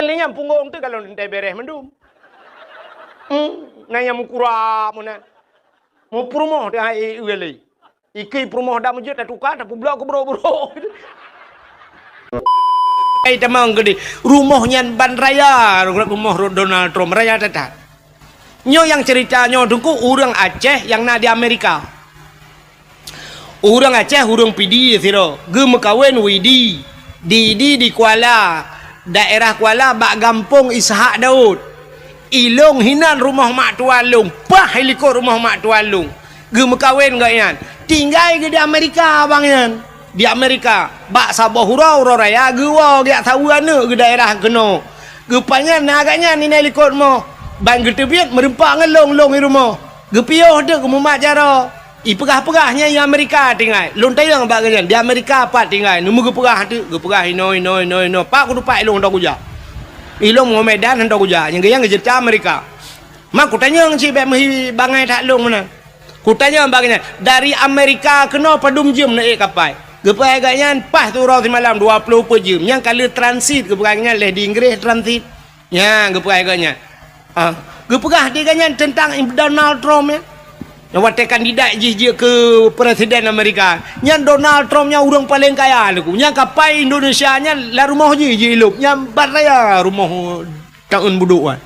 Linya punggung tu kalau nanti beres mendum. Nanya mukura mana. Mau promo dah ueli. Iki promo dah mujud dah tukar dah pula ke bro. Ai tamang gede. Rumahnya ban raya, rumah Donald Trump raya tata. Nyo yang ceritanya dengku orang Aceh yang na di Amerika. Orang Aceh orang pidi siro. Ge mekawin widi. Di Kuala. Daerah Kuala bak gampung Ishak Daud. Ilung hinan rumah mak tualung. Pah helikop rumah mak tualung. Ge mekawin gak yan. Tinggal ke di Amerika bang yan. Di Amerika. Bak Sabah Hurau raya. Ge wau dia tahu ana ke daerah kena. Ge panyan agaknya ni helikop mo. Bang getebiat merempak ngelong long di rumah. Ge piyoh dak ke mumat jara. Pegah-pegahnya di Amerika tinggal. Lontai yang bagian di Amerika apa tinggal. Nemu ke pegah tu, ke pegah no. Pak kudu pak ilong dak kuja. Ilong mau Medan hendak kuja. Yang ngejerta Amerika. Mak ku tanya ngci bek mehi bangai tak long mana. Ku tanya bagian dari Amerika kena padum jam naik kapal. Gepai agaknya pas tu orang malam 20 per jam. Yang kali transit ke pegahnya leh di Inggris transit. Ya, gepai agaknya. Gepegah dia kan tentang Donald Trump ya. Yang kandidat je ke presiden Amerika. Yang Donald Trumpnya orang paling kaya lagu. Yang kapal Indonesia nya lah rumah je hidup. Yang bat raya rumah tahun buduan.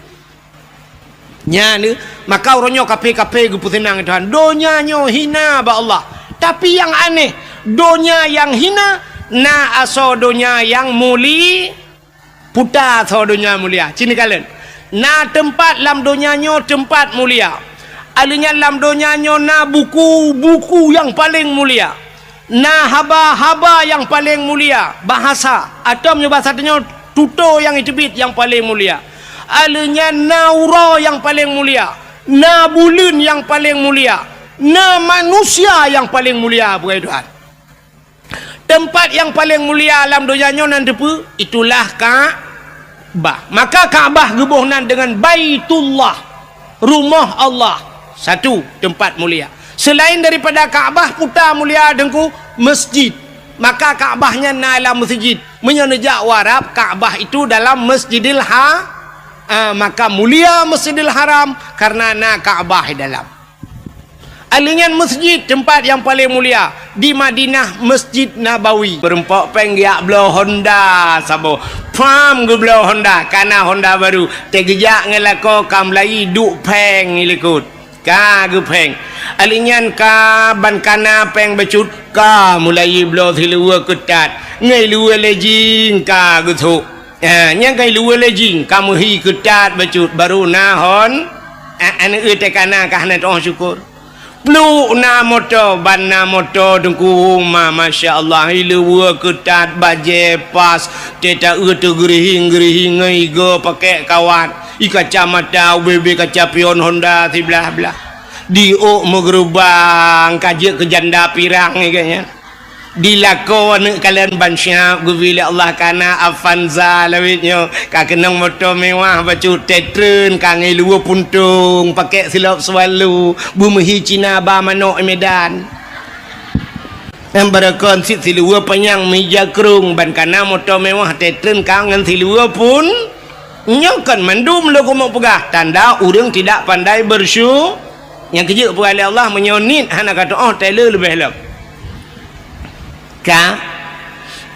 Nya ni maka orangnya kape-kape gepu senang Tuhan. Donya nyo hina ba Allah. Tapi yang aneh, donya yang hina na aso donya yang muli puta aso donya mulia. Cini kalian. Na tempat lam donya nyo tempat mulia. Alinya lam donyanya na buku yang paling mulia. Na haba yang paling mulia. Bahasa. Atomnya bahasanya tuto yang itibit yang paling mulia. Alinya naura yang paling mulia. Na bulun yang paling mulia. Na manusia yang paling mulia. Bukai Tuhan. Tempat yang paling mulia alam donyanya nanti pun itulah Ka'bah. Maka Ka'bah gebuhnan dengan Baitullah. Rumah Allah. Satu tempat mulia. Selain daripada Kaabah putar mulia dengku masjid. Maka Kaabahnya na dalam masjid. Menyenejak warab Kaabah itu dalam Masjidil maka mulia Masjidil Haram karena na Kaabah di dalam. Alingan masjid tempat yang paling mulia di Madinah Masjid Nabawi. Berempok penggiak belau Honda sabo. Pam ge belau Honda karena Honda baru. Tegejak ngelako kamlai duk peng ilikut. Ka gepeng alinyan ka ban kana peng becut ka mulai blo thilua ketat ngai lua lejing ka gutu nyang kai lua lejing kamu hi ketat becut baru nahon ane te kana ka hana toh syukur plu na moto ban na moto dengku masyaallah hi lua ketat baje pas teta tu gerihing ngai go pakai kawat kacamata UBB kaca pion Honda sebelah dio megerubang kajak ke janda pirang ni kayaknya dilakon kalian bansya gubila Allah kana Avanza lawitnya ka kenang motor mewah bacu tetren ka ngai lua puntung pakai silap swalu bumehi Cina ba manok Medan yang berakon sit silua penyang meja kerung ban kana motor mewah tetren ka ngan silua pun nyokan mandum lo mau pegah tanda orang tidak pandai bersyukur yang kejut oleh Allah menyonit hana kata Taylor lebih lep ka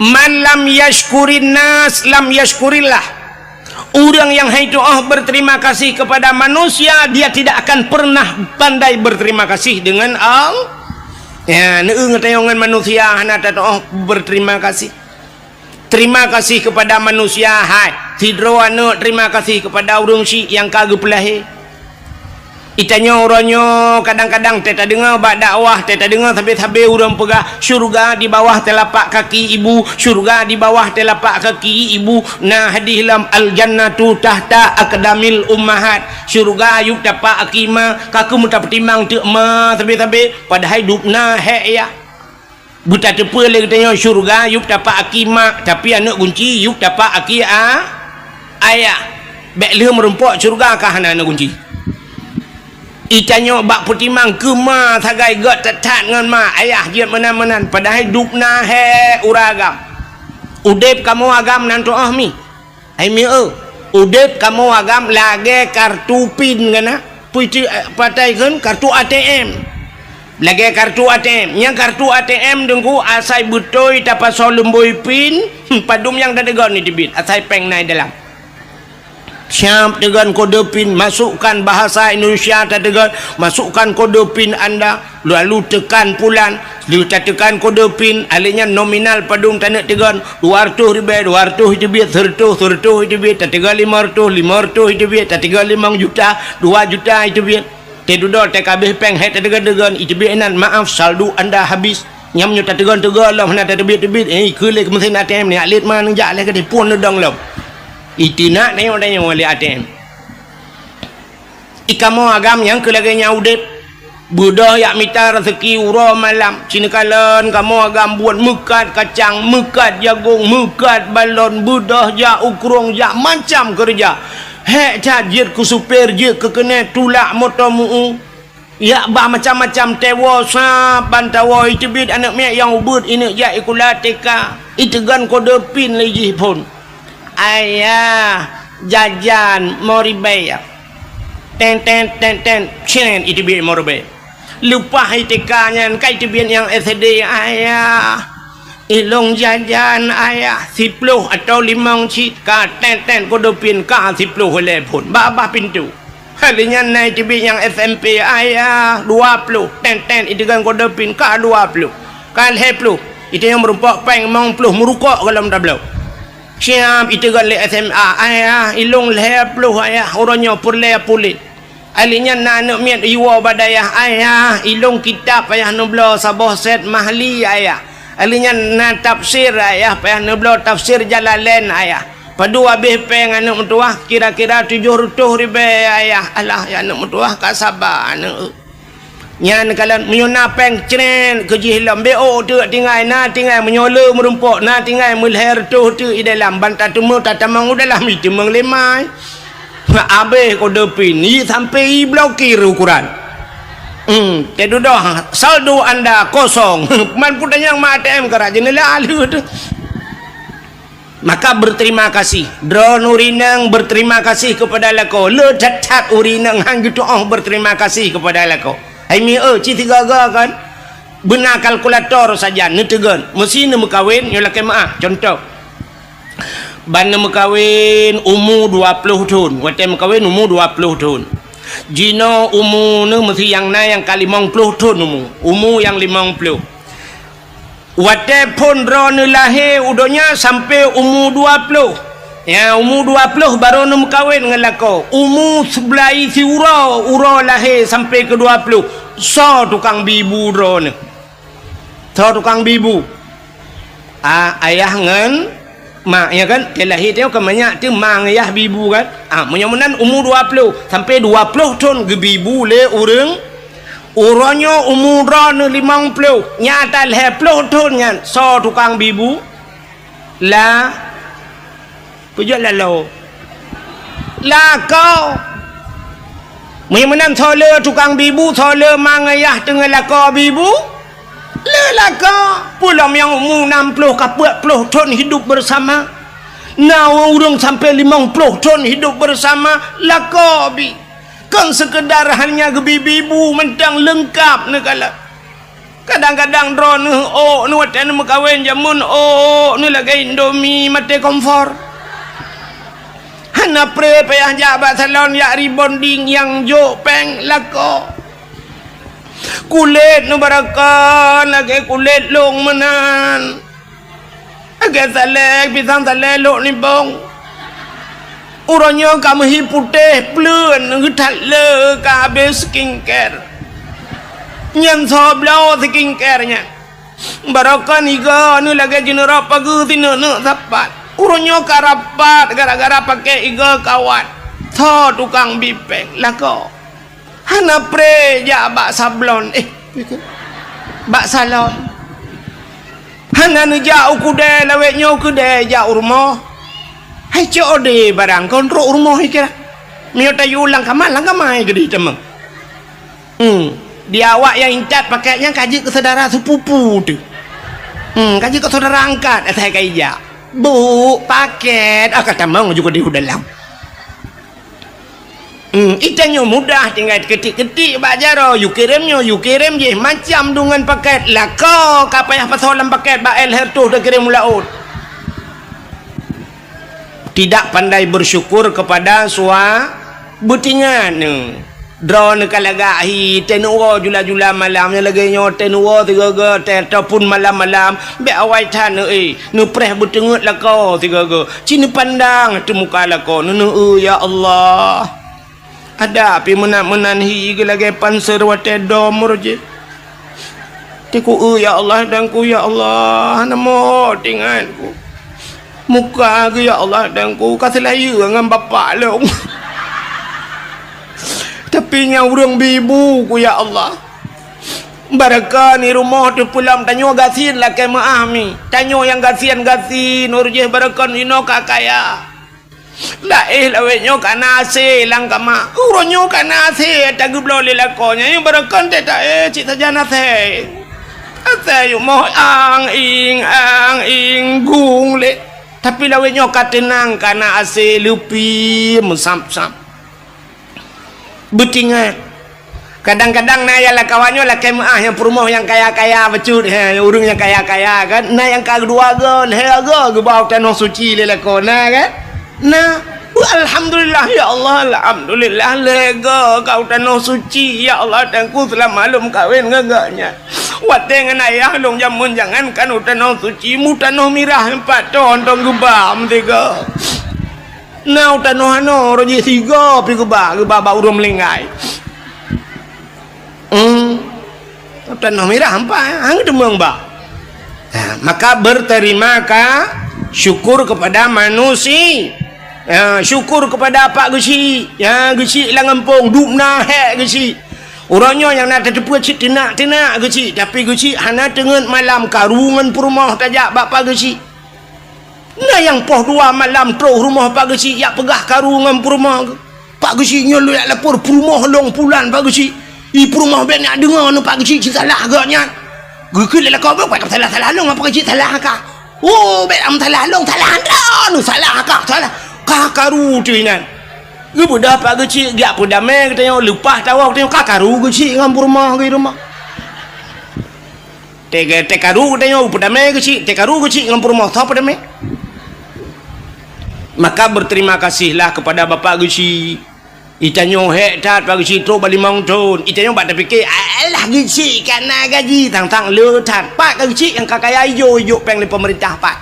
man lam yashkurin nas lam yashkurillah orang yang itu berterima kasih kepada manusia dia tidak akan pernah pandai berterima kasih dengan Allah ya neung tayangan manusia hana kata berterima kasih. Terima kasih kepada manusia hai tidro anu terima kasih kepada urang si yang kageu pelahe itanya orangnya kadang-kadang teta dengar bak dakwah teta dengar sampai urang pegah syurga di bawah telapak kaki ibu syurga di bawah telapak kaki ibu nah hadihlam al jannatu tahta aqdamil ummahat syurga ayub dapat akima kaku muta pertimbang teu ma sampai padahal hidupna he ya buta tepa lagi tanya syurga yuk dapat akimak tapi anak kunci yuk dapat ayah bek leh merempok syurga kah anak kunci itanya bak putimang kema tagai got tetat ngan ma ayah jiat menan-menan padahal hidupna he uragam udep kamu agam nanto mi ai mi Udip kamu agam lagi kartu pin kana puiti patai kan kartu ATM lagi kartu ATM nya kartu ATM dengku asai butoi tapa solumboi pin padum yang dadegan ni debit asai peng nai dalam siap dengan kode pin masukkan bahasa Indonesia dadegan masukkan kode pin anda lalu tekan pulan lalu tekan kode pin alinya nominal padum tanak tegan 200 ribu 200 debit 100 debit tegal 500 debit tegal 5 juta 2 juta debit tedudo TKB peng het tegan debit enan maaf saldo anda habis nyamnya tegan lah mana debit kelek mesin ATM ni alit mana jak leh ke pun dong lom itu nak ni orang yang wali ATM ikamu agam yang kelaganya udip budah yak mita rezeki uro malam cina kalan kamu agam buat mekat kacang mekat jagung mekat balon budah jak ukrong jak macam kerja hek jajir ku supir je ke kena tulak motor mu ya bah macam-macam tewa saban tawa itu bid anak mek yang ubud ini jak ikulateka itegan kode pin lagi pun ayah jajan mau ribayar ten cinen itu biar mau ribayar lupa hitikanya kai itu biar yang SD ayah ilong jajan ayah 10 atau 5 cit ka ten kodopin ka 10 oleh pun babah pintu halinya naik itu biar yang SMP ayah 20 ten itu kan kodopin ka 20 kan 10 itu yang merupakan peng mong puluh merukok kalau tak belau siap itu kan le SMA ayah ilung le puluh ayah orangnya purle pulit alinya nak miat iwa badayah ayah ilung kitab ayah nublo sabah set mahli ayah alinya na tafsir ayah ayah nublo tafsir Jalalain ayah padu habis peng anak mentua kira-kira 700 ribu ayah alah ya anak mentua kak sabar anak nyan kalan menyona peng cren keji hilam bo tu tinggal na tinggal menyola merumpok na tinggal mulher tu i dalam bantat temu tatamang dalam itu menglemai abe kode pin ni sampai blokir ukuran tedu dah saldo anda kosong man pun yang ATM kerajaan lalu tu maka berterima kasih drone urinang berterima kasih kepada lako le cat urinang hang gitu berterima kasih kepada lako mi citi gaga kan benar kalkulator saja netegan mesin mekawin nyolak maaf contoh ban mekawin umur 20 tahun wate mekawin umur 20 tahun jino umur ne mesti yang na yang kali 50 tahun umur yang 50 wate pun drone lahir udonya sampai umur 20 ya umur 20 baru nak kahwin dengan lako umur sebelah isi ura lahir sampai ke 20 so tukang bibu drone so tukang bibu ayah ngan mak ya kan dia lahir tengok kemanyak tu mang ayah bibu kan menyamunan umur 20 sampai 20 tahun ke bibu le orang uranya umur drone 50 nyata le 10 tahun kan so tukang bibu lah pujuk lalu lah kau menang solar tukang bibu solar mangayah tengah laka bibu le laka pulang yang umur 60 ke 40 tahun hidup bersama now urung sampai 50 tahun hidup bersama laka bi kan sekedar hanya gebibu mentang lengkap negala kadang-kadang drone nu watan mekawin jamun nu lagi Indomie mate kompor hana pre payah jabat salon ya rebonding yang jo peng lako kulit nu barakan lagi kulit long menan agak salek pisang salek lok ni bong uranya kamu hi putih plun ngetat le ka habis skincare nyan so blau skincare nya barakan iga nu lagi jenera pagi tinu nu sapat urunyo karapat gara-gara pakai iga kawan tho tukang bipeng lako hana pre ja bak sablon bak salon hana nu ja ukude lawe nyo kude ja urmo hai chode barang kontro urmo ikira miota yulang kamai gede temeng dia awak yang incat pakainya kaji ke saudara sepupu tu kaji ke saudara angkat saya kaija bu paket kata mau juga di dalam Itanyo mudah tinggal ketik-ketik bajaro you kirim je macam dengan paket lah kau kapayah pasolan paket ba el hertuh dah kirim laut. Tidak pandai bersyukur kepada butingan drone kalagahi tenuo jula-jula malamnya lagi nyo tenuo tiga ataupun malam-malam be awai tan nu preh butengut lah kau tiga cini pandang tu muka lah kau ya Allah ada api menan hi lagi panser wate domur je tiku ya Allah dan ku ya Allah namo tinganku muka ke ya Allah dan ku kasih layu dengan bapak long tapi nyawurang bibu ku ya Allah barakah ni rumah tu pulang tanyo gasin lah ke maami tanyo yang gasin urjeh barakah ni no kakaya laih lawe nyo kanase lang kama uro nyo kanase tagublo lilakonya yung barakah teta cik saja nase ate yung mo ang ing gung le tapi lawe nyo katenang kana ase lupi musam-sam betingat kadang-kadang na yalah kawannya lah kemah yang perumahan yang kaya-kaya becut urung yang kaya-kaya kan na yang kedua gan hega gebau tanah suci lelakona kan nah alhamdulillah ya Allah alhamdulillah lega kau tanah suci ya Allah dan ku telah malum kawin ngagaknya wat dengan ayah long jamun jangan kan tanah suci mu tanah mirah 4 ton tong gebam tiga now tanah ano roji 3 pi gebam ba urung melinggai tanah mirah hang demang ba maka berterima syukur kepada manusia syukur kepada Pak Gesi Gesi lah ngampung dupna hek Gesi orangnya yang nak terdepu cik tinak Gesi tapi Gesi hana tengen malam karungan perumah tajak Pak Gesi nah yang poh 2 malam terus rumah Pak Gesi yak pegah karungan perumah Pak Gesi nyolok yak lapor perumah long pulan Pak Gesi perumah ben nak dengar nu Pak Gesi salah agaknya geke lelak kau buat salah long apa Gesi salah kah bet am salah long salah anda nu salah kah salah kakaru tu inan gue dah Pak Geci giak pun damai katanya lupa tahu katanya kakaru Geci ngam rumah ke rumah tekaru katanya pun damai Geci tekaru Geci ngam rumah tahu apa damai maka berterima kasihlah kepada Bapak Geci itanyo hek tat Pak Geci tu bali mangton itanyo bak terfikir alah Geci kana gaji tang le tat Pak Geci yang kakaya yo peng le pemerintah Pak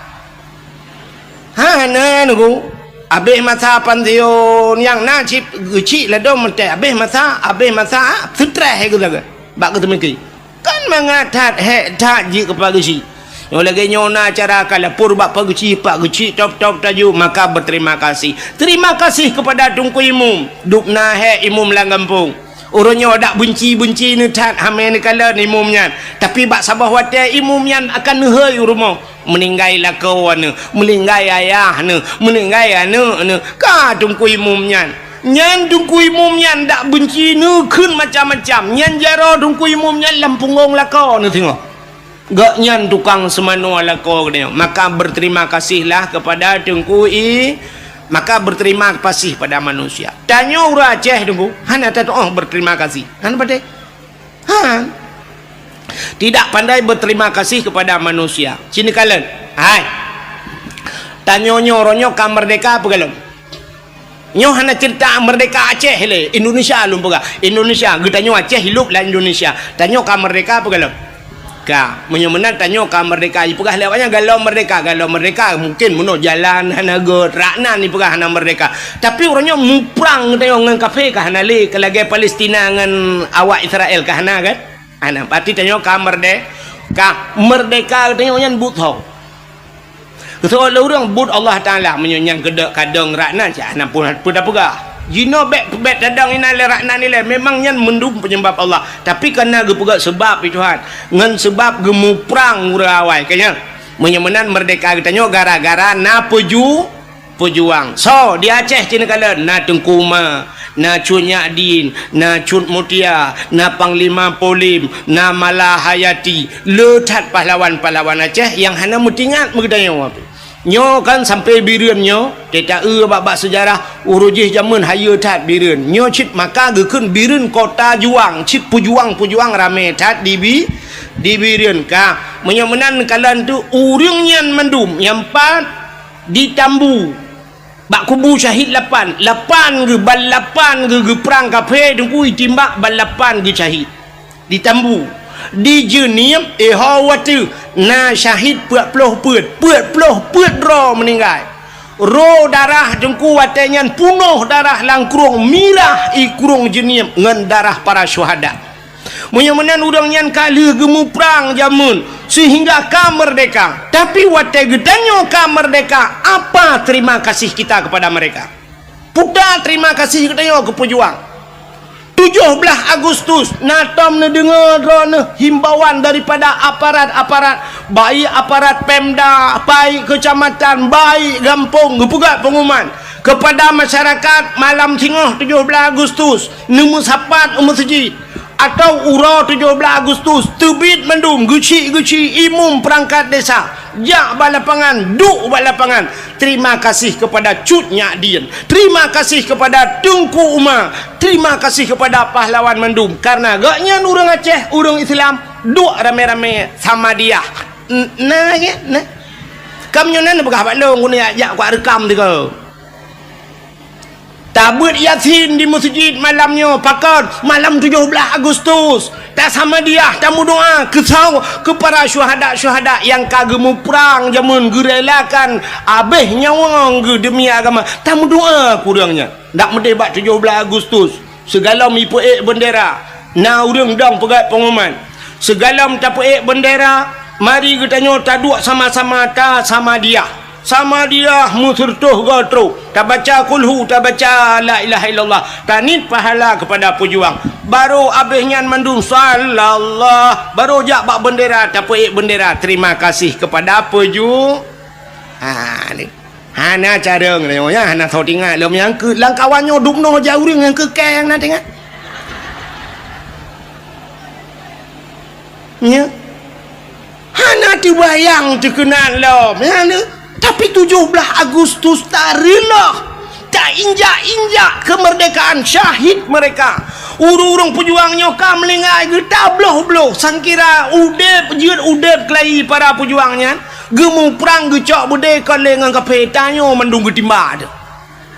na nugu abeh masa pantion yang najib Geci lah dong mete abeh masa sutra he gula bak ketemeki kan mangatat he tak ji kepada Geci yo lagi nyona cara kalapur bak Pak Geci top taju maka berterima terima kasih kepada Tunku Imum dupna he imum lang kampung orangnya dak benci ni tat hamen kala ni imumnya tapi bak sabah wate imumnya akan nehai rumah meninggai lah kawan meninggai ayah meninggai anak ka Tunku Imumnya nyan Tunku Imumnya dak benci kun macam-macam nyan jaro Tunku Imumnya lampungong lah kau tengok gak nyan tukang semano lah kau maka berterima kasihlah kepada Tunku maka berterima kasih pada manusia tanya ura Aceh tunggu hana tak berterima kasih hana pada tidak pandai berterima kasih kepada manusia sini kalian hai tanya nyoronyo ka merdeka apa kalian nyo hana cerita merdeka Aceh le Indonesia lum pega Indonesia getanyo Aceh hidup lah Indonesia tanya ka merdeka apa kalian ka menyemenan tanya ka merdeka i pegah lewatnya galau merdeka mungkin muno jalan hana god raknan ni pegah hana merdeka tapi orangnya muprang tanya ngan kafe ka hana le kelage Palestina ngan awak Israel ka hana kan ana pati tanya ka merdeka tanya nyan but tho so orang but Allah Taala menyang kadang raknan cak hana pun dah pegah jino bet dadang ina le raknan ni le memang nyan mendum penyebab Allah tapi kena ge pegak sebab Tuhan ngan sebab gemuprang urawai kanya menyemenan merdeka katanya gara-gara na pejuang so di Aceh cina kala na Tengkuma na Cun Nyadin na Cun Mutia na Panglima Polim na Malahayati letat pahlawan-pahlawan Aceh yang hana mutingat mengadanya apa nyo kan sampai bireun nyo kita bab sejarah urujih zaman haya tat bireun nyo cit maka gekeun bireun kota juang cit pujuang rame tat di bireun ka menyomenan kalan tu urang nyan mandum nyampat di Tambu bak kubu syahid lapan ge balapan ge perang kafe dengkui timbak balapan ge syahid di Tambu di jenim hawatu na syahid puat ro meninggal ro darah dengku watenyan punuh darah langkrung mirah ikurung jenim ngan darah para syuhada menyemenan udang nyan kali gemu perang jamun sehingga ka merdeka tapi wate gedanyo ka merdeka apa terima kasih kita kepada mereka puta terima kasih gedanyo ke pejuang 17 Agustus natom dengar drone himbauan daripada aparat baik aparat Pemda baik kecamatan baik kampung gepugat pengumuman kepada masyarakat malam tengah 17 Agustus nemu sapat masjid atau ura 17 Agustus terbit mendung guci imum perangkat desa jak balapangan duk balapangan terima kasih kepada Cut Nyak Dien terima kasih kepada Tengku Umar terima kasih kepada pahlawan mendung karena gaknya orang Aceh orang Islam duk rame-rame sama dia nah ya nah kamu nyonan begah balong guna jak kuat rekam tu ke tabut Yasin di masjid malamnya pakar malam 17 Agustus tak sama dia tamu doa kesau kepada syuhada yang kagemu perang jamun gerelakan abeh nyawang ge demi agama tamu doa kurangnya ndak mendebat 17 Agustus segala mi peek bendera na urang dang pegat pengumuman segala tak peek bendera mari kita nyota dua sama-sama ta sama dia musertuh gotro tak baca kulhu tak baca la ilaha illallah tanit pahala kepada pejuang baru abehnya mandung sallallahu baru jak bak bendera tak peik bendera terima kasih kepada pejuang ni hana cara ngnya hana thau tinggal lom yang ke lang kawannya dukno jauh yang ke keng na tengah nya hana dibayang dikenal lom yang ni tapi 17 Agustus tarilah tak injak kemerdekaan syahid mereka urung pejuangnya ka melingai geta bloh sangkira udep kelai para pejuangnya gemu perang gecok bude kalengan kapetanyo mendung getimba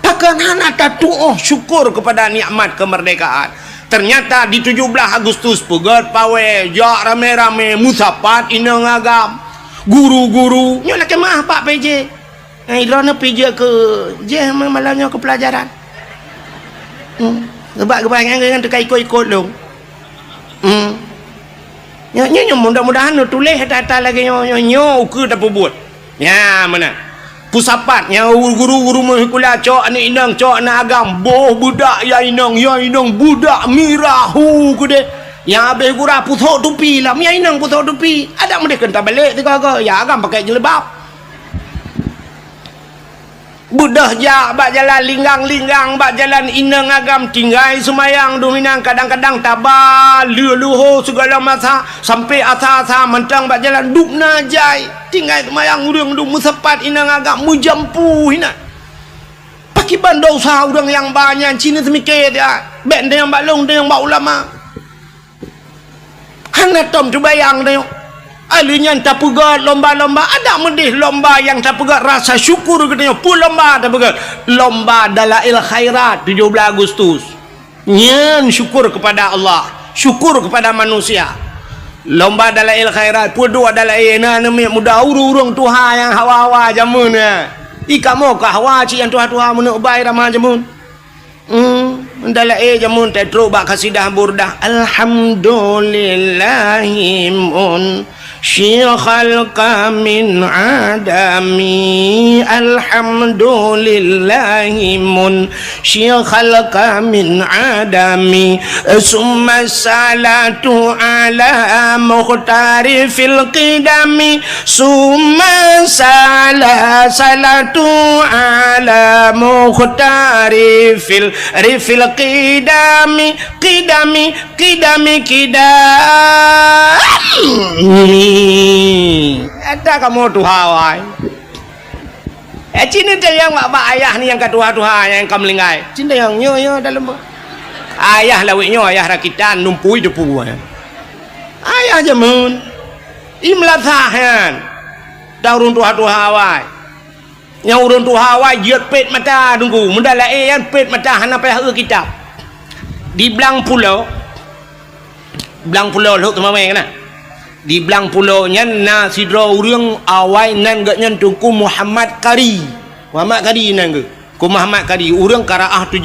takkan hana tatu syukur kepada nikmat kemerdekaan ternyata di 17 Agustus pegat pawe jak rame-rame musapat inang agam guru-guru nyo nak kemah Pak PJ idrona PJ ke je malamnya ke pelajaran gebak-gebak yang dekat ikut-ikut lu nyo mudah-mudahan tulis data lagi nyo ke tak buat ya mana pusapat nya guru-guru mahikula cok ni inang cok na agam boh budak ya inang budak mirahu kude yang habis gurah putok tupi lah yang inang putok tupi ada mereka kena balik tu kagak ya agam pakai jelebab budah jak bak jalan linggang bak jalan inang agam tinggai semayang dominang kadang-kadang tabal luho segala masa sampai asa-asa mentang bak jalan duk najai tinggai semayang urang duk musepat inang agam mujampu hina pakai bandau sah urang yang banyak Cina semikir dia benda yang balong dia yang bak ulama hana tom terbayang tengok alinya tak pegat lomba-lomba ada medih lomba yang tak pegat rasa syukur katanya pun lomba tak pegat lomba dalail khairat 17 Agustus nyen syukur kepada Allah syukur kepada manusia lomba dalail khairat pun dua dalail na nemi muda urung tuha yang hawa-hawa jamun ikamu ka hawa ci yang tuha-tuha menuk bai ramah jamun dalail jamun tetro bak kasidah burdah alhamdulillahimun syikhal kamin adami alhamdulillahimun syikhal kamin adami summa salatu ala mukhtari fil qidami summa salatu ala mukhtari fil qidami ada kamu tuh hawai Cina tu yang mak ayah ni yang katuha-tuha yang kamlingai. Cina yang nyo dalam ayah lawiknya ayah rakitan numpui depu. Ayah jamun. Imlathahan. Dah urun tuha-tuha awai. Yang urun tuha awai jiat pet mata tunggu. Mendala yang pet mata hana payah kitab. Di belang pulau lu teman-teman kena. Di belang pulau nya na sidra urang awai nan gak nyan tungku Muhammad Kari nan ke ku Muhammad Kari urang Karaah 7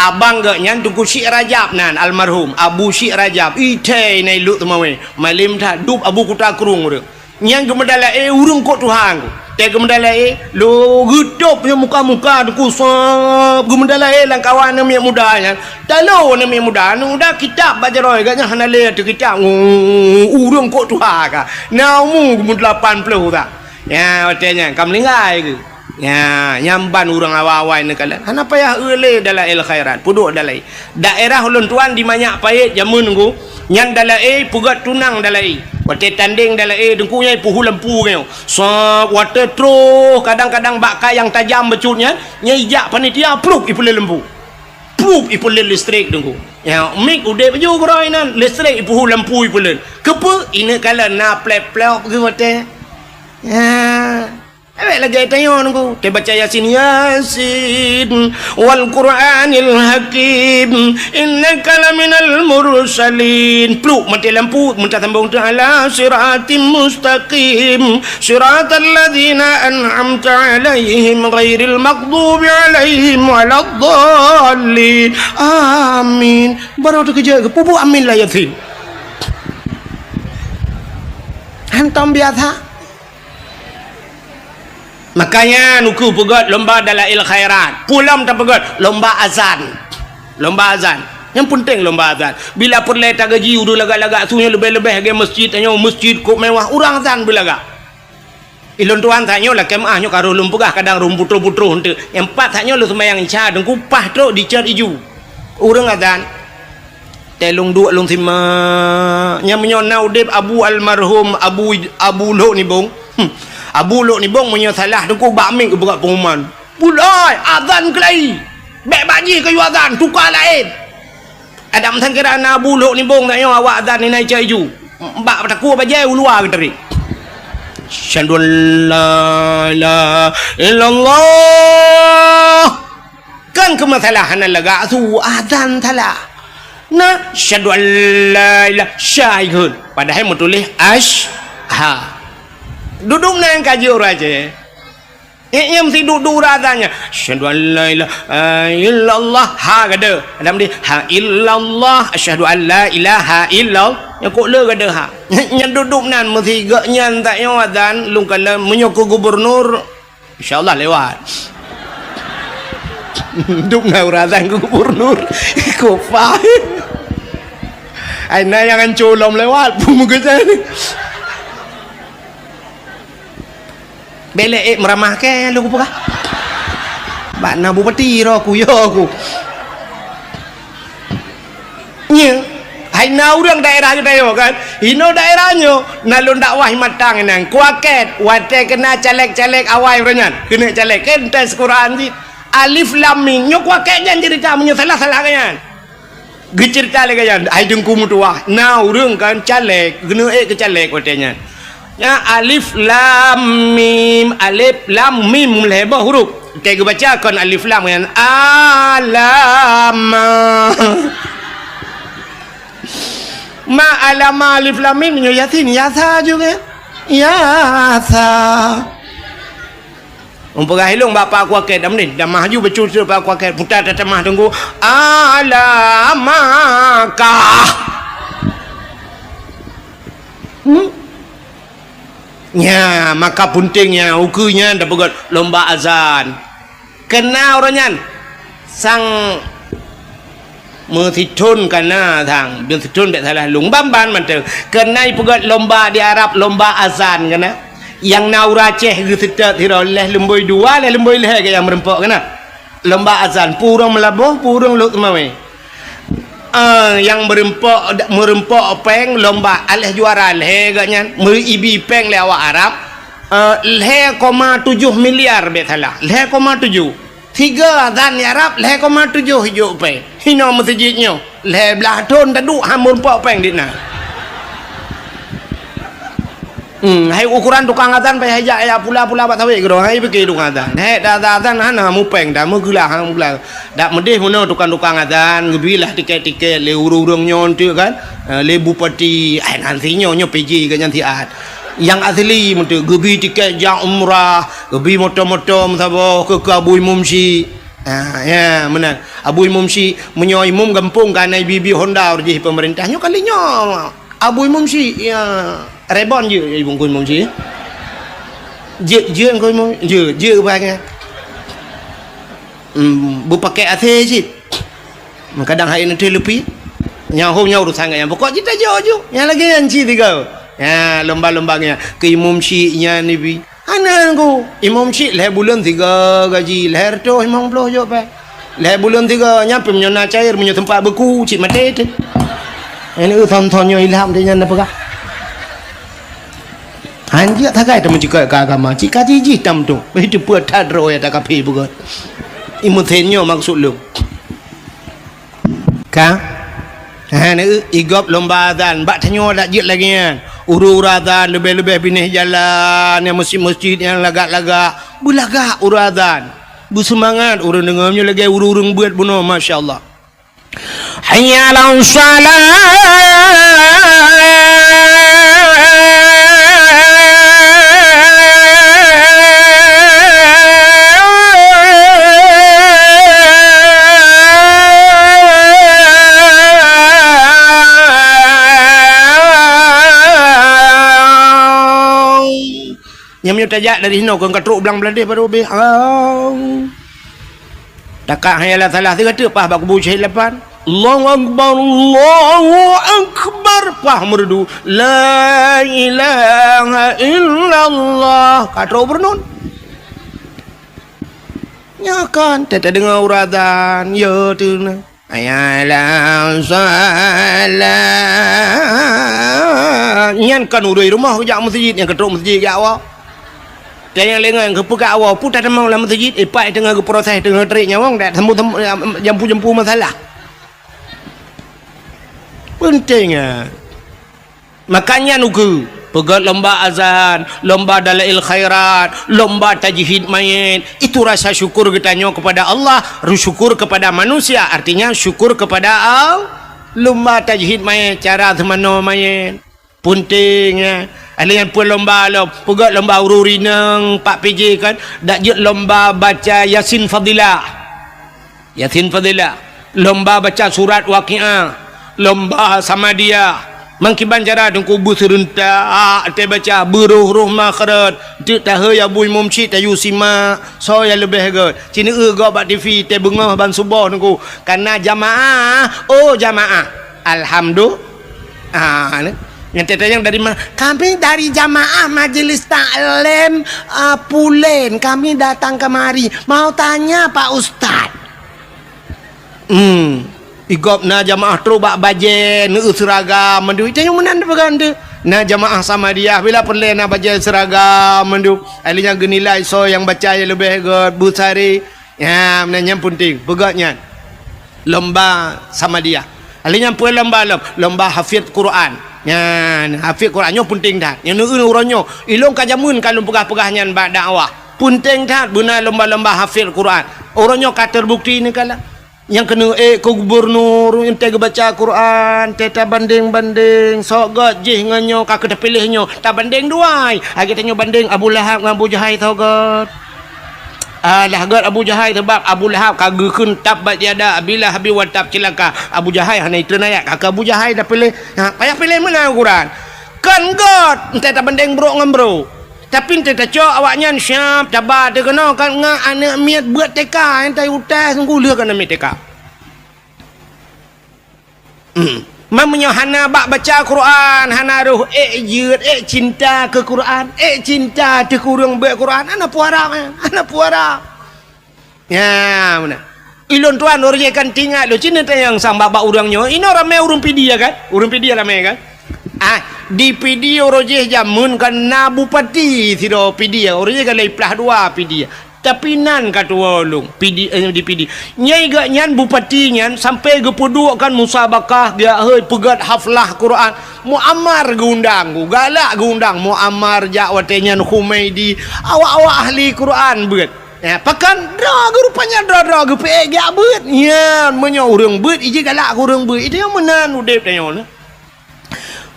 abang gak nyan tungku Syekh Rajab nan almarhum Abu Syekh Rajab ite nai lu teman-teman malim tha dub Abu Kuta Kurung urang nyang gemedala urang kok Tuhan te gemedala lo gedup nya muka-muka tungku sab gemedala lang kawan na miak muda nya talo na miak muda nu dah kitab baca roy gaknya hanale tu kitab urang kok Tuhan ka naumu gum 80 tak ya watenya kamlingai ke ya nyamban urang awai ne kala hana payah eule dalam il khairat puduk dalai daerah ulun tuan di manyak pait jamun ngku nyan dalai pugat tunang dalai wate tanding dalai dengku nyai puhu lempu kau so wate tro kadang-kadang bakka yang tajam becutnya nyai jak panitia pluk ipule lempu pluk ipule listrik dengku ya mik ude baju groi nan listrik puhu lempu ipule kepe ine kala na plep-plep ke wate ya lagi tanya nunggu te baca Yasin wal Qur'anil Hakim innaka laminal mursalin pluk mati lampu minta sambung ala siratim mustaqim siratal ladzina an'amta alaihim ghairil maghdubi alaihim waladdallin amin baru tu kerja pupu amin lah Yasin hantam biasa. Makanya nuku pegat lomba dalail khairat pulam tak pegat lomba azan yang penting lomba azan bila perle tak gaji udah lagak-lagak sunya lebih-lebih ke masjid tanya masjid kok mewah urang azan bila ilon tuan tanya lah kemahnya karo lumpugah kadang rum putro-putro hente yang empat tanya lu sembahyang isya dengku pah tu di cer iju urang azan telung dua long sima nya menyonau dep abu almarhum abu lo ni bong Abu Luk ni bong punya salah dengku bakmik ke berat pengumuman. Pulai azan kelai. Bek baji kayu azan tukar lain. Ada mesen kira Abu Luk ni bong tanya awak azan ni naik caju. Mbak takut bajai luar ke tadi. Syahadu la ilaha illallah. Kan kemasalahan laga su azan salah. Nah, syahadu la ilaha syahid. Padahal mau tulis ha. Duduk nang kaji orang je. Yang mesti duduk razanya. Asyhadu an la ilaha illallah ha gada. Dalam dia ha illallah asyhadu an la ilaha illallah. Yang kok le gada ha. Yang duduk nan mesti gaknya tak yang azan lung kala menyokong gubernur insyaallah lewat. Duduk nang razan gubernur. Kofah. Ai na yang colom lewat pun muka ni. Belek meramah ke lu apa? Bak na bupati ro aku yo aku. Nya, hai na urang daerah kita yo kan. Hino daerahnya nalun dakwah matang nang kuaket wate kena caleg-caleg awai renyan. Kena caleg kan tes Quran di alif lam mim nyo kuaket jan cerita menyo salah-salah kan. Gecerita le kan ai dengku mutuah. Na urang kan caleg, gena ke caleg watenya. Ya alif lam mim lebah huruf kita baca kan alif lam kan alama ma alama alif lam mim nyo yasin yasa juga yasa umpah hilung bapa aku aket dah ni dah maju bercucur bapa aku aket putar tatamah tunggu alamakah nya maka puntingnya ukunya dah begot lomba azan kena orangnya sang mesitun kana thang mesitun tak salah lung bamban mantel kena begot lomba di Arab lomba azan kana yang naura ceh gesita tiroleh lemboi dua leh lemboi leh yang merempok kana lomba azan purung melabuh purung luk mawe yang merempok peng lomba alih juara leh gaknya meribi peng le awak Arab 0,7 miliar betala 0,7 tiga azan ya Arab 0,7 hijuk pe hina masjidnya le belah ton taduk hamun pak peng dina hai ukuran tukang azan pe hajak ya pula-pula bat tawe gero hai pergi tukang azan hai dah azan hana mu peng dah mu gelah hang gelah dak medih mana tukang azan gebilah tiket-tiket le urung-urung nyon tu kan le bupati nantinya nyo PJ ke nyantiat yang asli mentu gebi tiket yang umrah gebi motor-motor msabo ke Abu Mumsi ya benar Abu Mumsi menyo imum gampung kan bibi Honda urji pemerintahnya kalinya Abu Mumsi ya rebon je ibu kun Mumsi je kun mum je banyak bu pakai ate sih kadang hari nanti lebih nyaho urusan yang pokok kita jauh yang lagi anci tiga ya lomba-lombanya ke Imam Syi'nya ni bi ana ko Imam Syi' leh bulan 3 gaji leher tu 50 jo pe leh bulan 3 nyampe menyona cair menyo tempat beku cik mate tu ini thon-thonnya ilham dia nyana pegah anjia takai temen cik agama cik kaji tam tu itu buat tadro ya tak kapi bukan imutenyo maksud lu ka ni igop lomba azan bak tanyo dak jit lagi kan uru-urazan lebih-lebih pinih jalan yang masjid-masjid yang lagak-lagak bulagak urazan bersemangat urang dengarnya lagi urung-urung buat bunuh masya-Allah hayya 'alas yang tajak dari sini kau katruk belang beladih pada obeh takak hayalah salah tiga tu pah bak buci lapan Allahu akbar pah merdu la ilaha illallah katruk bernun nyakan tak dengar urazan ya tu na ayalah salah nyan kan urui rumah jak masjid yang katruk masjid jak awak dan yang lengan ke pegak awal putar temang dalam masjid ipai tengah ke proses tengah teriknya wong dak temu jampu masalah pentingnya makanya nuku pegat lomba azan lomba dalail khairat lomba tajhid mayit itu rasa syukur kita nyo kepada Allah syukur kepada manusia artinya syukur kepada Allah lomba tajhid mayit cara temano mayit pentingnya ada yang pun lomba pegat lomba ururi nang Pak PJ kan dak je lomba baca Yasin Fadilah lomba baca surat Waqiah lomba Samadiyah mangkiban cara dengku bu serentak te baca beruh makharat te tahu ya bu Imam Syi' tayu sima so ya lebih ke cini go bak TV te bengah ban subuh dengku karena jamaah jamaah alhamdulillah yang tetanya dari mana? Kami dari jamaah majelis taklim Pulen. Kami datang kemari mau tanya Pak Ustad. Igop na jamaah terubak bajen seragam mendu. Itu yang menan pegang tu. Na jamaah sama dia bila perlu na bajen seragam mendu. Alinya genilai so yang baca yang lebih god busari. Ya, menanya penting. Pegatnya lomba sama dia. Alinya pun lomba hafiz Quran. Yan hafiz Qurannya penting dah. Yang neun urannya ilong kajamun kalau pegah-pegahnya bak dakwah. Penting dah guna lomba-lomba hafiz Quran. Orangnya kata terbukti ni kala. Yang kena ke gubernur ente baca Quran, teta banding-banding, sok god jih nganyo kak pilihnya. Tak banding duai. Agi tanya banding Abu Lahab dengan Abu Jahal tau god. Lah god Abu Jahal sebab Abu Lahab kagekeun tabat tiada bila habi wa tab cilaka Abu Jahal hana itu nayak kakak Abu Jahal dah pilih payah pilih mana Quran kan god ente tak banding bro ngam bro tapi ente tak cok awaknya siap tabat dia kena kan ngak anak miat buat TK ente utas sungguh leh kan miat TK mamanya hana bak baca Quran hana ruh yud cinta ke Quran cinta te kurang baca Quran ana puara ya mana ilon tuan orang kan tinggal lo cina yang sang baba urangnya ini ramai urang pedia kan urang pedia ramai kan Di PD orojeh jamun kan na bupati tido PD orojeh kan leplah dua PD tapi nan kata walung PD di PD nyai gak nyan bupati nyan sampai ge peduk kan musabakah dia heuy pegat haflah Quran muammar geundang galak geundang muammar jak watenyan Humaidi awak-awak ahli Quran beut pakan dah rupanya dah ge pe gak beut nyan menyo urang beut ije galak urang beut itu yang menan udep tanya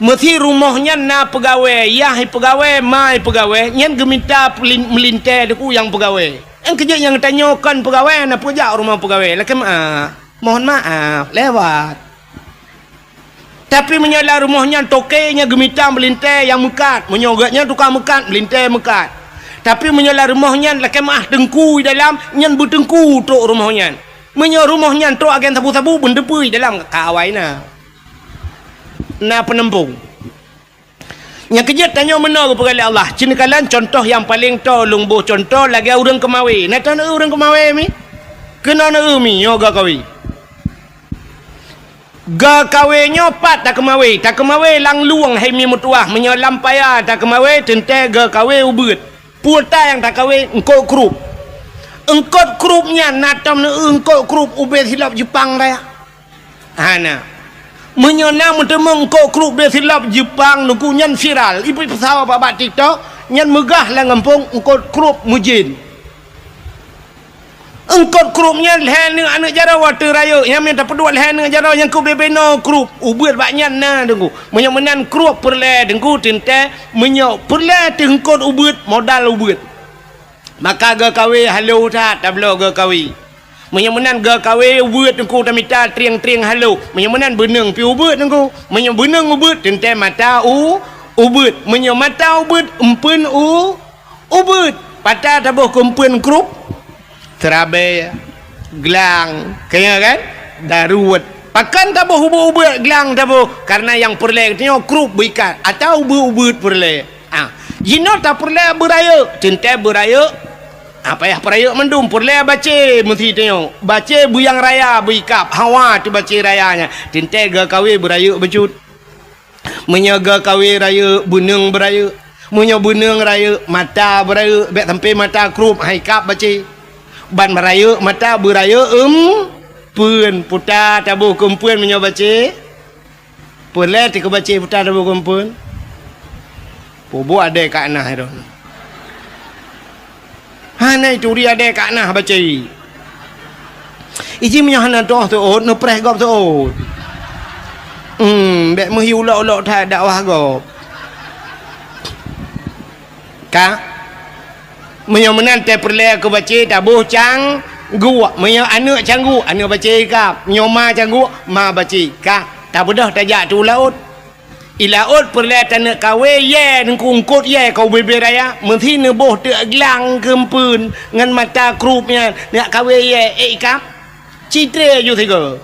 mesti rumahnya na pegawai yah pegawai mai pegawai nyan geminta melintai deku yang pegawai yang kerja yang tanyakan pegawai na pejak rumah pegawai laki mohon maaf lewat tapi menyala rumahnya tokenya geminta melintai yang mekat menyogatnya tukang mekat melintai mekat tapi menyala rumahnya laki dengku dalam nyan berdengku tok rumahnya menyo rumahnya tok agen sabu-sabu bendepui dalam kawai na penempung yang kejut tanya mana kepada Allah cina kalan contoh yang paling tolong boh contoh lagi orang kemawi nak tahu orang kemawi mi kena na mi yoga kawi ga kawenya pat tak kemawi lang luang hai mi mutuah menyolam paya tak kemawi tente ga kawi ubut puta yang tak kawi engkau krupnya natam na engkau krup ubet hilap Jepang raya hana menyona mentemung kok grup dia silap Jepang nuku nyan viral ibu pesawat babat TikTok nyan megah lah ngampung engkau grup mujin engkau grupnya lehan dengan anak jara water raya yang minta pedua lehan dengan jara yang kau bebeno grup ubut baknyan na dengku menyan grup perle dengku tinte menyok perle tengkot ubut modal ubut maka ga kawe halo tak tablo ga kawe menyemenan ga kawe ubut engkau tamita triang-triang halo menyemenan beneng pi ubut engkau menyebeneng ubut tente mata ubut menyemata ubut empen ubut patah tabuh kumpen krup terabai gelang kaya kan daruat pakan tabuh ubut gelang tabuh karena yang perle katanya krup berikat atau ubut perle jino tak perle beraya tente beraya apa ya perayuk mendum perle baca mesti tengok baca buyang raya berikap hawa tu baca rayanya tinte ga kawe berayuk becut menyaga kawe raya bunung berayuk menyo bunung raya mata berayuk bek sampai mata krup haikap baca ban berayuk mata berayuk pun putar tabuh kumpun menyo baca perle tik baca putar tabuh kumpun bobo ada kat nah itu hana itu dia ada kat nah baca iji menyahana doh tu no preh gop tu bek mehi ulak-ulak tak dakwah gop ka menyomenan te perle ke baca tabuh cang gua menyo anak canggu anak baca kap nyoma canggu ma baca ka tak bedah tajak tu laut ilaut perle tanah kawe ye ngkungkut ye kau bebe raya mesti neboh te gelang kempun ngan mata krupnya nak kawe ye ikap citre ju tiga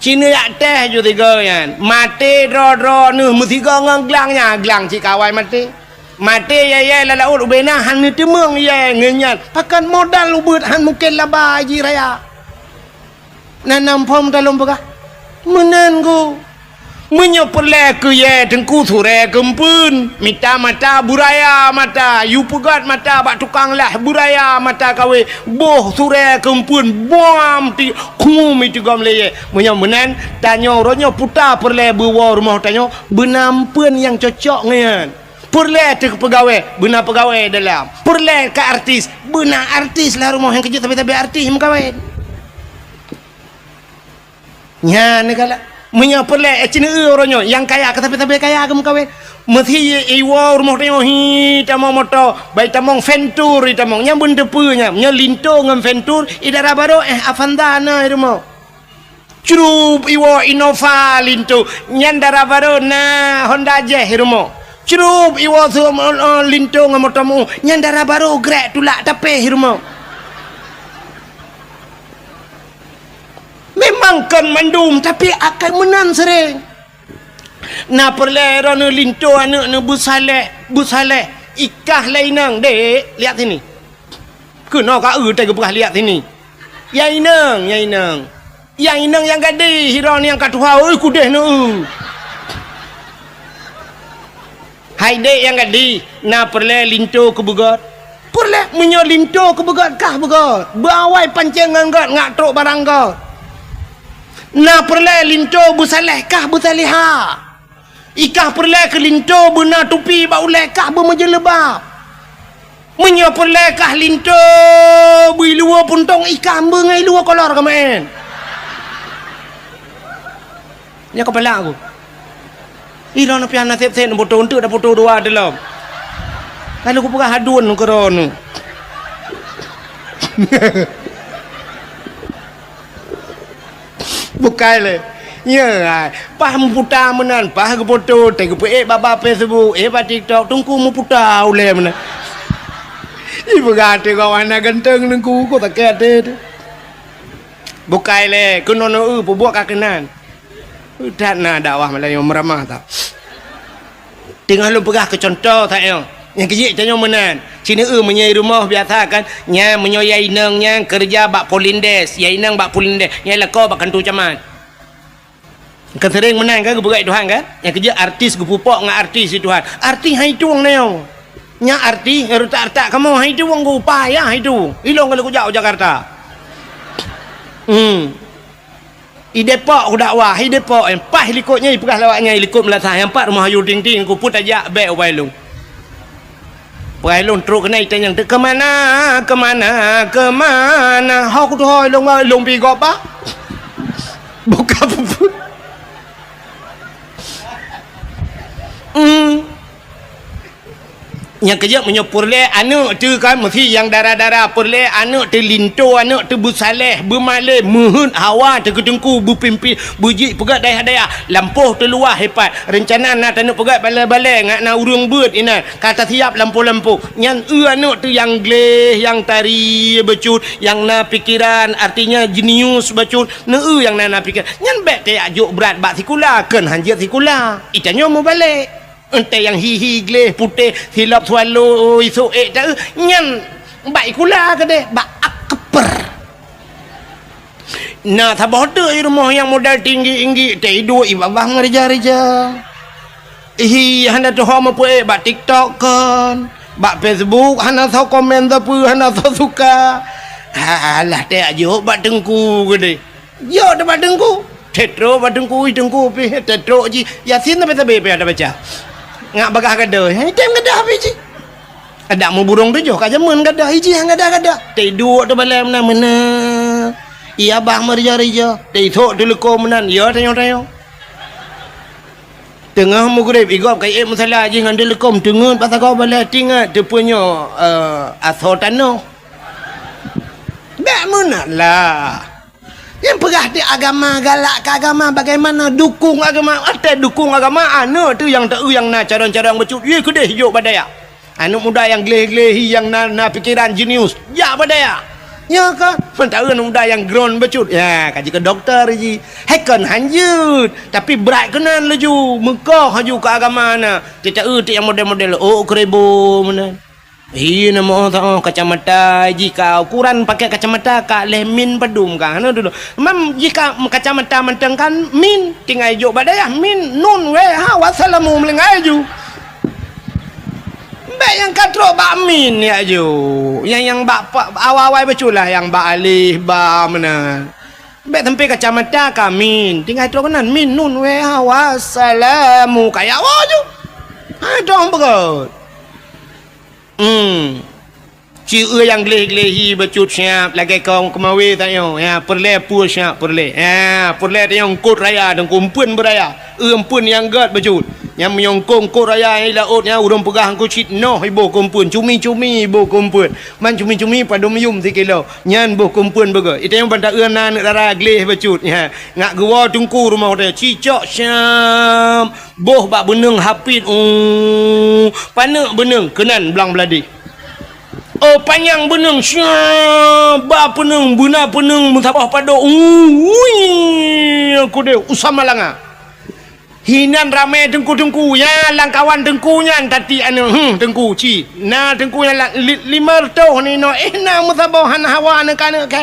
cina yak teh ju tiga yan mate ro nu mesti go ngan gelangnya gelang ci kawai mate ye lalaut ubena han ni temeng ye ngenyan pakan modal ubut han mungkin laba ji raya nanam pom talom bagah menen go menyo perle ke ye tengku sure kempun mita mata buraya mata yu pegat mata bak tukang lah buraya mata kawe boh sure kempun bom ti kum itu gam le menyo menan tanyo ronyo puta perle bewa rumah tanyo benampen yang cocok ngan perle te pegawai benar pegawai dalam perle ke artis benar artis lah rumah yang kerja tapi artis mengkawin nya negala menyo perle cina orangnya yang kaya tapi kaya kamu kawin mesti iwa rumah tengok hi tamong motor baik tamong ventur tamong yang benda punya nya linto ngam ventur idara baru afandana rumah curup iwa Innova linto nyandara baru na Honda Jazz rumah curup iwa linto ngam motormu nyandara baru grek tulak tapi rumah memang kan mandum tapi akan menang sering na perle rono linto anak na busale ikah lainang dek lihat sini kena ka tak gepah lihat sini yang inang yang gade hiron yang katuha oi kudeh no hai dek yang gadi na perle linto ke begot perle menyo linto ke begot kah begot bawai pancengan got ngak trok barang got na perle linto busaleh kah busaliha ikah perle ke linto bena tupi ba uleh kah bermajelebab menyo perle kah linto bui luar puntong ikan bengai luar kolor ke main nya kepala aku ira na piana sep-sep na foto untuk dah foto dua dalam kalau aku pegah hadun ke rono bukai le ya pah memputar menan pah ke foto te ke baba Facebook ba TikTok tungku memputar ule menan ibu gate kawan nak genteng nengku ko tak kete bukai le kunono buat kakenan udah na dakwah Melayu meramah tak tinggal lu pegah ke contoh tak yo yang kejik tanya menan sini menyai rumah biasa kan nya menyoyai nang nya kerja bak polindes yai nang bak polindes nya leko bak kantu camat kan sering menang kan gebegai Tuhan kan yang kerja artis gepupok ngak artis Tuhan artis hai tuang neo nya arti tak kamu hai tu wong upaya hai tu ilong kalau jauh Jakarta i Depok ku dakwah i Depok empah likutnya ipegah lawaknya likut melatah empat rumah ayu ting-ting ku put ajak baik wailung wailung truk kena itanyang ke mana hok tu hoi long pi gop ba buka puput yang kerja menyopur le anak tu kan mesti yang darah-darah perle anak tu linto anak tu busaleh bermalih muhun hawa tu ketengku berpimpi buji pegat daya lampuh tu luar hebat rencana nak tanuk pegat balai-balai ngak na urung beut ina kata siap lampu-lampu nyan anak tu yang gleh yang tari becut yang na pikiran artinya jenius becut na yang na pikir nyan bet te ajuk berat bak sikula kan hanjat sikula itanyo mau balik ente yang hihi gleh putih hilap swallow isu tak nyan baik kula ke deh bak akper nah tabah tu rumah yang modal tinggi tidur ibabah ngereja-reja handa tu hama pue bak TikTok kan bak Facebook handa tau komen tapi handa tau suka alah teh ajo bak dengku ke deh yo dah bak dengku tetro bak dengku pi tetro ji yasin tapi ada baca ngak bagah kada tem kada biji ada mau burung tu jo ka jaman kada hiji hang kada tidur tu balai mana iya bah merja-reja titok tu leko menan ya tayo tengah mu grep igop kai masalah ji ngan lekom tengun pasal kau balai tingat tu punya asotano bak mana lah yang pegah di agama galak ke agama bagaimana dukung agama ada dukung agama anak tu yang tak yang na cara-cara becut ye kedeh hijau badaya anak muda yang gleh-gleh yang na pikiran jenius ya badaya ya kan pentau anak muda yang ground becut ya kaji ke dokter ji hekon hanjut tapi berat kenan laju mekah haju ke agama na tidak yang model-model krebo mana nama orang kacamata jika ukuran pakai kacamata kak leh min padum kan dulu memang jika kacamata menteng kan min tinggal jo badaya min nun we ha wassalamu melengai ju baik yang katro bak min ya ju yang bak awal-awal beculah yang bak alih ba mana baik tempat kacamata kamin tinggal tro kanan min nun we ha wassalamu kayak waju ha dong begot ci yang gleh-glehi becut siap lagi kau kemawi tayo ya perle pu siap perle ya perle yang kod raya dan kumpun beraya empun yang gad becut yang menyongkong kod raya ni lautnya urang pegah ku cit noh ibu kumpun cumi-cumi ibu kumpun man cumi-cumi pada mium 3 kilo nyan bu kumpun bega itu yang bantak euna nak darah gleh becut ya ngak gua tungku rumah dia cicok siap boh bak beneng hapit panak beneng kenan belang beladi panjang beneng siap ba peneng buna peneng musabah pado aku dia usama langa hinan ramai tengku-tengku ya langkawan tengkunya tadi anu tengku ci na tengkunya 5 tahun ni no na musabah han hawa nak ke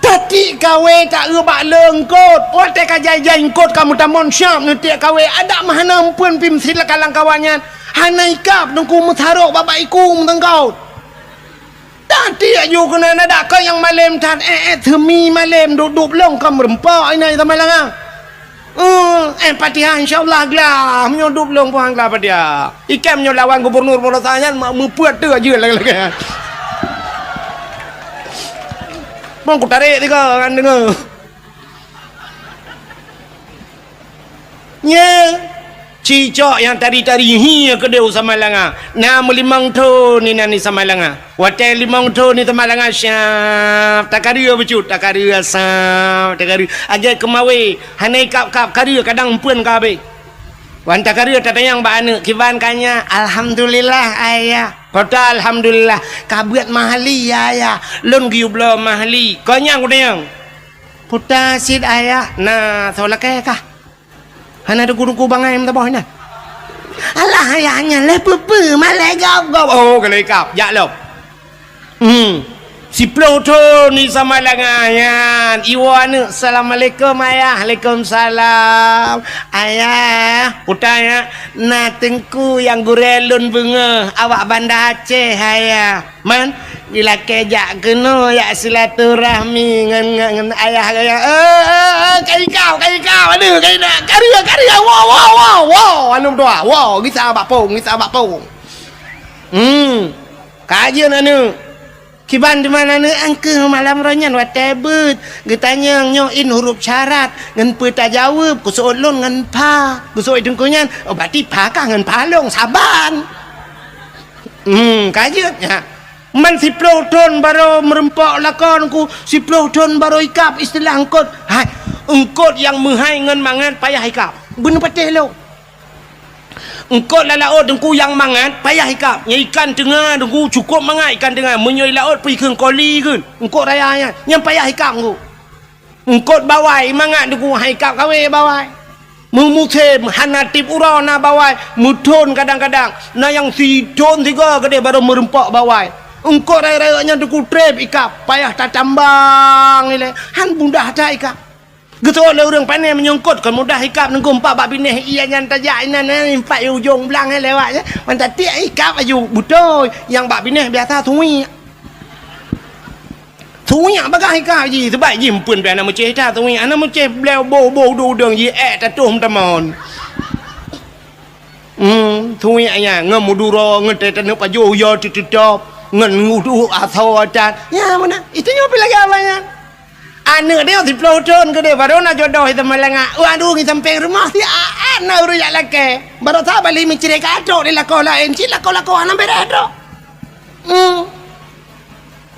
tat Bati kawe tak bak lengkot. Otak kajai-jai kot kamu tamon syam nanti kawe ada mahana pun pim sila kalang kawannya. Hanai kap nungku mutharok bapak ikum tengkau. Tadi ayu kena ada kau yang malam tan themi malam duduk long kam rempah ini sama lang. Patiha insyaallah glah menyudup long puang glah padia. Ikem nyo lawan gubernur Polosanyan membuat tu aja lagi. Bang ku tarik tiga kan dengar. Nya cicok yang tari-tari hi ke deu sama langa. Na melimang tu ni nani sama langa. Wate limang tu ni sama langa syap. Takaria becut, takaria sap, takaria. Ajai kemawe, hanai kap-kap karia kadang pun kabe. Wan takaria tatayang ba anu kiban kanya alhamdulillah ayah. Kota alhamdulillah kabuat mahali ayah. Lon giublo mahali. Konyang kudayang. Puta sid ayah. Nah, solake kah? Hana ada guru bangai minta bawah ni. Alah ayahnya lepepe malai gap. Oh kalau ikap, ya lo. Si Pluto ni sama langayan. Iwan assalamualaikum ayah. Waalaikumsalam. Ayah, putanya natengku yang gurelun bunga. Awak Banda Aceh ayah. Man, bila kejak kena ya silaturahmi ngan ayah kaya. Kai kau. Aduh, kai nak karya. Wow. Anu doa. Wow, kita bapung. Kajian anu. Kiban di mana ni angke malam ronyan watebut. Getanya nyoin huruf syarat ngan peta jawab ku soolon ngan pa. Ku sooi dengkunyan. Oh berarti pa kah ngan palong saban. Kajian ya. Man si Pluton baru merempok lakon ku. Si Pluton baru ikap istilah engkot. Hai, engkot yang menghai ngan mangan payah ikap. Bener patih lo. Engkau laut dengku yang mangan payah ikap. Yang ikan tengah dengku cukup mangan ikan tengah. Menyoi laut pergi ke koli kan. Engkau rayanya yang payah ikap engkau. Engkau bawai mangan dengku hai ikap kawe bawai. Memusim hanatip urana bawai. Mutun kadang-kadang. Nah yang sidon tiga gede baru merempak bawai. Engkau raya-rayanya dengku trip ikap. Payah tak tambang ni. Han mudah tak ikap. Getul le orang pandai menyongkot kan mudah ikap nengku empat bab bineh ia yang tajak inan empat ujung belang lewat je. Mantap tiak ikap aju betul. Yang bab bineh biasa tui. Tui bagah ikap ji sebab ji pun biar nama ceh ta tui. Ana meceh bleu bo du deng ji tatum tamon. Tui aya ngam muduro ngete tanu paju yo titop ngan ngudu atau acat. Ya mana? Itu nyopi lagi apanya? Anak dia si Pluton ke dia baru nak jodoh itu melengah. Aduh ni sampai rumah si anak uruyak laki. Baru tak balik mencari kacau di lakau lain. Si lakau anak beredok.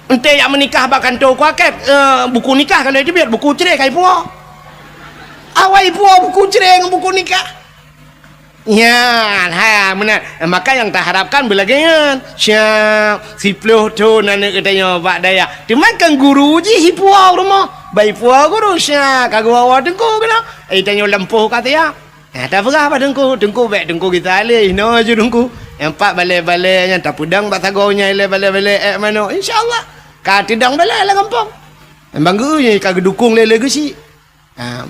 Ente yang menikah bahkan tu kuaket buku nikah kalau dia biar buku cerai kai puak. Awai puak buku cerai dengan buku nikah. Ya, benar. Maka yang tak harapkan belakangan Syap si Pluton anak katanya Pak Daya dimakan guru je hipuau rumah baik puau guru Syap kagak awak dengku kena tanya lempuh kata ya tak apa dengku baik dengku kita alih no je dengku empat balai-balai yang tak pudang tak tagonya balai-balai mana insyaAllah kata tidang balai lah kampung bangga je kagak dukung lele ke si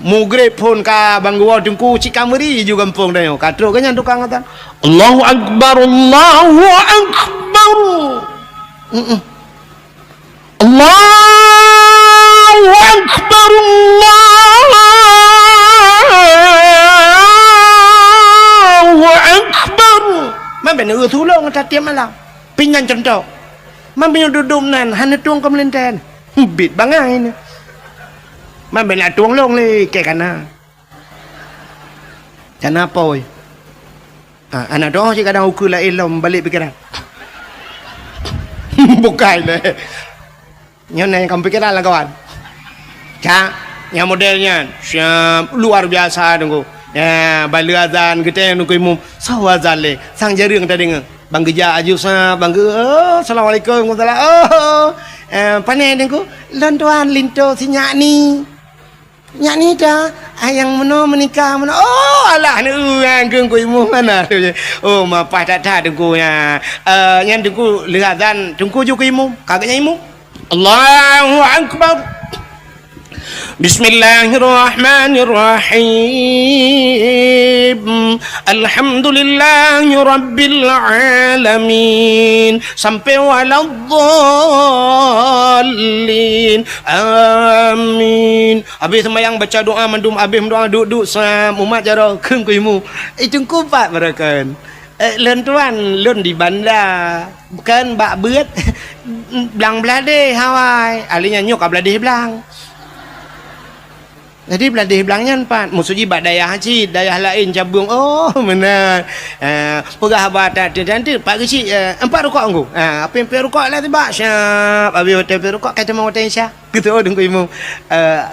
mugrib pun ka bangguwa dengku cik kameri juga kampung dah yo katro kan tukang kata Allahu akbar Allahu akbar Allahu akbar man ben thulong ta tiam malam pingan contoh man ben duduk nan han tuang kemelinten bit bangai ni man ben tuang long le ke kana kenapa oi anak doh je kadang ukur la ilom balik pikiran bukan le nyona yang kamu pikiran lah kawan cak yang modelnya siap luar biasa tunggu ya balik azan kita yang nunggu imum sawa azan le sang jaring tadi ngeng bang geja aju sa bang assalamualaikum warahmatullahi panai tunggu lantuan linto si Nyani dah yang menikah alah ni yang ku imu mana mapah tak tunggu ya yang tunggu lihat dan tunggu juga imu kagaknya imu Allahu akbar Bismillahirrahmanirrahim. Alhamdulillahi rabbil alamin. Sampai waladdallin. Amin. Habis sembahyang baca doa mandum, habis doa duduk sam umat jaro keung kuimu. Itu kupat mereka. Lon tuan, lon di bandar. Bukan bak beut belang belade Hawaii. Alinya nyok belade belang. Jadi beladih belangnya empat. Musuji bak dayah haji, dayah lain cabung. Oh benar. Pegah batat nanti pak kecil empat rukuk anggu. Apa yang rukuk lah tiba. Syap. Habis hotel rukuk kata mau hotel syap. Gitu dengku imu.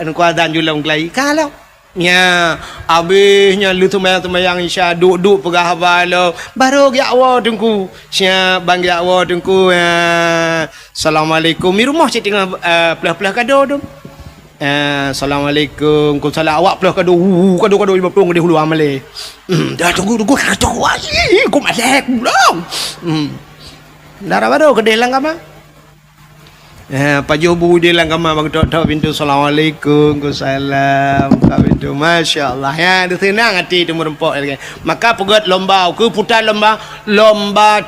Dengku azan julung kelai. Kalau nya habisnya lu tumayang isya duduk pegah balo baru gakwa dengku. Syap bang gakwa dengku. Assalamualaikum. Mi rumah cik tengah pelah-pelah kado dong. Assalamualaikum. Kau salah awak pelah kado. Kado 50 dia hulu amale. Dah tunggu kado. Kau malek belum. Darah baru kedai langkama. Pak Jobu dia langkama bang tok pintu. Assalamualaikum. Kau salam. Tok pintu. Masya-Allah. Ya, dia senang hati tu merempok. Maka pegat lomba, ke putar lomba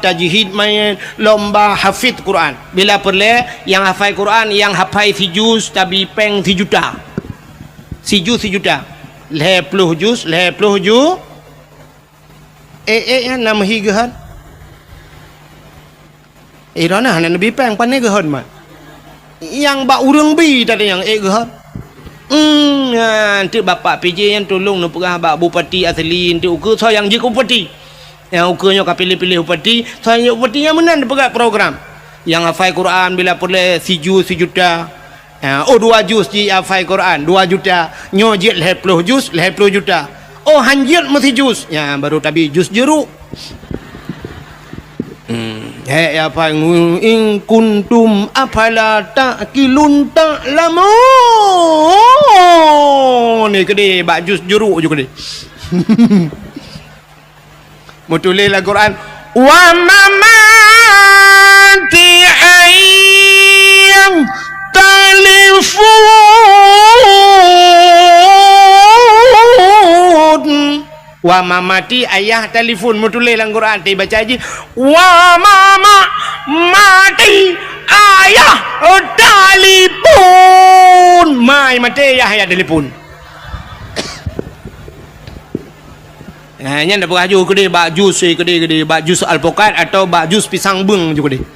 tajwid main, lomba hafid Quran. Bila perle yang hafal Quran, yang hafal si juz tabi peng si juta. Si juta. 50 juz. Yang nama higahan. Rana nak nabi peng pandai gahan mat. Yang bak urang bi tadi yang gahan. Nanti bapak PJ yang tolong nak pegah bak bupati asli nanti ukur saya yang je bupati. Yang ukurnya kau pilih bupati, saya bupati yang menang pegah program. Yang hafal Quran bila boleh si juta. 2 juz di hafal Quran 2 juta. Nyojit 50 juz 50 juta. Oh hanjit mesti juz. Ya baru tabi juz jeruk. Apa in kuntum afala ta'qilun ta'lamun. Ni kede bak juz jeruk je kede. Mutulis Al-Quran wa mamati ayyam telefon. Wa mamati ayah telefon. Mutulis Al-Quran baca haji wa mati ayah telefon. Mai mati ayah telefon. Nya ndak beraju kede bak jus kede bak jus alpukat atau bak jus pisang beng juga kede.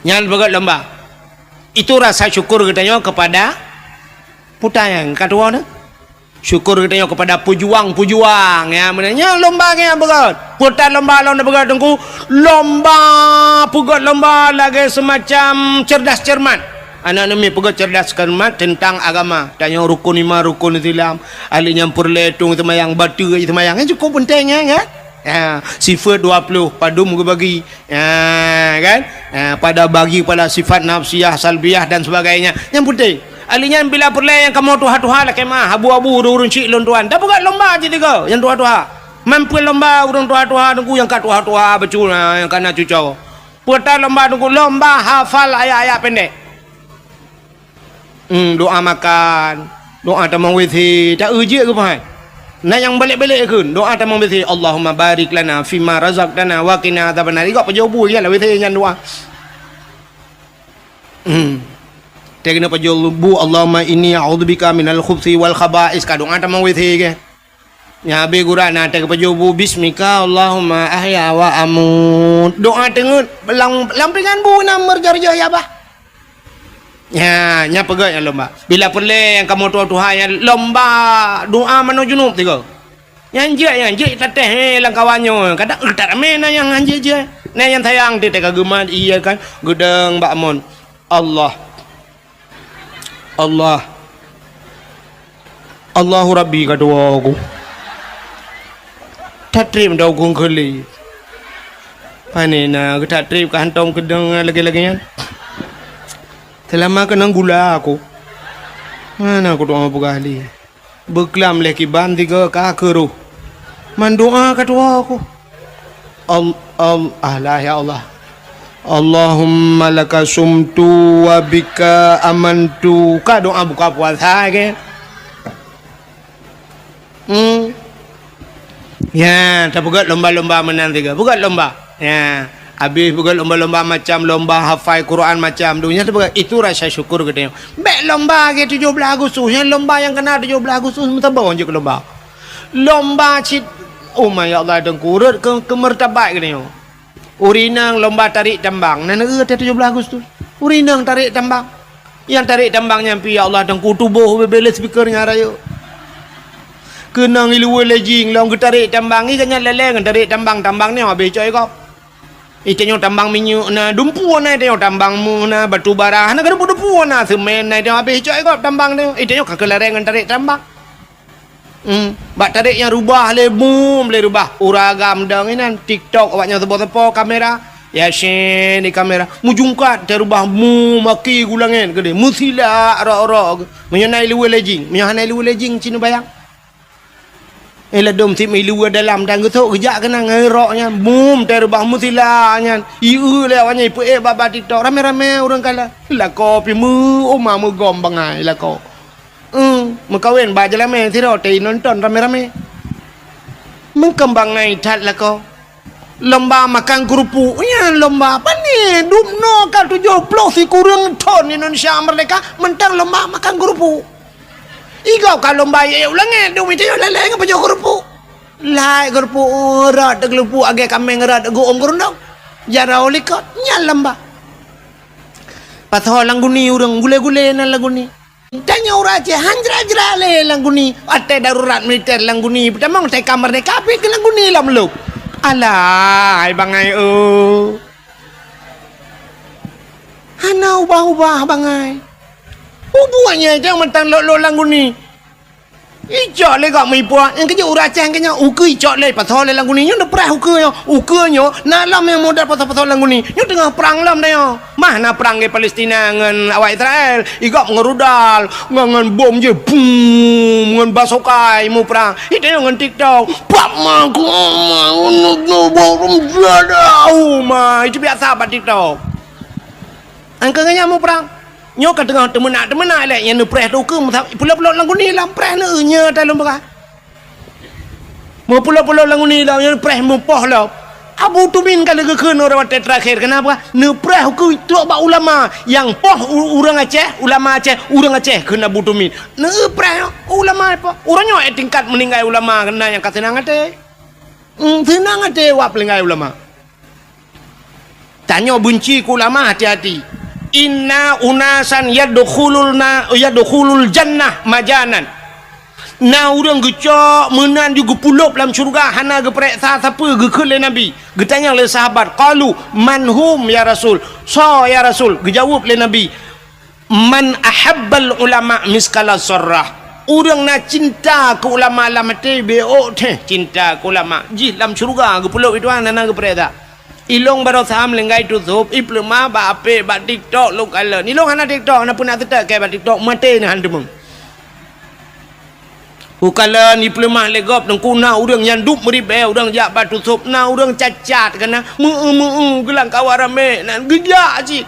Nya begat lomba. Itu rasa syukur katanya kepada putayang kadua ne. Syukur katanya kepada pejuang ya menanya lomba nya begat. Putar lomba begat tengku. Lomba pugat lomba lagi semacam cerdas cermat. Anak-anak mi pegat cerdas cermat tentang agama. Tanya rukun 5 rukun Islam. Ahli nyampur letung semayang batu semayang cukup pentingnya kan. Sifat 20 padum ke bagi kan. Pada bagi pada sifat nafsiyah salbiyah dan sebagainya. Yang penting alinya bila perle yang kamu tuha-tuha lah kemah abu-abu urun cik lon tuan. Dah pegat lomba je tiga yang tuha-tuha. Mampu lomba urun tuha-tuha tunggu yang kat tuha-tuha becul yang kana cucau. Putar lomba tunggu lomba hafal ayat-ayat pendek. Doa makan, doa tamang withi, tak ujik ke pai. Nah yang balik-balik ke doa tamang withi, Allahumma barik lana fima razaqtana wa qina adzabannar. Kau pejobu ya lah withi yang doa. Tegna pejobu Allahumma inni a'udzubika minal khubthi wal khaba'is. Ka doa tamang withi ke. Ya be gura na teg pejobu bismika Allahumma ahya wa amut. Doa tengut lampikan bu namar jarjah ya bah. Ya, nya pegat yang lomba. Bila perle yang kamu tuha-tuha yang lomba doa mano junub tiga. Yang je tateh lang kawanyo. Kadang tak rame na yang anje je. Na yang sayang ti teka gemat iya kan. Gedeng Mbak Mon. Allahu Rabbi kadua aku. Tatrip dah aku keli. Panina ke tatrip ka hantom kedeng lagi-laginya. Selama kena gula aku. Mana aku doa bergali. Berkelam leki banti ke kakeruh. Mendoa kedua aku. Allah ya Allah. Allahumma laka sumtu wa bika amantu. Ka doa buka puasa ke? Ya, tak buat lomba-lomba menang tiga. Buat lomba. Ya, habis buat lomba-lomba macam lomba hafal Quran macam dunia tu buat. Itu rasa syukur kita. Baik lomba ke 17 Agustus. Yang lomba yang kena 17 Agustus minta bawa je ke lomba. Lomba cit. Oh my Allah dengkurut ke mertabat kita. Urinang lomba tarik tambang. Nana 17 Agustus. Urinang tarik tambang. Yang tarik tambang nyampi ya Allah dengku tubuh bebele speakernya raya. Kenang ilu lejing long tarik tambang ni kanya leleng tarik tambang ni habis coy kau. Itanya tambang minyak na dumpu na dia tambang mu na batu bara na kada dumpu na semen na dia habis coy kau tambang dia. Itanya kakelerengan tarik tambang. Bak tarik yang rubah le boom le rubah uragam dang inan TikTok awaknya sepo-sepo kamera ya shen di kamera mujungkat dia rubah mu maki gulangen gede musila ro menyenai luwe lejing menyenai luwe lejing cinu bayang ela dom tim luwe dalam dan getok gejak kena ngeroknya boom dia rubah musila nyan iu le awaknya ipu baba TikTok rame-rame orang kala la kopi mu oma mu gom bangai la ko Mengkawin baca lama si roti nonton rame-rame. Mengkembang ngai tat lah kau. Lomba makan kerupuk. Ya lomba apa ni? Dumno kal 70 si kurang ton Indonesia merdeka mentang lomba makan kerupuk. Igau kal lomba ye ulangan dum itu lele ngapa jo kerupuk. Lai kerupuk rat kerupuk agak kameng rat go om gerundong. Jara olikot nyal lomba. Pasal langguni urang gule-gule na langguni. Tanya orang Aceh, hanjra-jra le langguni. Ate darurat militer langguni. Pertama saya kamar dek kape ke langguni lah meluk. Alah, bangai Hana ubah-ubah bangai. Hubungannya jangan mentang lo langguni. Ijak le kak mipua. Yang kerja orang Aceh kena uke ijak le pasal le langguni. Yang dah perah ukenya. Ukenya nalam yang modal pasal langguni. Yang tengah perang lam dah. Mana perang ke Palestina dengan awak Israel. Igak ngerudal. Dengan bom je. Boom. Dengan basokai mu perang. Itu dengan TikTok. Pak mak. Itu biasa pak TikTok. Angkanya mu perang. Nyok tengah temenak lek yang preh tu ke pula-pula langguni lam preh ne nya dalam berah. Mo pula-pula langguni lam yang preh mu poh lah. Abu Tumin kalau ke orang terakhir kenapa? Ne preh ke tu ba ulama yang poh orang Aceh, ulama Aceh, orang Aceh kena Abu Tumin. Ne preh ulama apa? Orangnya tingkat meninggal ulama kena yang kasenang ate. Senang ate wak pelinggai ulama. Tanya benci ku ulama hati-hati. Inna unasan yadkhulul jannah majanan. Na urang gecok menan juga pulup dalam syurga hana geprek siapa gekele nabi. Getanya le sahabat qalu manhum ya rasul. So ya rasul gejawab le nabi man ahabbal ulama miskala sarrah. Urang na cinta ke ulama lamate beo teh cinta ke ulama ji dalam syurga gepulup itu hana geprek tak. Ilong baru saham lenggai tutup iplema ba ape ba TikTok lu kala ni long hana TikTok na pun nak tetak ke ba TikTok mate ni handem ukala ni iplema legop nang kuna urang nyanduk meribe urang jak ba tutup na urang cacat kana gelang kawarame nan gejak ji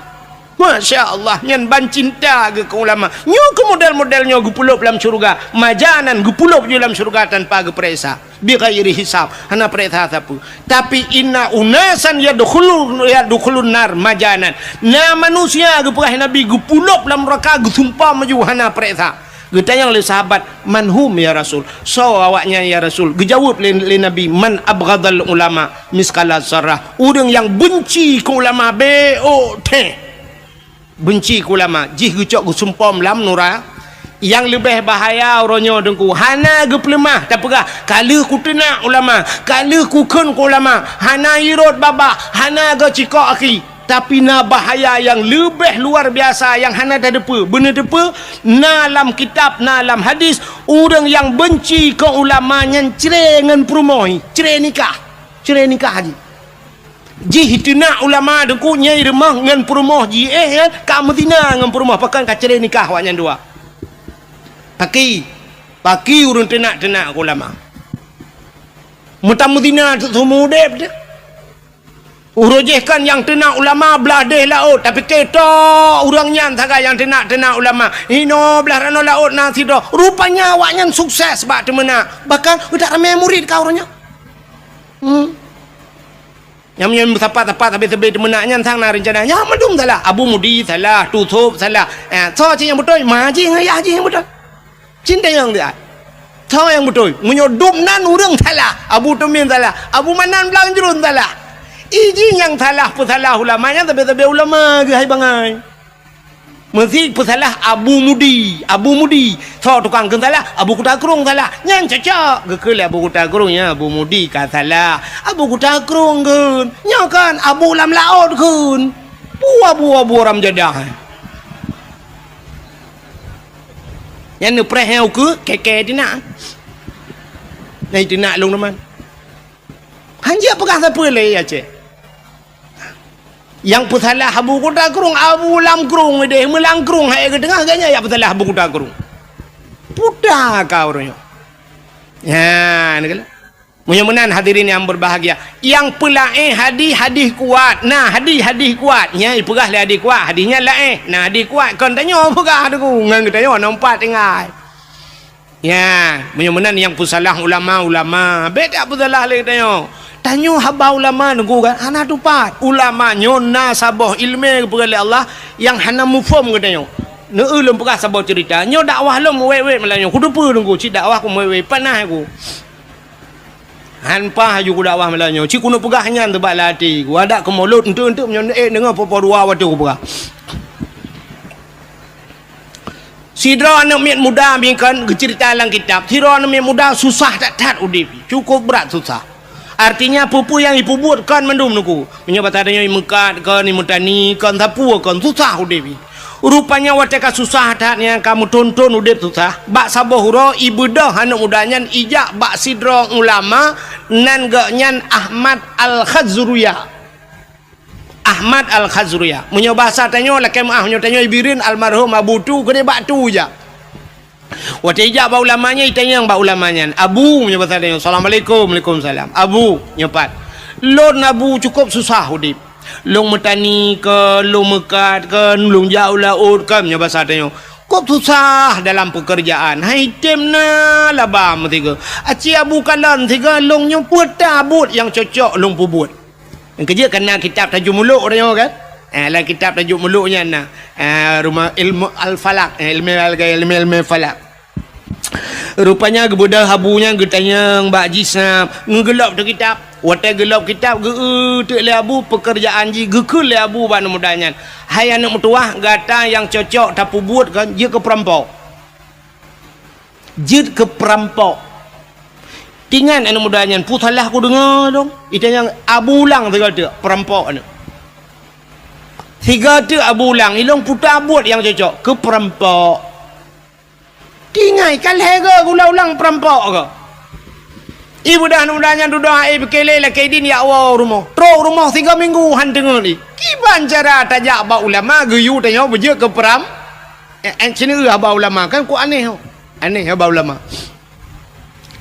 Masya Allah nyan ban cinta ke ulama nyo ke model-modelnya gupulup dalam syurga majanan gupulup di dalam syurga tanpa gepresa bi ghairi hisab hana presa sapu tapi inna unasan yadkhulun nar majanan na manusia geprah nabi gupulup dalam neraka gusumpah maju hana presa getanya oleh sahabat manhum ya rasul so awaknya ya rasul gejawab le nabi man abghadal ulama miskala sarrah urang yang benci ke ulama teh benci ku ulama jih gucok gusumpom lam nura yang lebih bahaya orangnya dengku hana geplemah tak pegah kala ku tenak ulama kala ku kun ku ulama hana irot baba hana ga cikok aki tapi na bahaya yang lebih luar biasa yang hana dah depa benar depa na dalam kitab na dalam hadis orang yang benci ke ulama yang cerai dengan perumoi cerai nikah haji ji hitina ulama dengku nyai remah ngan perumah ji ka Madinah ngan perumah pakan ka cerai nikah wanya dua paki urun tenak ulama mutam Madinah tu semudep dia urujihkan yang tenak ulama belah deh laut tapi kita orangnya antara yang tenak ulama hino belah rano laut nanti dah rupanya awaknya sukses sebab tu mana bahkan udah ramai murid kau orangnya yang tepat tapi tebih menaknya sang na rencana ya madum salah Abu Mudi salah tutup salah so yang betul maji ngaya yang betul cinta yang dia so yang betul menyodum nan urang salah Abu Tumin salah Abu Manan belang jerun salah iji yang salah pesalah ulamanya tapi ulama ke hai bangai mesti pesalah Abu Mudi so tukang kan salah Abu Kutakrung salah yang cocok gekele Abu Kutakrung ya Abu Mudi ka salah Abu Kutakrung kan nya kan Abu Lam Laut kan Abu Ram Jadah yang ni preheu ke keke tina nai tina long teman hanya pegah siapa le ya cik yang pesalah Abu Kutakrung Abu Lam Krung deh melang krung hai ke tengah agaknya ya pesalah Abu Kutakrung pudah kau orangnya ya ni kala mudah-mudahan hadirin yang berbahagia yang pelaih hadis kuat nah hadis kuat nya pegah le hadis kuat hadisnya laih nah hadis kuat kon tanya pegah tu ngan tanya nampak tengah ya mudah-mudahan yang pesalah ulama beda pesalah le tanya tanya haba ulama nunggu kan anak tupat ulama nyona saboh ilmu kepada Allah yang hana mufhum katanya ne ulum pegah saboh cerita nyo dakwah lom wewe melanyo kudu pu nunggu ci dakwah ku wewe panah aku hanpa haju ku dakwah melanyo ci kuno pegah nyan tebak lati ku ada ke mulut untuk menyo dengar popo dua waktu ku pegah sidra anak miat muda bingkan cerita dalam kitab sidra anak miat muda susah tak udip cukup berat susah. Artinya pupu yang ibu buat kan mendum nuku. Menyebut adanya mekat kan imutani kan tapu kan susah udip. Rupanya wateka susah datnya kamu tonton udip susah. Bak saboh huro ibu dah anak mudanya ijak bak sidro ulama nan gaknyan Ahmad Al-Khazruya. Ahmad Al-Khazruya. Menyebut bahasa tanya lah kemah tanya ibirin almarhum Abu tu kene bak tu je. Waktu ijak bau ulamanya itanya yang bau ulamanya Abu menyebut tanya Assalamualaikum Waalaikumsalam Abu nyepat lon Abu cukup susah udip long metani ke long mekat ke long jauh laut ke menyebut tanya kok susah dalam pekerjaan hai temna labam tiga aci Abu kalan tiga long nyemput tabut yang cocok long pubut yang kerja kena kitab tajuk muluk tanya kan lah kitab tajuk muluknya rumah ilmu al-falak ilmu falak rupanya kebudah habunya getanya mbak jisam ngelap tu kitab watai gelap kitab tu le Abu pekerjaan ji gekul le Abu ban mudanya hai anak mutuah gata yang cocok tapu buat kan je ke perampok tinggal anak mudanya putalah aku dengar dong itu yang Abu ulang tu perampok ni tiga tu Abu ulang ilong putar buat yang cocok ke perampok tinggai kan lega gula ulang perampok ke ibu dah nudanya duduk bekele lah kedin ya Allah rumah trok rumah 3 minggu han dengar ni kiban cara tajak ba ulama geyu tanya beje ke peram sini ba ulama kan ku aneh ba ulama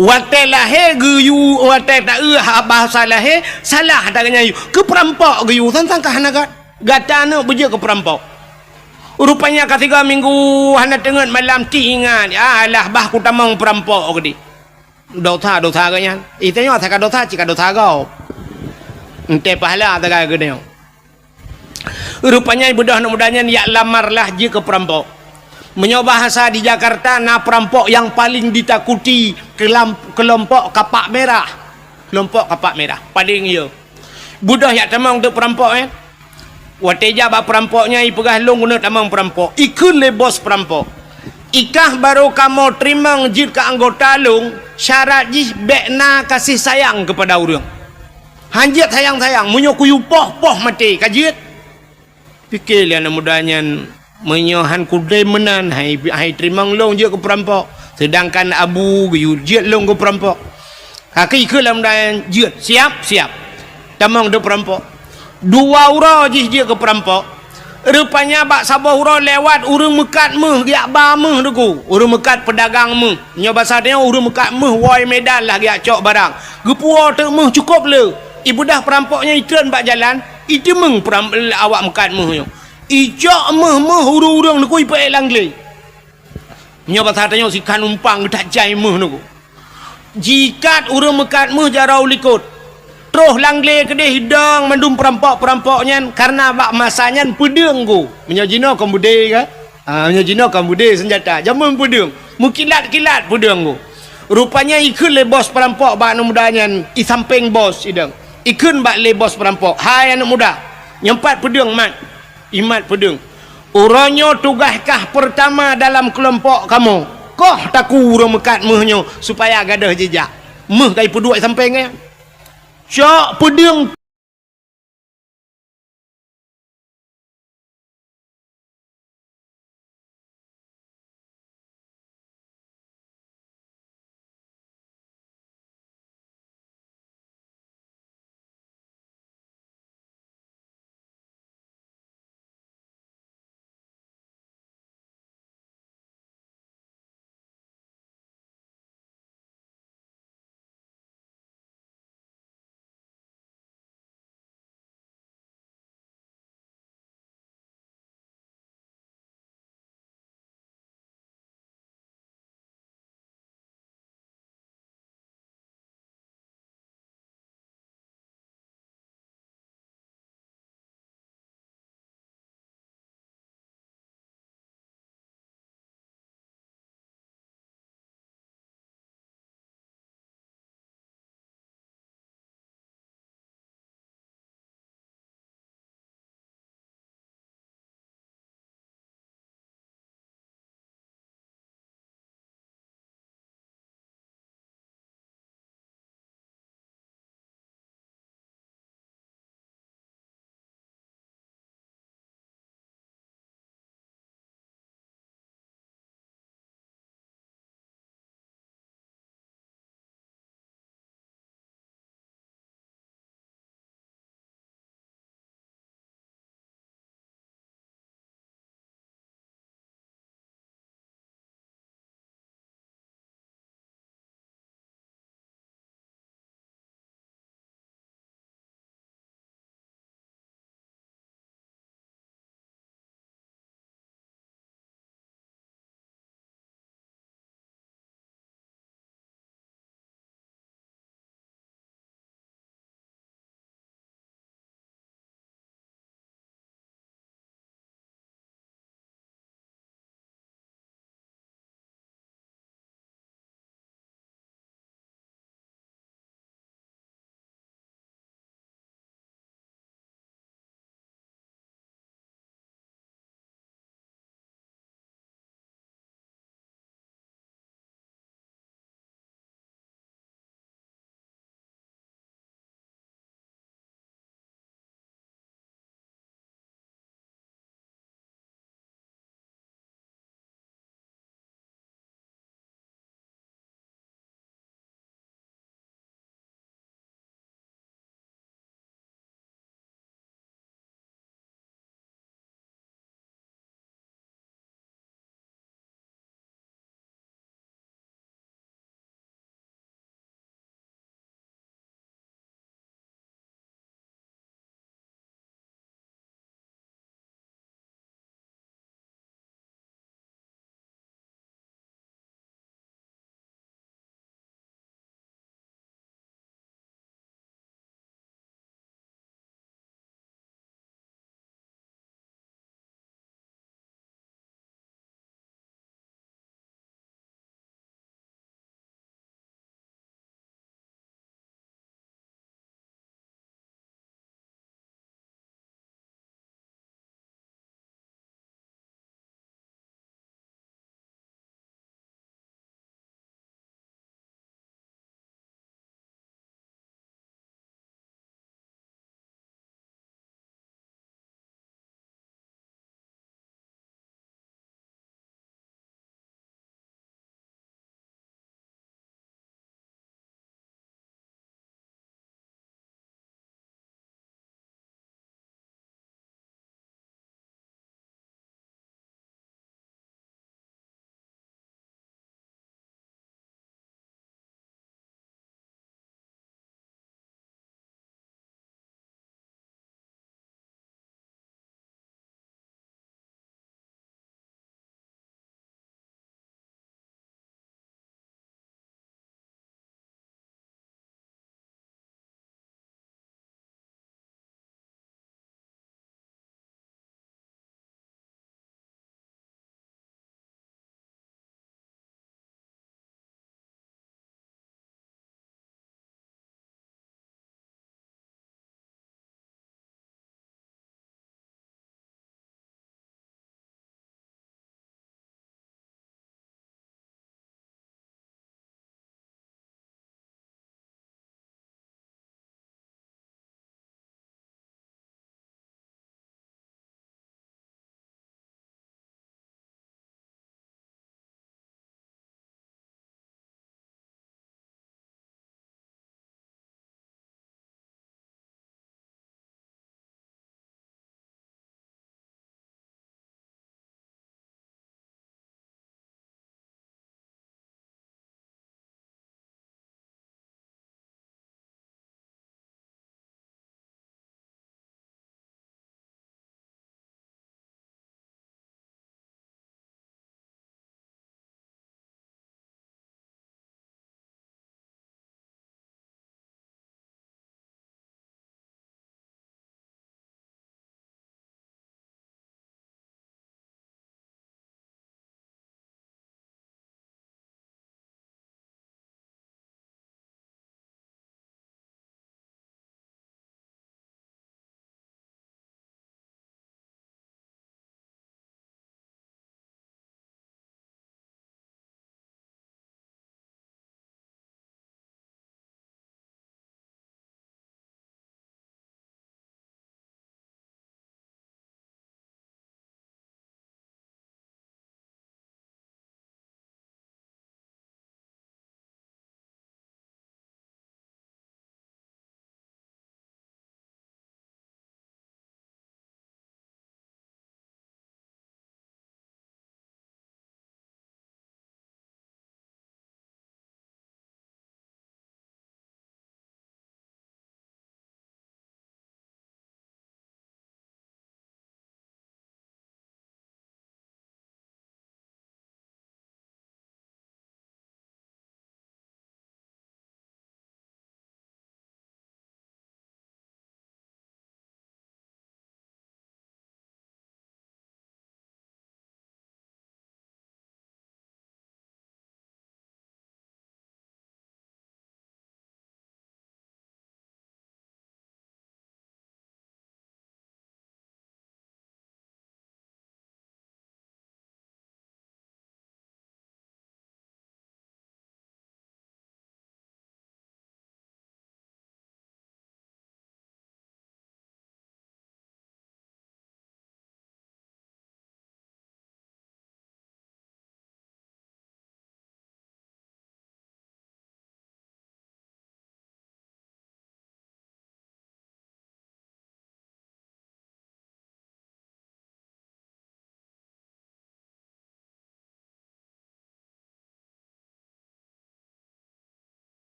watai lahir geyu watai tak bahasa lahir salah adanya ke perampok geyu tentang kahanagat gatana beje ke perampok rupanya ke 3 minggu hana dengar malam tingan alah bah ku tamang perampok ke di dosa kanya itanya tak dosa cika dosa kau ente pahala tak gede rupanya ibu dah mudanya ya lamarlah je ke perampok menyoba bahasa di Jakarta na perampok yang paling ditakuti kelompok kapak merah paling ya budah ya tamang untuk perampok wateja ba perampoknya ipegah long guna tamang perampok ikun le bos perampok ikah baru kamu terima jid ke anggota long syarat jih bekna kasih sayang kepada orang hanjit sayang munyo kuyu poh mati kajit fikir lian mudanya menyohan kudai menan hai terima long je ke perampok sedangkan Abu jid long ke perampok kaki ke lam dan jid siap tamang de perampok 2 ura jih dia ke perampok rupanya bak sabah ura lewat urang mekat meh giak ba meh deku urang mekat pedagang meh nya bahasa dia urang mekat meh woi medan lah giak cok barang gepua te meh cukup le Ibu dah perampoknya ikran bak jalan, itu meng awak mekat meh yo. Ijak meh hurung-hurung nuku ipa langle. Nya pasal tanya si kan umpang tak jai meh nuku. Jikat urang mekat meh jarau likut. Terus langle ke dia hidang mandum perampok-perampoknya karena bak masanya pedeng go. Menyajina kambude ka. Menyajina kambude senjata. Jamun pedeng. Mukilat-kilat pedeng go. Rupanya ikut le bos perampok bak anak mudanya i samping bos idang. Ikut bak le bos perampok. Hai anak muda. Nyempat pedeng mat. Imat pedeng. Orangnya tugaskah pertama dalam kelompok kamu. Koh taku urang mekat mehnya supaya gadah jejak. Meh kai peduk samping Syak pedeng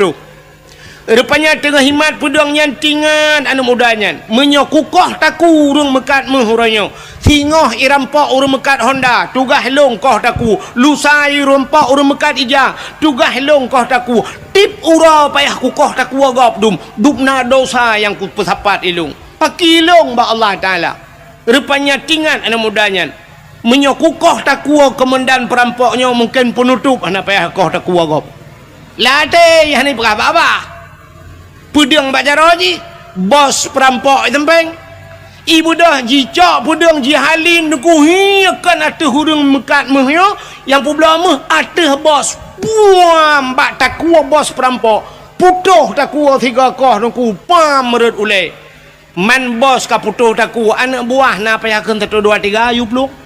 putuh. Rupanya tengah himat pudang nyantingan anu mudanya. Menyokukoh taku urang mekat mehuranya. Singoh irampok urang mekat Honda. Tugah long koh taku. Lusai irampok urang mekat Ija. Tugah long koh taku. Tip ura payah kukoh taku agap dum. Dupna dosa yang ku pesapat ilung. Pakilong ba Allah Ta'ala. Rupanya tingan anu mudanya. Menyokukoh taku kemendan perampoknya mungkin penutup anak payah koh taku agap. Latih yang ni apa-apa. Pudang baca roji bos perampok tempeng ibu dah jicak pudang jihalin nuku hiakan atau hurung mekat mehyo yang pula meh atau bos buam bak takua bos perampok putuh takua 3 koh nuku pam merut ule man bos ka putuh takua anak buah na payakeun 1 2 3 ayu peluk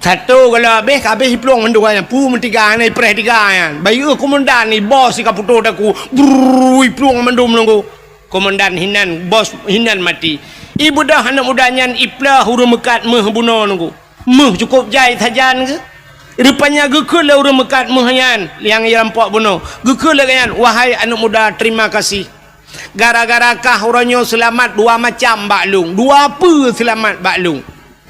satu kalau habis peluang menduanya pu mentiga ni preh tiga kan bayu komandan ni bos si kaputo daku brui peluang mendum nunggu komandan hinan bos hinan mati ibu dah anak mudanya iplah hurung mekat meh buno nunggu meh cukup jai sajan ke rupanya gekul lah hurung mekat mehyan yang rampok buno gekul lah kan wahai anak muda terima kasih gara-gara kah uranyo selamat 2 macam baklung 2 apa selamat baklung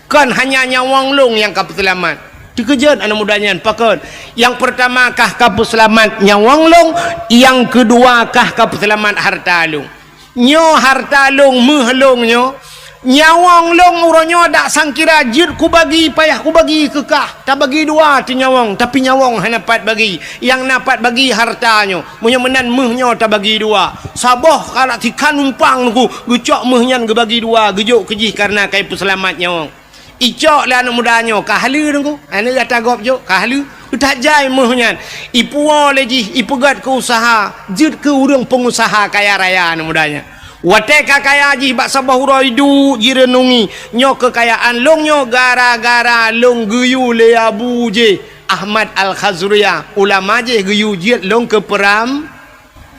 kan hanya nyawang long yang kapu selamat dikejut anak mudanya pakon yang pertama kah kapu selamat nyawang long yang kedua kah kapu selamat harta long nyo harta long mehlong nyo nyawang long uronyo dak sangkira jid ku bagi payah ku bagi kekah tak bagi 2 ti nyawang tapi nyawang hanya dapat bagi yang dapat bagi hartanyo munyo menan mehnyo tak bagi 2 saboh kalau tikan numpang ku gecok mehnyan ge bagi 2 gejuk kejih karena kai selamat nyawang icok lah anak mudanya kahlu nunggu anak kata gop jo kahlu tak jai mohnya ipu leji ipugat ke usaha jid ke urang pengusaha kaya raya anak mudanya wate kaya ji bak sabah uraidu jirenungi nyo kekayaan long nyo gara-gara long guyu le abu je Ahmad Al-Khazriyah ulama je guyu jid long ke peram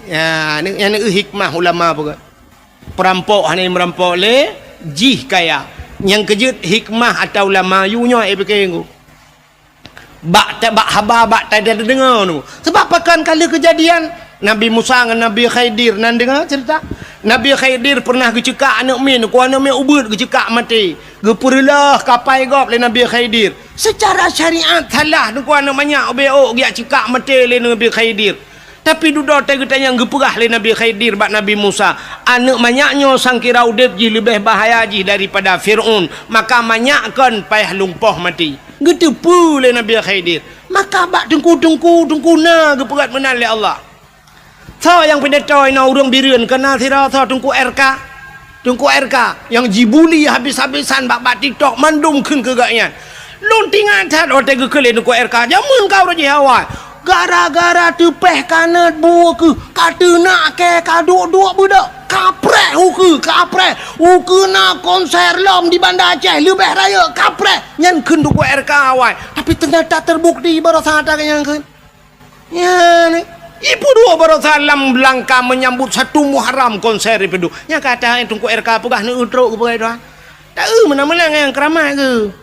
ya ni hikmah ulama pun perampok hanya merampok le jih kaya yang kejut hikmah atau ulama yunya fikir bak haba bak tak ada dengar tu sebab pakan kala kejadian Nabi Musa dengan Nabi Khidir nan dengar cerita Nabi Khidir pernah gecekak anak min ku anak min ubud gecekak mati gepurlah kapai gop le Nabi Khidir secara syariat salah ku anak banyak obeo giak cekak mati le Nabi Khidir tapi duda tanya gepurah le Nabi Khidir bak Nabi Musa anak banyaknya sangkira udip ji lebih bahaya ji daripada Fir'aun maka banyakkan payah lumpuh mati getepu le Nabi Khidir maka bak tengku na gepurat menal le Allah tha yang pendetoy na urang bireun kena sira tha tengku RK yang jibuli habis-habisan bak TikTok mandum keun kegaknya luntingan tat ote gekele tengku RK jamun kau raji awal gara-gara tepeh kanat buah ke kata nak ke kaduk-duk budak kaprek uke nak konser lom di Bandar Aceh lebih raya kaprek nyan keun duku RK awal tapi ternyata terbukti barasa ada yang keun ya ni ibu 2 barasa lam Belangka menyambut 1 Muharram konser itu nya kata yang tungku RK pegah ni utruk ke pegai tuan tak menang-menang yang keramai ke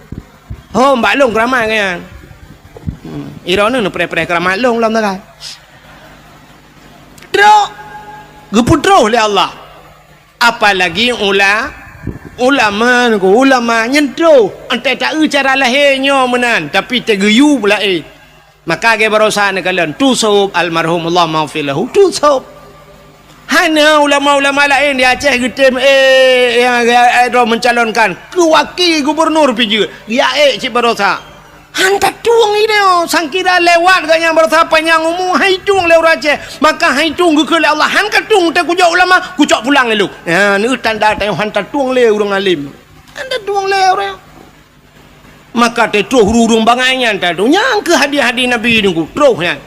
oh mbak long keramai kan irona nu pre-pre keramat long lam tak drok geputro oleh Allah apalagi ulama nyentro ante tak cara lahirnya menan tapi tegeyu pula maka ge barosa ne kalian tusub almarhum Allah maghfirlahu tusub hanya ulama-ulama lain di Aceh getem yang mencalonkan ke wakil gubernur piji dia cik barosa hantar tuang ini sangkira lewat ganya berapa yang umum hai tuang lewat Aceh maka hai tuang ke Allah hantar tuang tak kujak ulama kujak pulang lalu ya ni tanda tayang hantar tuang le urang alim hantar tuang le orang maka te troh urung banganyan tadu nyang ke hadi-hadi Nabi nunggu trohnya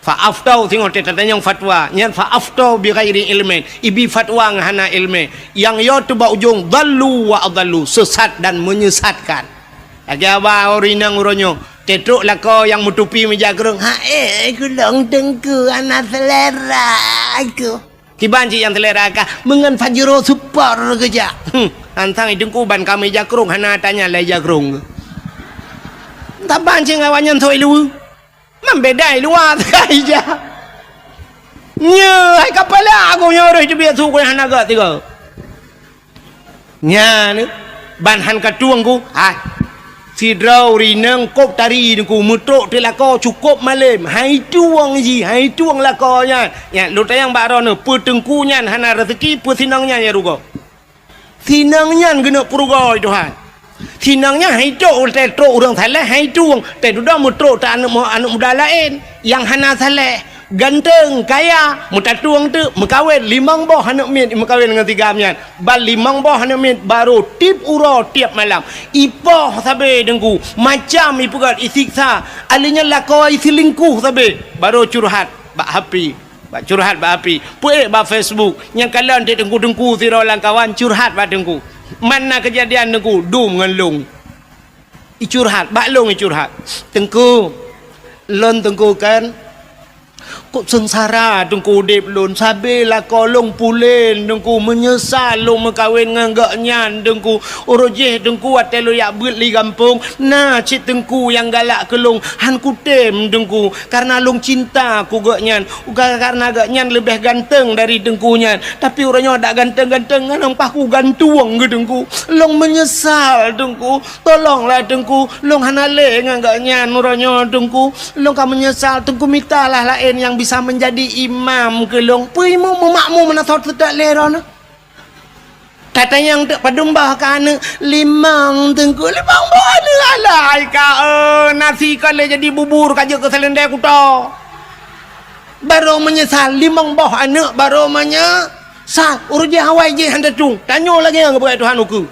fa'aftau tengok te tanya fatwa nyan fa'aftau bi ghairi ilmin ibi fatwa ngahana ilmi yang yo tu ba ujung dallu wa adallu sesat dan menyesatkan agak orinang uronyo tetruk lako yang menutupi meja gerung aku long tengku anak selera aku kibanci yang selera kah mengan fajiro super kerja antang idengku ban kami jakrung hana tanya lai jakrung tak banci ngawanyan soi lu Membedai luar kai je. Nya hai kapala aku nyoreh je biar su ko han agak tiga. Nya ni ban han katuang ku. Si drau rineng kop tari ku mutrok telako cukup malam. Hai tuang ji, hai tuang lakonya. Ya lu tayang bak ron pu tengku nyan hana rezeki pu sinangnya ya rugo. Sinangnya gena purugo Tuhan. Sinangnya hai tok te trok urang saleh hai tuang. Te duda mutrok ta anak muda lain yang hana saleh. Ganteng, kaya, muta tuang tu mekawin limang boh anak mit mekawin dengan tiga mian. Bal limang boh anak mit baru tip uro tiap malam. Ipoh sabe dengku macam ipu kat isiksa. Alinya lakoi selingkuh sabe baru curhat bak happy. Bak curhat bak happy. Puik bak Facebook. Yang kalian dia dengku siro lang kawan curhat bak dengku. Mana kejadian dengku dum dengan long. I curhat bak long i curhat. Tengku lon tengku kan kok sengsara dengku dep lon sabe la kolong pulen dengku menyesal long mekawin dengan gak nyan dengku orojeh dengku atelo yak beut li kampung nah cik dengku yang galak ke long han kutem dengku karena long cinta ku gak nyan karena gak nyan lebih ganteng dari dengku nyan tapi orangnya tak ganteng-ganteng kan nampak ku gantuang ke dengku long menyesal dengku tolonglah dengku long hanale dengan gak nyan orangnya dengku long ka menyesal dengku mintalah lain yang bisa menjadi imam ke long puimu memakmu mana thot tak leron kata yang tak padumbah kana limang tengku limang bona alai ka nasi kale jadi bubur kaje ke selendai kuto baru menyesal limang boh anak baru menyesal urje hawai je handa tung tanyo lagi yang kepada Tuhan uku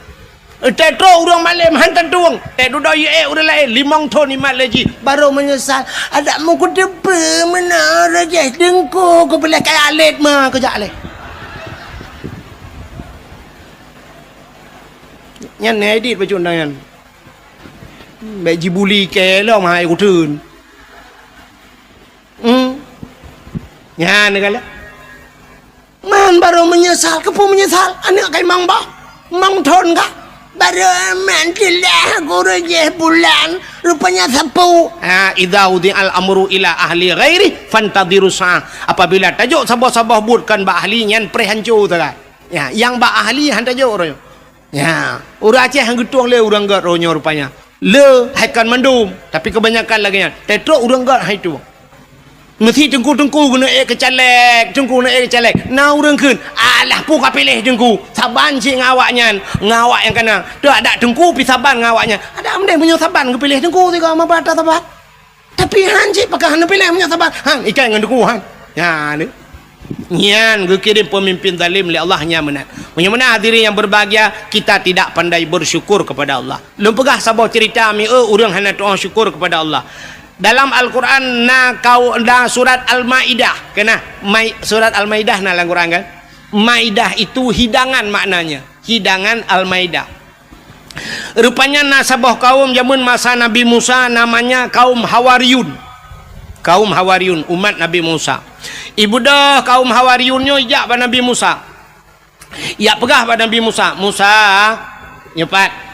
tetro urang malam hantan tuang teduda ye urang lain limang ton imat lagi baru menyesal ada mu ku depe mana raja dengku ku boleh kaya alit mah kejak le nyan edit baju nyan baik jibuli ke lo mai ku tun nyan kala man baru menyesal kepu menyesal anak kai mang ba mang ton ka baru mantilah guru je bulan rupanya sapu idza udi al amru ila ahli ghairi fantadiru sa apabila tajuk sabah-sabah budkan ba ahli nyan prehancu taga ya yang ba ahli han tajuk ro ya urang Aceh hang getuang le urang gat ronyo rupanya le haikan mandum tapi kebanyakan lagi nya tetro urang gat hai tu mesti tengku-tengku guna kecalek tengku na kecalek na urang keun alah pu ka pilih tengku saban si ngawaknya ngawak yang kana dak ada tengku pi saban ngawaknya ada mending punya saban ke pilih tengku tiga ma bata saban tapi han si pakai han pilih punya saban han ikan dengan tengku han ya ni nyan kirim pemimpin zalim li Allah nya menat menyemana hadirin yang berbahagia kita tidak pandai bersyukur kepada Allah lum pegah sabah cerita mi urang hana doa syukur kepada Allah dalam Al-Quran surat Al-Maidah kena surat Al-Maidah dalam Al-Quran kan Maidah itu hidangan maknanya hidangan Al-Maidah rupanya nasabah kaum zaman masa Nabi Musa namanya kaum Hawariyun umat Nabi Musa ibu dah kaum Hawariyunnya ijak pada Nabi Musa ya pegah pada Nabi Musa nyepat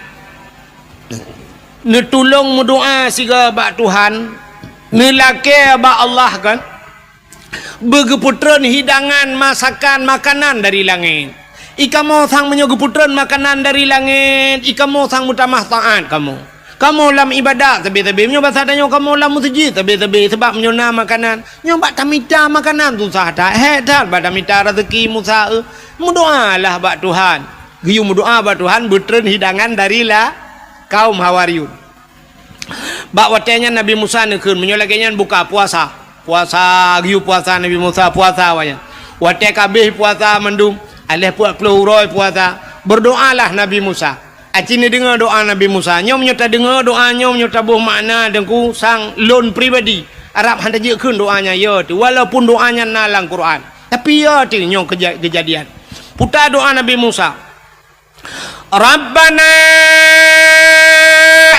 netulung mudoa siga bak Tuhan nelake bak Allah kan begeputran hidangan masakan makanan dari langit ikamu sang menyegeputran makanan dari langit ikamu sang mutamah taat kamu lam ibadah tapi menyoba sadanya kamu lam masjid tapi sebab menyona makanan nyoba tamita makanan tu sahata hedat pada mita rezeki Musa mudoalah bak Tuhan giu mudoa bak Tuhan betren hidangan darilah kaum Hawariyun bak watenya Nabi Musa nekeun menyolagenyan buka puasa giu puasa Nabi Musa puasa wanya wate kabeh puasa mendum alih 40 uroi puasa berdoalah Nabi Musa acine dengar doa Nabi Musa nyom nyota dengar doa nyom nyota buh makna dengku sang lon pribadi Arab hanta jekeun doanya ya tu walaupun doanya nalang Quran tapi ya tu nyom kejadian putar doa Nabi Musa Rabbana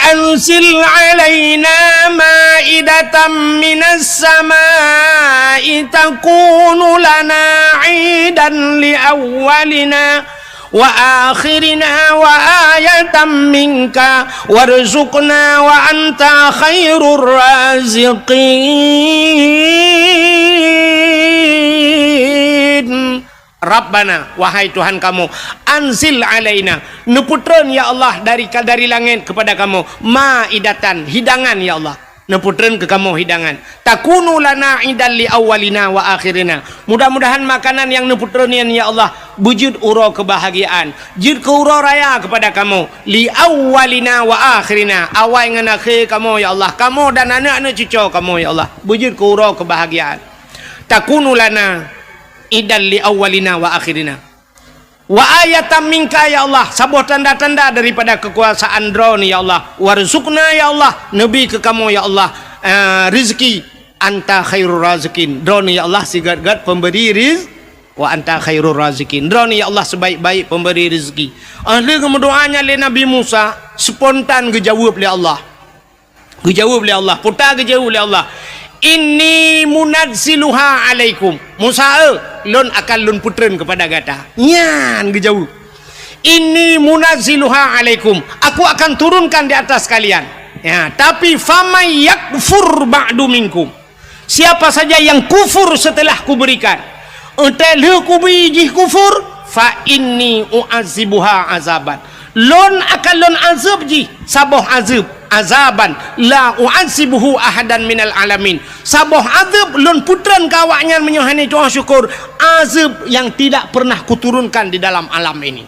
anzil alaina ma'idatan minas samai takunu lana 'idan li awwalina wa akhirina wa ayatan minka warzuqna wa anta khairur raziqin. Rabbana, wahai Tuhan kamu, anzil alaina, neputran ya Allah dari langit kepada kamu, maidatan, hidangan ya Allah, neputran ke kamu hidangan, takunu lana idan li awalina wa akhirina, mudah-mudahan makanan yang neputran ya Allah wujud uro kebahagiaan, jud ke uro raya kepada kamu, li awalina wa akhirina, awal dengan akhir kamu ya Allah, kamu dan anak-anak cucu kamu ya Allah, wujud ke uro kebahagiaan, takunu lana idan li awalina wa akhirina wa ayatan minka ya Allah, sebuah tanda-tanda daripada kekuasaan drone ya Allah, warzuqna ya Allah, nabi ke kamu ya Allah, rizki, anta khairur razikin, drone ya Allah sigat-gat pemberi rizki, wa anta khairur razikin, drone ya Allah sebaik-baik pemberi rizki. Ahli kemuduannya le Nabi Musa spontan gejawab le Allah, putar gejawab le Allah, inni munazziluha alaikum, Musa lon akan lon putren kepada gata nyan gejauh, inni munazziluha alaikum, aku akan turunkan di atas kalian ya, tapi famay yakfur ba'du minkum, siapa saja yang kufur setelah kuberikan, entel kubijih kufur, fa inni uazibuha azaban, lon akan lon azab ji saboh azab, azaban la u'azibuhu ahadan minal alamin, saboh azab lon putran kawaknya menyuhani Tuhan syukur, azab yang tidak pernah kuturunkan di dalam alam ini,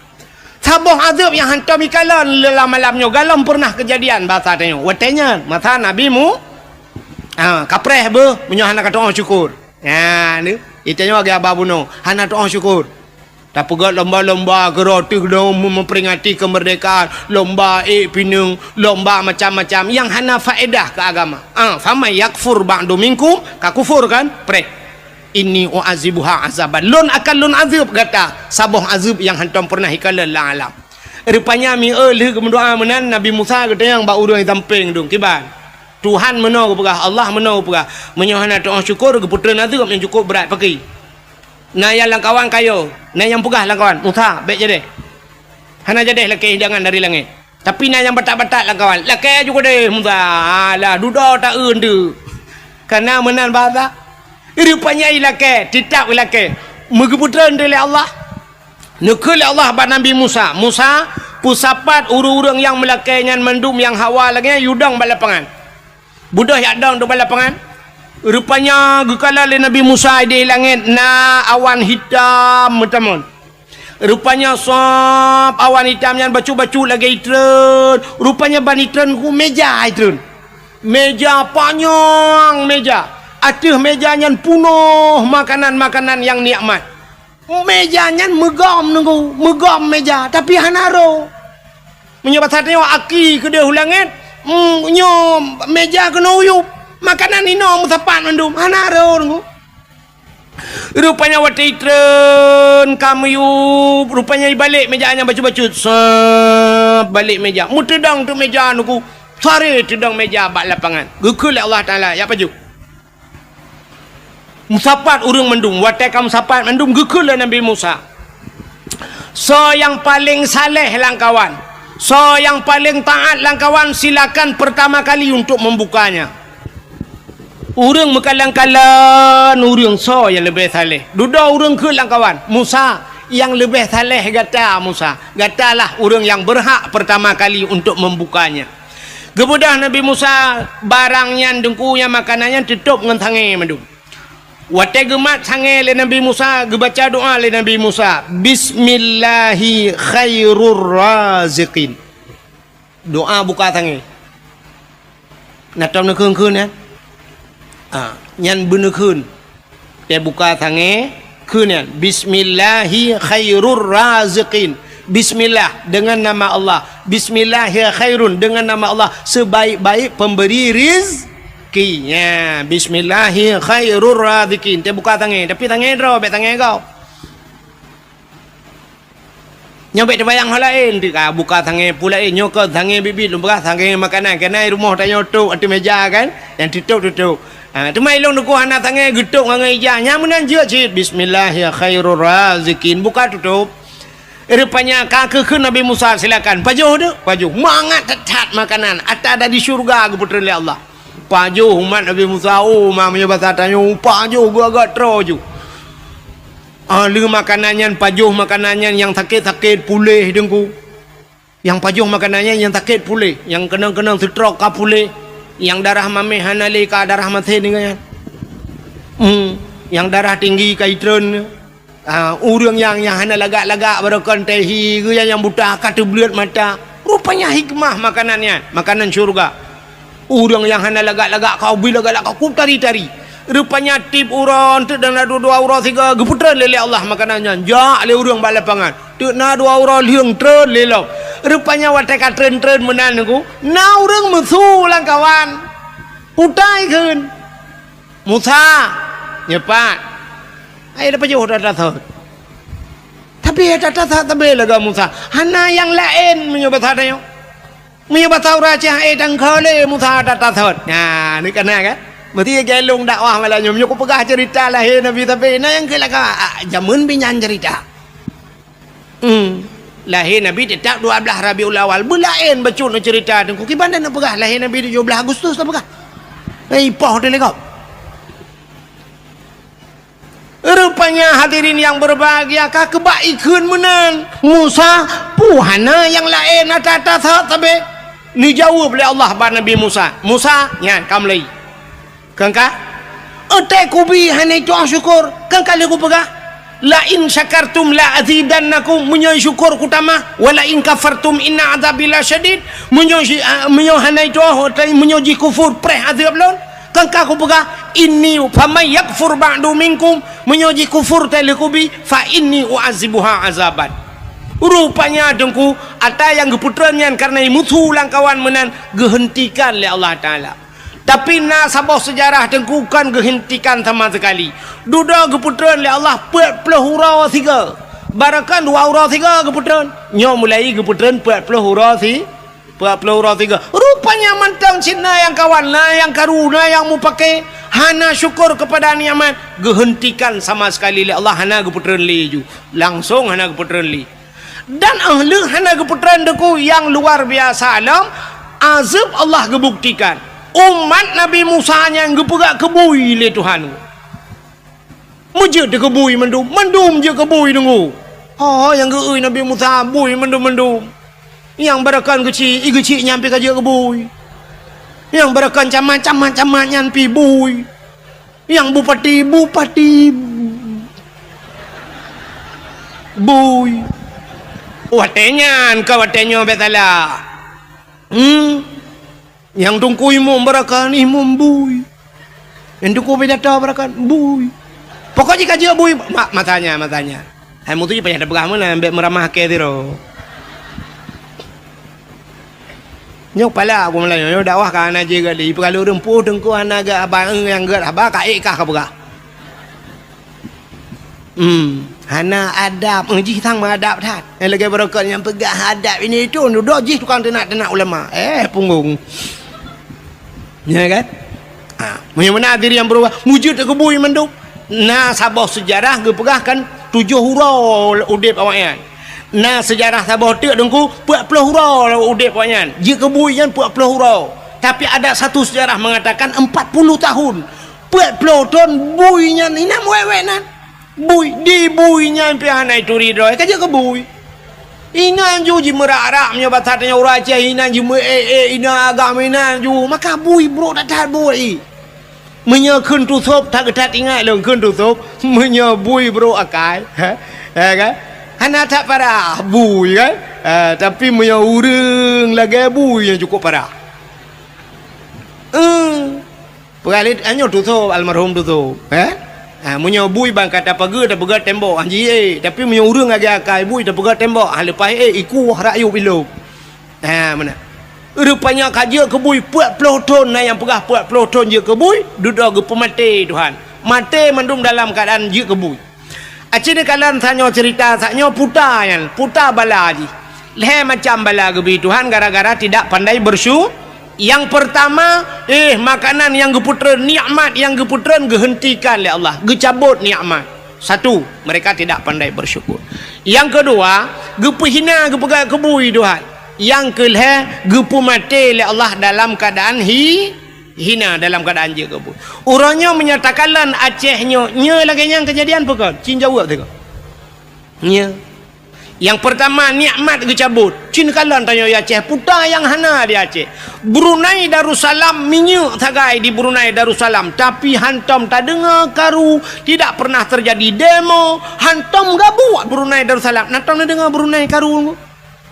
saboh azab yang hantar mikalan dalam alamnya galam pernah kejadian bahasa tanya watenya mata nabimu kapreh be menyuhana ka Tuhan syukur ya ni itanya bagi ababuno hana Tuhan syukur. Tak pegat lomba-lomba gerotik memperingati kemerdekaan, lomba pinung, lomba macam-macam yang hana faedah ke agama. Fama yakfur ba'du minkum, ka kufur kan? Pre. Inni uazibuha azaban. Lon akan lon azab kata, saboh azab yang hantam pernah hikala la alam. Rupanya mi leh kemendoa menan Nabi Musa kata yang ba urang tamping dong kiban. Tuhan meno pegah, Allah meno pegah. Menyohana Tuhan syukur ke putera azab yang cukup berat pakai. Nah yang langkawan kayo, nah yang pugah langkawan, Musa baik jadi. Hana jadi laki hidangan dari langit. Tapi nah yang batak-batak langkawan, laki juga deh Musa. Alah duda tak undu. Karena menan bahasa. Rupanya laki, tidak laki. Megeputran dari Allah. Nekul Allah pada Nabi Musa. Musa pusapat urang-urang yang melakainya mendum yang hawa lagi yudang balapangan. Budah yak dang do balapangan. Rupanya gekala le Nabi Musa di langit na awan hitam teman. Rupanya sop awan hitam yang bacu-bacu lagi itren. Rupanya ban itren ku meja itren. Meja panjang meja. Aduh mejanya penuh makanan-makanan yang nikmat. Mejanya megam nunggu, megam meja tapi hanaro. Menyebat satnya aki ke dia langit. Nyo meja kena uyup. Makanan ini musapan mendum hanaro nunggu. Rupanya waktu itren kamu yuk, rupanya balik mejanya bacu-bacu balik meja mutedang tu meja nunggu sare tedang meja bak lapangan gekul Allah Ta'ala ya paju musapat urang mendum waktu kamu musapat mendum gekul Nabi Musa. So yang paling saleh langkawan, so yang paling taat langkawan, silakan pertama kali untuk membukanya. Urang mekalang-kalang urang so yang lebih saleh. Duda urang ke langkawan. Musa yang lebih saleh gata Musa. Gatalah urang yang berhak pertama kali untuk membukanya. Kemudian Nabi Musa barangnya dengkunya makanannya tutup dengan tangan mendung. Wate gemat sange le Nabi Musa, gebaca doa le Nabi Musa. Bismillahi khairur raziqin. Doa buka tangan. Nak tahu nak keun ya? Nyan bener kun dia buka tangan kun yan bismillahi khairur raziqin, bismillah dengan nama Allah, bismillahi khairun dengan nama Allah sebaik-baik pemberi rizki ya, bismillahi khairur raziqin dia buka tangan tapi tangan draw bet tangan kau nyobek terbayang hal lain dia buka tangan pula nyokot tangan bibit lumpah tangan makanan kena rumah tanya tu atas meja kan yang tutup tu mai long duku hana tangan getuk ngai ja nya menan je cit bismillah ya khairur razikin buka tutup Rupanya kakak ke Nabi Musa, silakan pajuh tu, pajuh mangat tetat makanan atas ada di syurga ke putera oleh Allah. Pajuh umat Nabi Musa, oh mamanya bahasa tanya, pajuh gua agak teroju. Lu makanannya pajuh makanannya yang sakit-sakit pulih dengku. Yang pajuh makanannya yang sakit pulih, yang kena-kena stroke ka pulih, yang darah mameh hanali ka darah mati dengan. Yang darah tinggi ka itren. Orang yang hana lagak-lagak berakan tehi ke yang buta kata belut mata, rupanya hikmah makanannya, makanan syurga. Orang yang hana lagak-lagak kau bila lagak kau tari-tari, rupanya tip uron tu dan dua uron tiga geputra lele Allah makanannya. Jak le orang balapangan tu na dua uron liang tren lelok, rupanya watak tren-tren menan aku na orang musuh lang kawan utai kun Musa nyepat ai dapat jauh dah tahu. Tapi ada tak tabel laga Musa. Hana yang lain menyebut hadanya. Menyebut tahu raja dan kale Musa dah tahu. Nah, ni kena kan? Berarti gelung dakwah malahnya menyuku pegah cerita lahir Nabi tapi nah yang kelaka jamun binyan cerita. Lahir Nabi tak 12 Rabiul Awal. Belain bacun cerita tu. Kibanda nak pegah lahir Nabi 17 Agustus tak pegah. Poh dia lekau. Rupanya hadirin yang berbahagia kebaikan menan Musa puhana yang lain atas tapi ni jawab oleh Allah pada Nabi Musa. Musa nya kam lai kangka otak kubi hana itu syukur kangka le ku pegah la in syakartum la azidannakum menyo syukur kutama wala in kafartum inna adzabil syadid menyo hana itu menyo ji kufur preh azab lon kangka ku pegah inni famay yakfur ba'du minkum menyoji kufur telekubi fa inni uazibuha azaban. Rupanya dengku ada yang geputranya karena musuh langkawan menan gehentikan oleh Allah Taala. Tapi na sabah sejarah dengku kan gehentikan sama sekali. Duda geputran oleh Allah 40 hurau 3. Barakan 2 hurau 3 geputran. Nyo mulai geputran 40 hurau 3. Rupanya mantang Cina yang kawan lah, yang karuna yang mu pakai hana syukur kepada nikmat gehentikan sama sekali oleh Allah hana geputran li ju. Langsung hana geputran li. Dan ahli hana geputran deku yang luar biasa alam azab Allah gebuktikan. Umat Nabi Musa yang gepegak kebui le Tuhan. Mujud de kebui mendum je kebui dengu. Oh yang geui Nabi Musa bui mendum. Yang berakan kecil nyampe kerja ke bui. Yang berakan camat nyampe bui. Yang bupati bui. Watenya betala. Yang tungku imum berakan imum bui. Yang tungku bedata berakan bui. Pokoknya kerja bui matanya. Hai mutu je payah dah berah mana ambil meramah ke tiro. Nyok pala aku Melayu nyok dakwah ka ana je gali perlu rempuh dengku ana ga abang yang geut abah ka ikah ka berah. Hana adab ngji tang adab tat. Lagi berkat yang pegah adab ini itu duduk ji tukang tenak ulama. Punggung. Ya kan? Mana diri yang berubah wujud ke bui menduk. Nah sabah sejarah ge pegahkan 7 hurau udip awaknya. Nah sejarah sabah tu dengku 40 hurau udip awaknya. Jika kebuian 40 hurau. Tapi ada satu sejarah mengatakan 40 tahun. 40 tahun buinya ni nak wewe nan. Bui di buinya piana itu ridho. Kaja ke bui. Ina ju merak-rak nya batatnya uraja ina ju ina agama ina ju maka bui bro tak bui. Menya khun tu sop tak ketat ingat long khun tu sop menya bui bro akai. Kan? Hana tak parah bui kan. Tapi menya urang lagi bui yang cukup parah. Pengalit anyo tu sop almarhum tu sop. Menya bui bang kata pagi dah pegat tembok anji tapi menya urang lagi akai bui dah pegat tembok lepas iku rayu bilo. Mana? Rupanya kaja kebui 40 ton yang pegah 40 ton je kebui duduk ke pemati Tuhan. Mati mendung dalam keadaan je kebui. Acini kalian sanyo cerita sanyo puta bala ji. Leh macam bala gebi Tuhan gara-gara tidak pandai bersyukur. Yang pertama makanan yang geputran nikmat yang geputran gehentikan oleh Allah, gecabut nikmat. Satu, mereka tidak pandai bersyukur. Yang kedua, gepu hina gepu kebui Tuhan. Yang kelih, gepu mati oleh Allah dalam keadaan hina, dalam keadaan je gepu. Orangnya menyatakanlah Acehnya nya lagi yang kejadian pekon. Cin jawab tu. Nya. Yang pertama nikmat dicabut. Cin kalan tanya ya Aceh, putar yang hana di Aceh. Brunei Darussalam minyak tagai di Brunei Darussalam, tapi hantam tak dengar karu, tidak pernah terjadi demo, hantam gak buat Brunei Darussalam. Hantam dengar Brunei karu.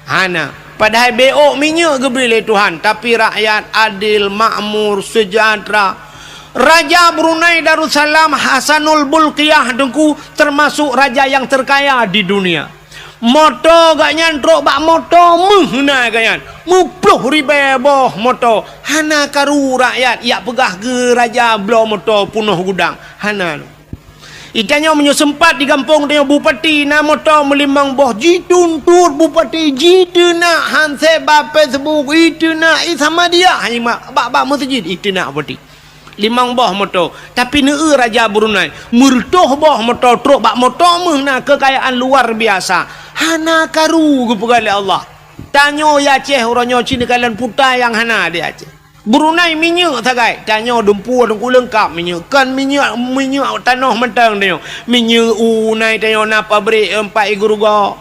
Hana. Padahal beok minyak gebeli Tuhan, tapi rakyat adil, makmur, sejahtera. Raja Brunei Darussalam Hasanul Bolkiah dengku termasuk raja yang terkaya di dunia. Moto gak nyantrok bak moto mehna ganyan. 50,000 boh moto. Hana karu rakyat ya pegah ke raja blo moto punuh gudang. Hana. Itanya sempat di kampung dia bupati na moto melimang boh jitun tur bupati jituna hanse bape sebuk ituna sama dia hanya bak masjid ituna bupati. Limang boh moto, tapi neu raja Brunei murtoh boh moto truk bak moto mehna kekayaan luar biasa. Hana karu kepada Allah. Tanyo ya Aceh orangnya Cina kalian putai yang hana di Aceh. Brunei minyak tagai. Tanyo dumpu dengku lengkap minyak. Kan minyak tanah mentang dia. Minyak naik tanyo na pabrik 4 guruga.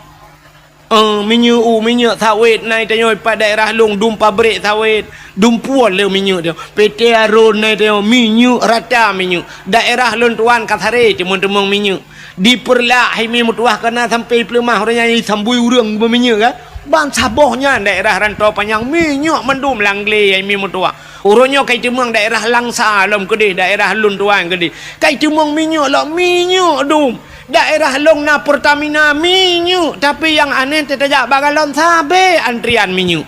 Minyak sawit naik tanyo pada daerah Long dum pabrik sawit. Dumpuan le minyak dia. PT Arun naik tanyo minyak rata minyak. Daerah Long Tuan Kathare teman-teman minyak. Diperlah himi mutuah kena sampai pelemah orangnya sambui urang berminyak kan. Ban sabohnya daerah rantau panjang minyak mendum langle himi mutuah. Orangnya kai temang daerah Langsa lom kedih daerah Long Tuan kedih. Kai temang minyak lah minyak dum. Daerah Long na Pertamina minyak, tapi yang aneh tetajak bagalon sabe antrian minyak.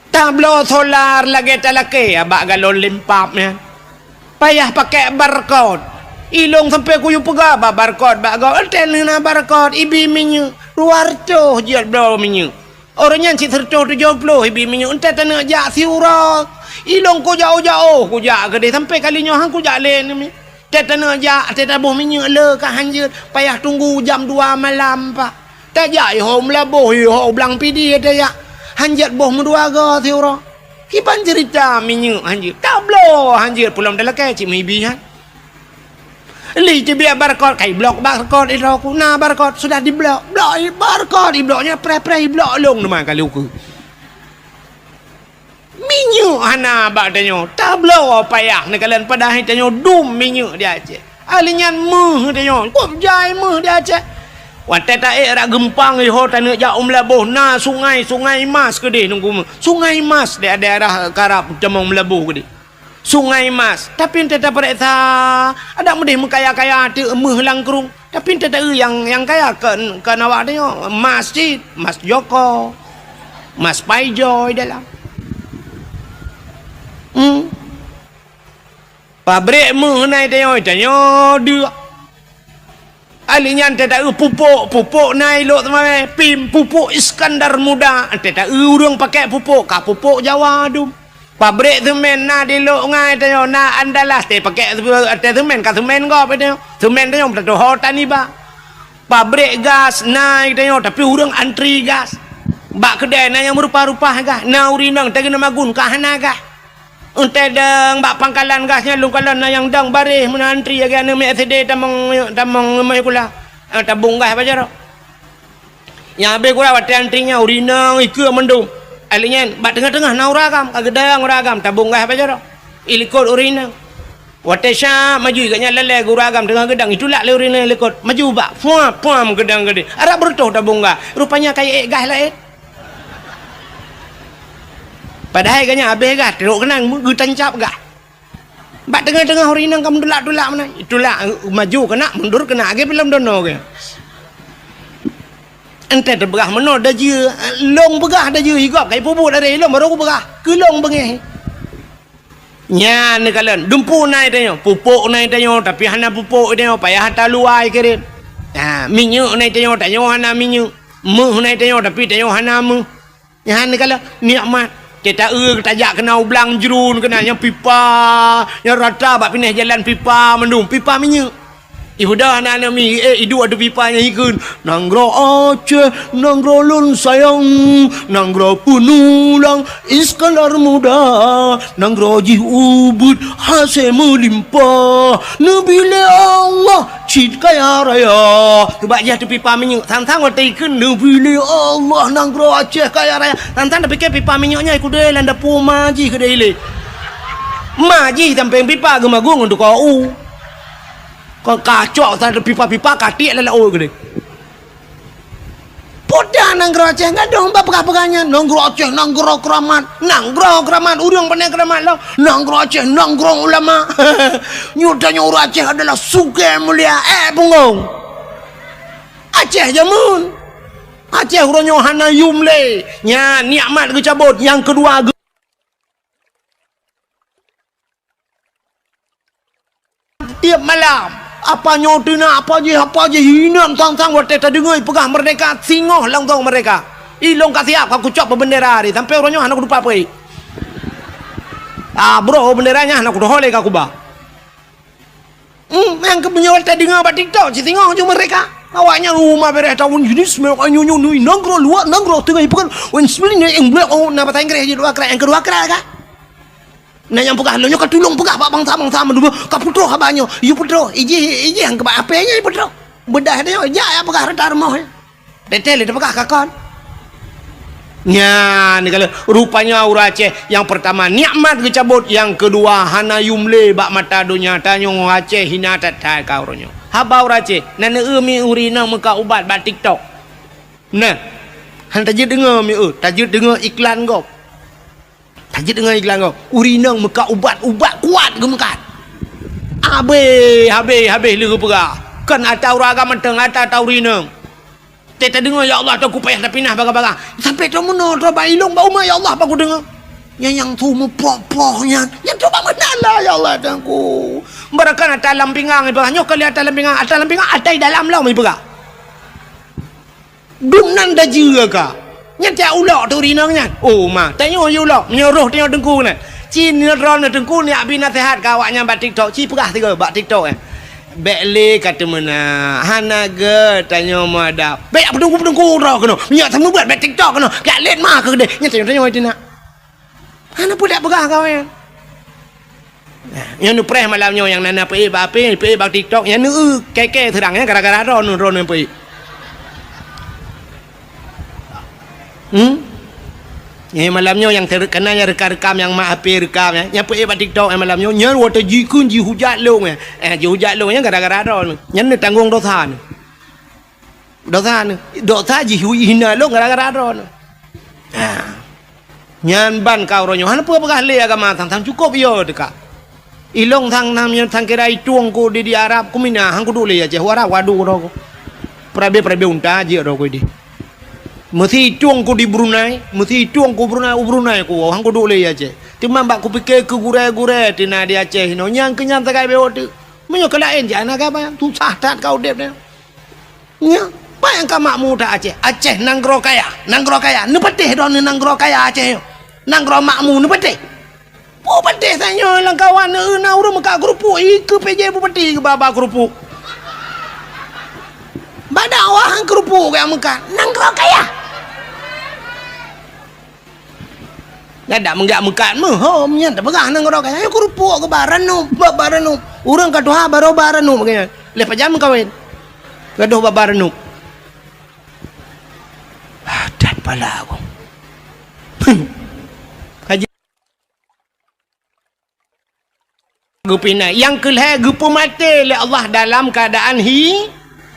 Tablo solar lagi talake abak galon lempapnya. Payah pakai barcode. Ilong sampai kuyu pegah barcode bagau hotel na barcode ibi minyak. Luar tu jual bro minyak. Orangnya si sercoh 70 ibi minyak entar tanah jak siurak. Ilong ku jauh-jauh ku jak gede sampai kalinya hang ku jak len ni. Tanah jak tabuh minyak le ka hanjir. Payah tunggu jam 2 malam pak. Tak jak ho melabuh ho belang pidi ada ya. Hanjat boh menduaga siurak. Kipan cerita minyak hanjir. Tak bloh hanjir pulang dalam kecik maybe ha. Li je biar barcode kai blok barcode itu aku. Nah barcode sudah di blok. Blok barcode di bloknya pre blok long nama kali aku. Minyak hana bak tanyo. Tak bloh payah nak kalian pada hai tanyo dum minyak dia Aceh. Alinya meh tanyo. Kop jai meh dia Aceh. Wantai tak rak gempang ho tanah jak Melabuh na sungai Mas kedih nunggu sungai Mas di daerah Karab Jamong Melabuh kedih sungai Mas tapi ente tak periksa ada mudih mengkaya-kaya hati emeh langkrung tapi ente tak yang kaya ke nawak dia masjid Mas Joko Mas Paijoy dalam pabrik meh naik dia alinya tidak pupuk naik lok teman pim pupuk Iskandar Muda tidak urang pakai pupuk kah pupuk Jawa dum pabrik semen na di lok ngai tanya na Andalas te pakai semen kah semen kau apa semen tanya betul hotan ni ba pabrik gas naik tanya tapi urang antri gas bak kedai na yang merupa-rupa gas na urinang tagi nama gun kah naga untai dang bak pangkalan gasnya lungkalan na yang dang barih menantri ya kan MSD tamang mai kula tabung gas apa jaro yang be kula wat antrinya urinang ikeu mendum alinya bak tengah-tengah na uragam kagedang uragam tabung gas apa jaro ilikot urinang watesha maju iganya lele uragam tengah gedang itulah le urinang ilikot maju bak puam gedang gede arab bertoh tabung gas rupanya kayak gas lah padahal kanya habis gas teruk kenang gu tancap gas bak tengah-tengah hari nang kamu dulak-dulak mana itulah maju kena mundur kena age belum dono ke ente terbegah meno dah je long begah dah je higap kai pupuk dari long baru ku begah ke long bengeh nya ne kalian dumpu naik tanya pupuk naik tanya tapi hana pupuk tanya payah hantar luai kirim minyak naik tanya hana minyak meh naik tanya tapi tanya hana meh nya ne kalian nikmat Kita tajak kena ublang jerun kena yang pipa yang rata bak pindah jalan pipa mendung pipa minyak. Ibu dah anak-anak mi hidup ada pipanya ikun nanggro Aceh nanggro lun sayang nanggro penulang Iskandar muda nanggro jih ubud hasil melimpah nabila Allah cid kaya raya sebab jah tu pipa minyak tang-tang waktu ikun nabila Allah nanggro Aceh kaya raya tang-tang dah fikir pipa minyaknya ikut dia landa pu maji ke dia ile maji sampai pipa gemagung untuk kau kau kacau tak ada pipa-pipa katik lala oh gede. Poda nanggro Aceh enggak dong pegah-pegahnya nanggro Aceh nanggro keramat urang pandai keramat lo nanggro Aceh nanggro ulama nyudanya orang Aceh adalah suka mulia bungong Aceh jamun Aceh uronyo hana yumle nya nikmat ke cabut yang kedua tiap malam apa nyotina apa je hina tang-tang waktu tadi dengar pegah merdeka singoh lang tong mereka ilong kasiap aku cop bendera hari sampai orangnya anak lupa apa bro benderanya anak udah holek aku bah yang kebenyol tadi dengar ba TikTok si singoh je mereka awaknya rumah beres tahun jenis mereka nyunyu nanggro luar nanggro tengah ipukan wen sebenarnya yang blok na bahasa Inggris je dua kerak yang kedua kerak kan nah yang pegah lo nyoka tulung pegah pak bangsa dulu kaputro habanyo yu putro iji yang ke apenya yu putro bedah dia ya pegah rata rumah detail dia pegah kakon nya ni kalau rupanya orang Aceh yang pertama nikmat kecabut yang kedua hana yumle bak mata dunia tanyo Aceh hina tatai kau ronyo haba orang Aceh nana mi urina muka ubat bak TikTok nah han tajid dengar mi tajid dengar iklan kau tajid dengan iklan kau urinang muka ubat kuat gemekat habis lera perah kan atau raga menteng atau urinang kita dengar ya Allah aku payah dah pindah barang-barang sampai tu mana tu bailong bau ma ya Allah aku dengar yang tu mu poh-pohnya yang tu bang menala ya Allah tangku barakan atas dalam pinggang ibarat nyok kali atas dalam pinggang atas dalam lah ibarat dunan dah jira ka nyata ulok tu rinangnya oh ma tanya ulok menyuruh tengok dengku ni cin ron dengku ni abi nasihat kawaknya bat TikTok ci perah tiga bat TikTok bekle kata mana hanaga tanya mada bek pedengku ro kena minyak sama buat bat TikTok kena gak let mah ke dia nyata tanya itu nak hana pun tak perah kau yang nu preh malamnya yang nana pe bat TikTok yang nu keke terangnya gara-gara ron pe malamnya yang terkena yang rekam yang mak HP rekam yang pergi buat TikTok malamnya yang waktu jikun ji hujat long ji hujat long yang gara-gara ron yang tanggung dosa ji hina long gara-gara ron yang ban kau ronyo han apa le agama tang cukup yo dekat ilong tang namnya tang kira ituang ko di Arab kumina hang kudu le aja wara wadu ro prabe unta je ro ko di mesti tuang ku di Brunei mesti tuang ku Brunei ku hang ku dole aja timam bak ku pikir ke gure-gure tina di Aceh no nyang kenyang takai beot menyo kelain jana ka ba tu sah tat kau dep nya pa yang ka makmu ta Aceh nanggro kaya ne petih don nanggro kaya Aceh nanggro makmu ne petih po petih sanyo lang kawan na urang maka grupu ke PJ po petih ke baba grupu badawah hang grupu ka muka nanggro kaya ada menggak mekat nya tak pegah nang orang kaya aku rupuk ke baranu urang kaduha baro baranu begini lepas jam kawin gaduh baranu dan pala aku kaji gupina yang kelih gupu mati oleh Allah dalam keadaan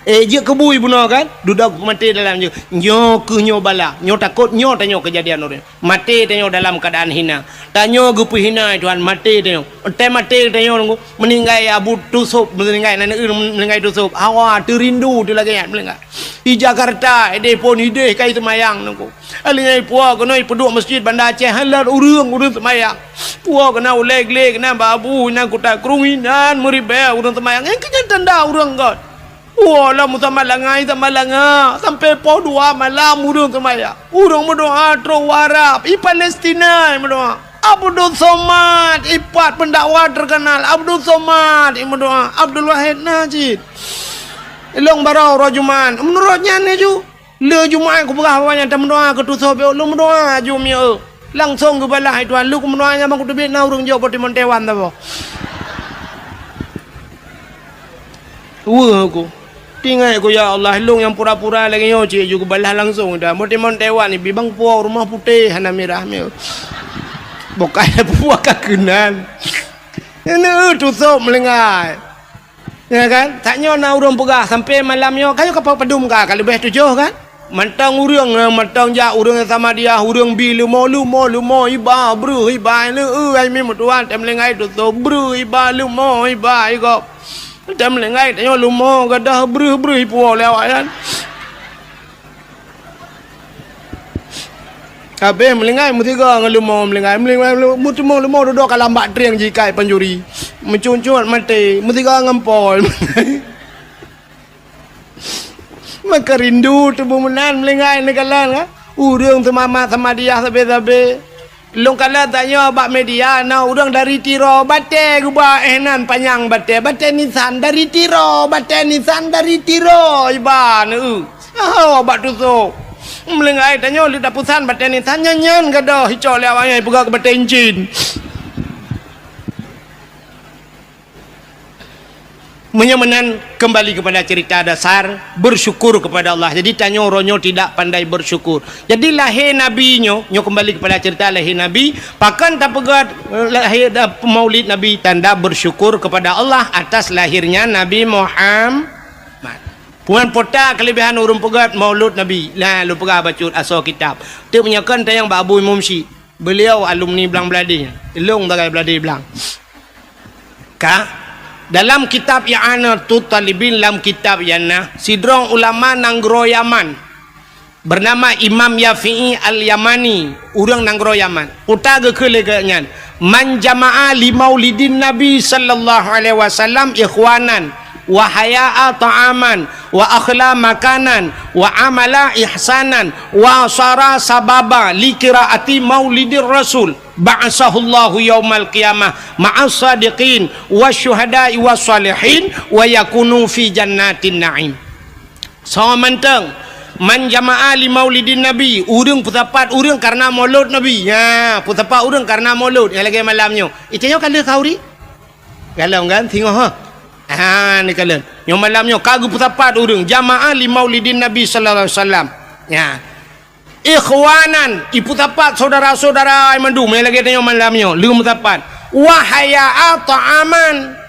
je kebui bunuh kan dudak mati dalam je nyo ke nyo bala nyo takut nyo tanyo kejadian orang mati tanyo dalam keadaan hina tanyo gupu hina Tuhan mati tanyo mati tanyo meninggai abu tusuk meninggai meninggai tusuk hawa terindu tu lagi ya meninggai di Jakarta ide pun ide kai semayang nunggu alingai puak kena peduk masjid Bandar Aceh halar urang semayang puak kena uleg-leg kena babu nang kota kerunginan meribe urang semayang yang kenyataan dah urang god Wah lah muta malangai tak malanga sampai pukul 2 malam urang semaya. Urang berdoa terus warap. I Palestina berdoa. Abdul Somad ipat pendakwa terkenal. Abdul Somad berdoa. Abdul Wahid Najid. Long barau rajuman. Menurutnya ni ju. Le Jumaat aku berah banyak tak berdoa ke tu sobe. Lu berdoa ju mi langsung ke balah tuan. Lu berdoa nya bang ku tebit na urang jauh Pertimon Taiwan ta bo. Aku tinggal aku ya Allah long yang pura-pura lagi yo cik juga balah langsung dah. Pertimon Taiwan ni bibang puau rumah putih hana merah mi. Bukan puak kakenan. Ini tutup melengai. Ya kan? Taknya na urang pegah sampai malam yo kayu kapal pedum ka kalau lebih 7 kan? Mantang urang mantang ja urang sama dia urang bi lumo iba bru iba le ai mi mutuan tem lengai tutup bru iba lumo iba iko. Tem lengai taknya lumo gadah bru ipo lewat kan? Kabeh melengai mutiga ngelumo melengai mutimo lumo duduk kalambak triang jikai penjuri mencuncut mati mutiga ngempol maka rindu tubuh menan melengai nekalan kan urang semama sama dia sabe long kala tanya bak media na urang dari tiro bate guba enan panjang bate nisan dari tiro bate nisan dari tiro iban bak tusuk melengai tanya li dapusan baten ni tanya nyan gadah hicau lewanya pegak ke baten jin menyamanan kembali kepada cerita dasar bersyukur kepada Allah. Jadi tanya ronyo tidak pandai bersyukur. Jadi lahir nabi nyo kembali kepada cerita lahir nabi pakan tak pegat lahir maulid nabi tanda bersyukur kepada Allah atas lahirnya Nabi Muhammad. Puan pota kelebihan urung pegat maulud Nabi. Lah lu pegah baca asal kitab. Tu menyakan tayang Pak Abu Imam Syih. Beliau alumni Belang Beladi. Elong tagai Beladi Belang. Dalam kitab I'anatul Talibin dalam kitab Yana sidrong ulama nanggro Yaman bernama Imam Yafi'i Al-Yamani urang nanggro Yaman. Puta ke leganyan. Man jama'a li maulidin Nabi sallallahu alaihi wasallam ikhwanan wa haya'a ta'aman wa akhla makanan wa amala ihsanan wa sara sababa li qiraati maulidir rasul ba'asahullahu yaumal qiyamah ma'as sadiqin wasyuhada'i wassalihin wa yakunu fi jannatin na'im. So manteng man jama'a li maulidin nabi urang putapat urang karena maulud nabi ya putapat urang karena maulud yang lagi malamnya itanyo kala kauri kalau kan tengok ni kalian yang malamnya kagu putapat urang jamaah li maulidin nabi sallallahu alaihi wasallam ya ikhwanan iputapat saudara-saudara mandu mai lagi tanya malamnya lu putapat wahaya ta'aman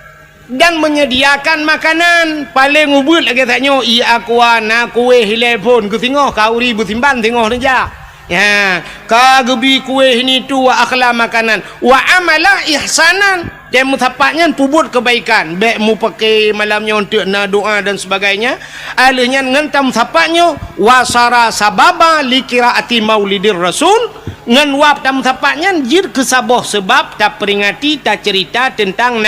dan menyediakan makanan paling ubud lagi tanya akwana kue telepon ku tengok kauri butimban tengok saja ya kagebi kue ini tu wa akhla makanan wa amala ihsanan dan mutapaknya pubut kebaikan baik mu pakai malamnya untuk na doa dan sebagainya alihnya ngentam mutapaknya wasara sababa li qiraati maulidir rasul ngan wap tam mutapaknya jir kesabah sebab tak peringati tak cerita tentang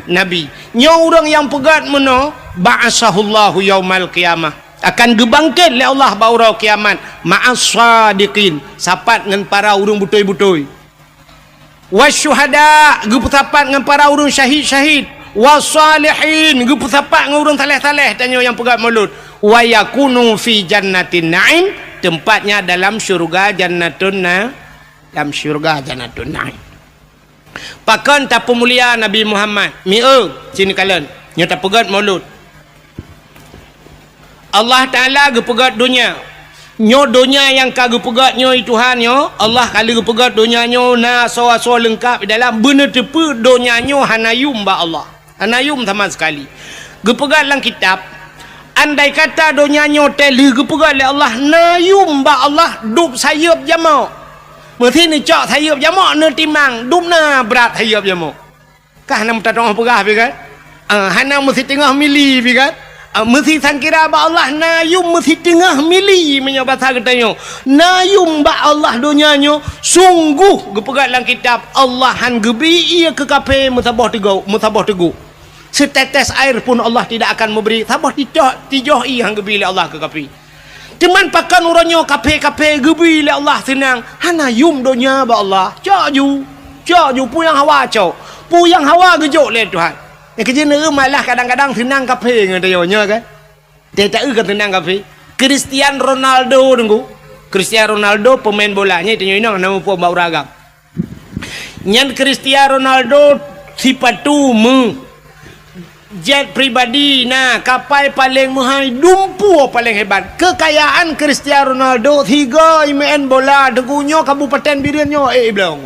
nabi nya orang yang pegat meno ba'asahullahu yaumal qiyamah akan gebangkit oleh Allah baurau kiamat ma'as sadiqin sapat dengan para urang butoi-butoi wasyuhada geputapat dengan para urang syahid-syahid wasalihin geputapat dengan urang taleh-taleh tanya yang pegat maulud wa yakunu fi jannatin na'im tempatnya dalam syurga jannatun dalam syurga jannatun na'im. Pakan tak pemulia Nabi Muhammad sini kalian yang tak pegat maulud Allah Ta'ala gepegat dunia nyo dunia yang kagak pegat nyo Tuhan nyo Allah kali gepegat dunia nyo na so lengkap dalam benar tepu dunia nyo hanayum ba Allah hanayum sama sekali gepegat dalam kitab andai kata dunia nyo teli gepegat oleh Allah nayum ba Allah dup sayup jamak berarti ni cak sayup jamak ne timang dup na berat sayup jamak kah nam tak tengah pegah bi kan hana mesti tengah mili bi kan mesti sangkira ba Allah nayum mesti tengah mili punya bahasa katanya nayum ba Allah dunianya sungguh gepegat dalam kitab Allah han gebi ia ke kape mutabah teguh Setetes air pun Allah tidak akan memberi. Tambah tijoh yang gebili Allah ke kapi. Cuman pakan uranyo kape gebili Allah senang. Hana yum donya ba Allah. Cak ju puyang hawa cok. Puyang hawa gejok le Tuhan. Yang kerja malah kadang-kadang senang kape ngadayonyo kan. Dia tak kan senang kape. Cristiano Ronaldo tunggu. Cristiano Ronaldo pemain bolanya itu nama pun bau ragam. Nyan Cristiano Ronaldo sipatu jet pribadi kapal paling mahal dumpu paling hebat. Kekayaan Cristiano Ronaldo 3 main bola degunyo kabupaten Birianyo belong.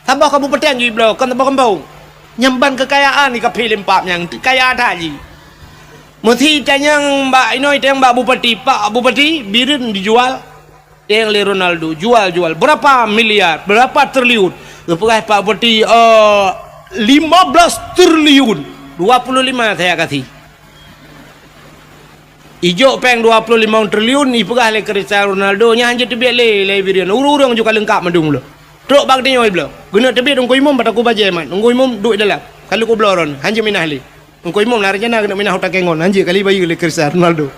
Tambah kabupaten je belong kan tambah kampung. Nyamban kekayaan ni kapil empat yang kaya tadi. Mesti tanyang Mbak Inoi tanyang Mbak Bupati, Pak Bupati Birin dijual yang le Ronaldo jual berapa miliar, berapa triliun. Lepas Pak Bupati 15 triliun 25 saya kasih ijo peng 25 triliun ni pegah le Cristiano Ronaldo nya hanya tebik le Birian urang juga lengkap mandung lo truk bag dia belo guna tebik dong ko imum bataku baje man ngko imum duit dalam kalau ko bloron hanya minah le ngko imum narjana kena minah utak kengon hanya kali bayi le Cristiano Ronaldo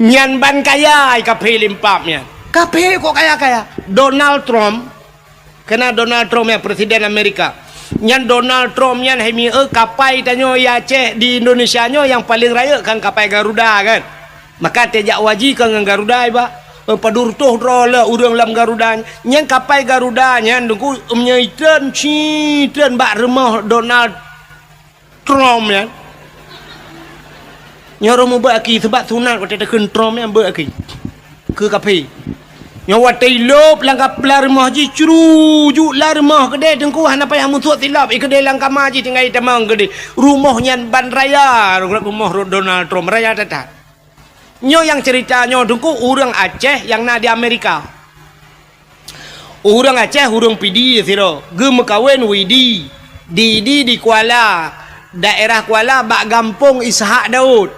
nyan ban kaya ka pelimpap nya kape kok kaya Donald Trump kena Donald Trump ya presiden Amerika nyan Donald Trump nyan hemi kapai tanyo ya Aceh di Indonesia nyo yang paling raya kan kapai Garuda kan maka tejak waji kan dengan Garuda iba padur tuh rola urang lam Garuda nyan kapai Garuda nyan dengku menyaiten citen bak remah Donald Trump ya nyoro mu baki sebab sunat waktu tekan Trump yang baki ke kapai nyawa tilop langkap larmah ji curujuk larmah gede dengku hana payah musuh tilap gede langkap maji tinggal tamang gede rumahnya ban raya rumah Donald Trump raya datang nyo yang ceritanya dengku orang Aceh yang na di Amerika orang Aceh orang pidi siro gem kawin widi di Kuala daerah Kuala bak gampung Ishak Daud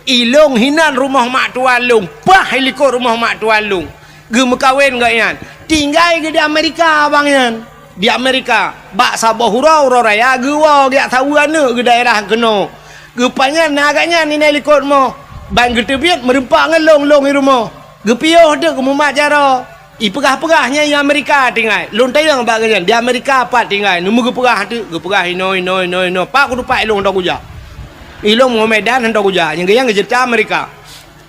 ilung hinan rumah mak tualung pah helikop rumah mak tualung gem kawin gak yan tinggal ke di Amerika bang yan di Amerika bak sabah hurau raya gewa gak tahu ane ke daerah keno gepanya nagaknya ni helikop mo bang getebiat merempak ngelong di rumah gepioh dek mumak jara pegah-pegahnya di Amerika tinggal lontai yang bak yan di Amerika apa tinggal nemu gepegah tu gepegah ino pak kudu pak ilong dak kuja ilong mo Medan hendak kuja yang gejerta Amerika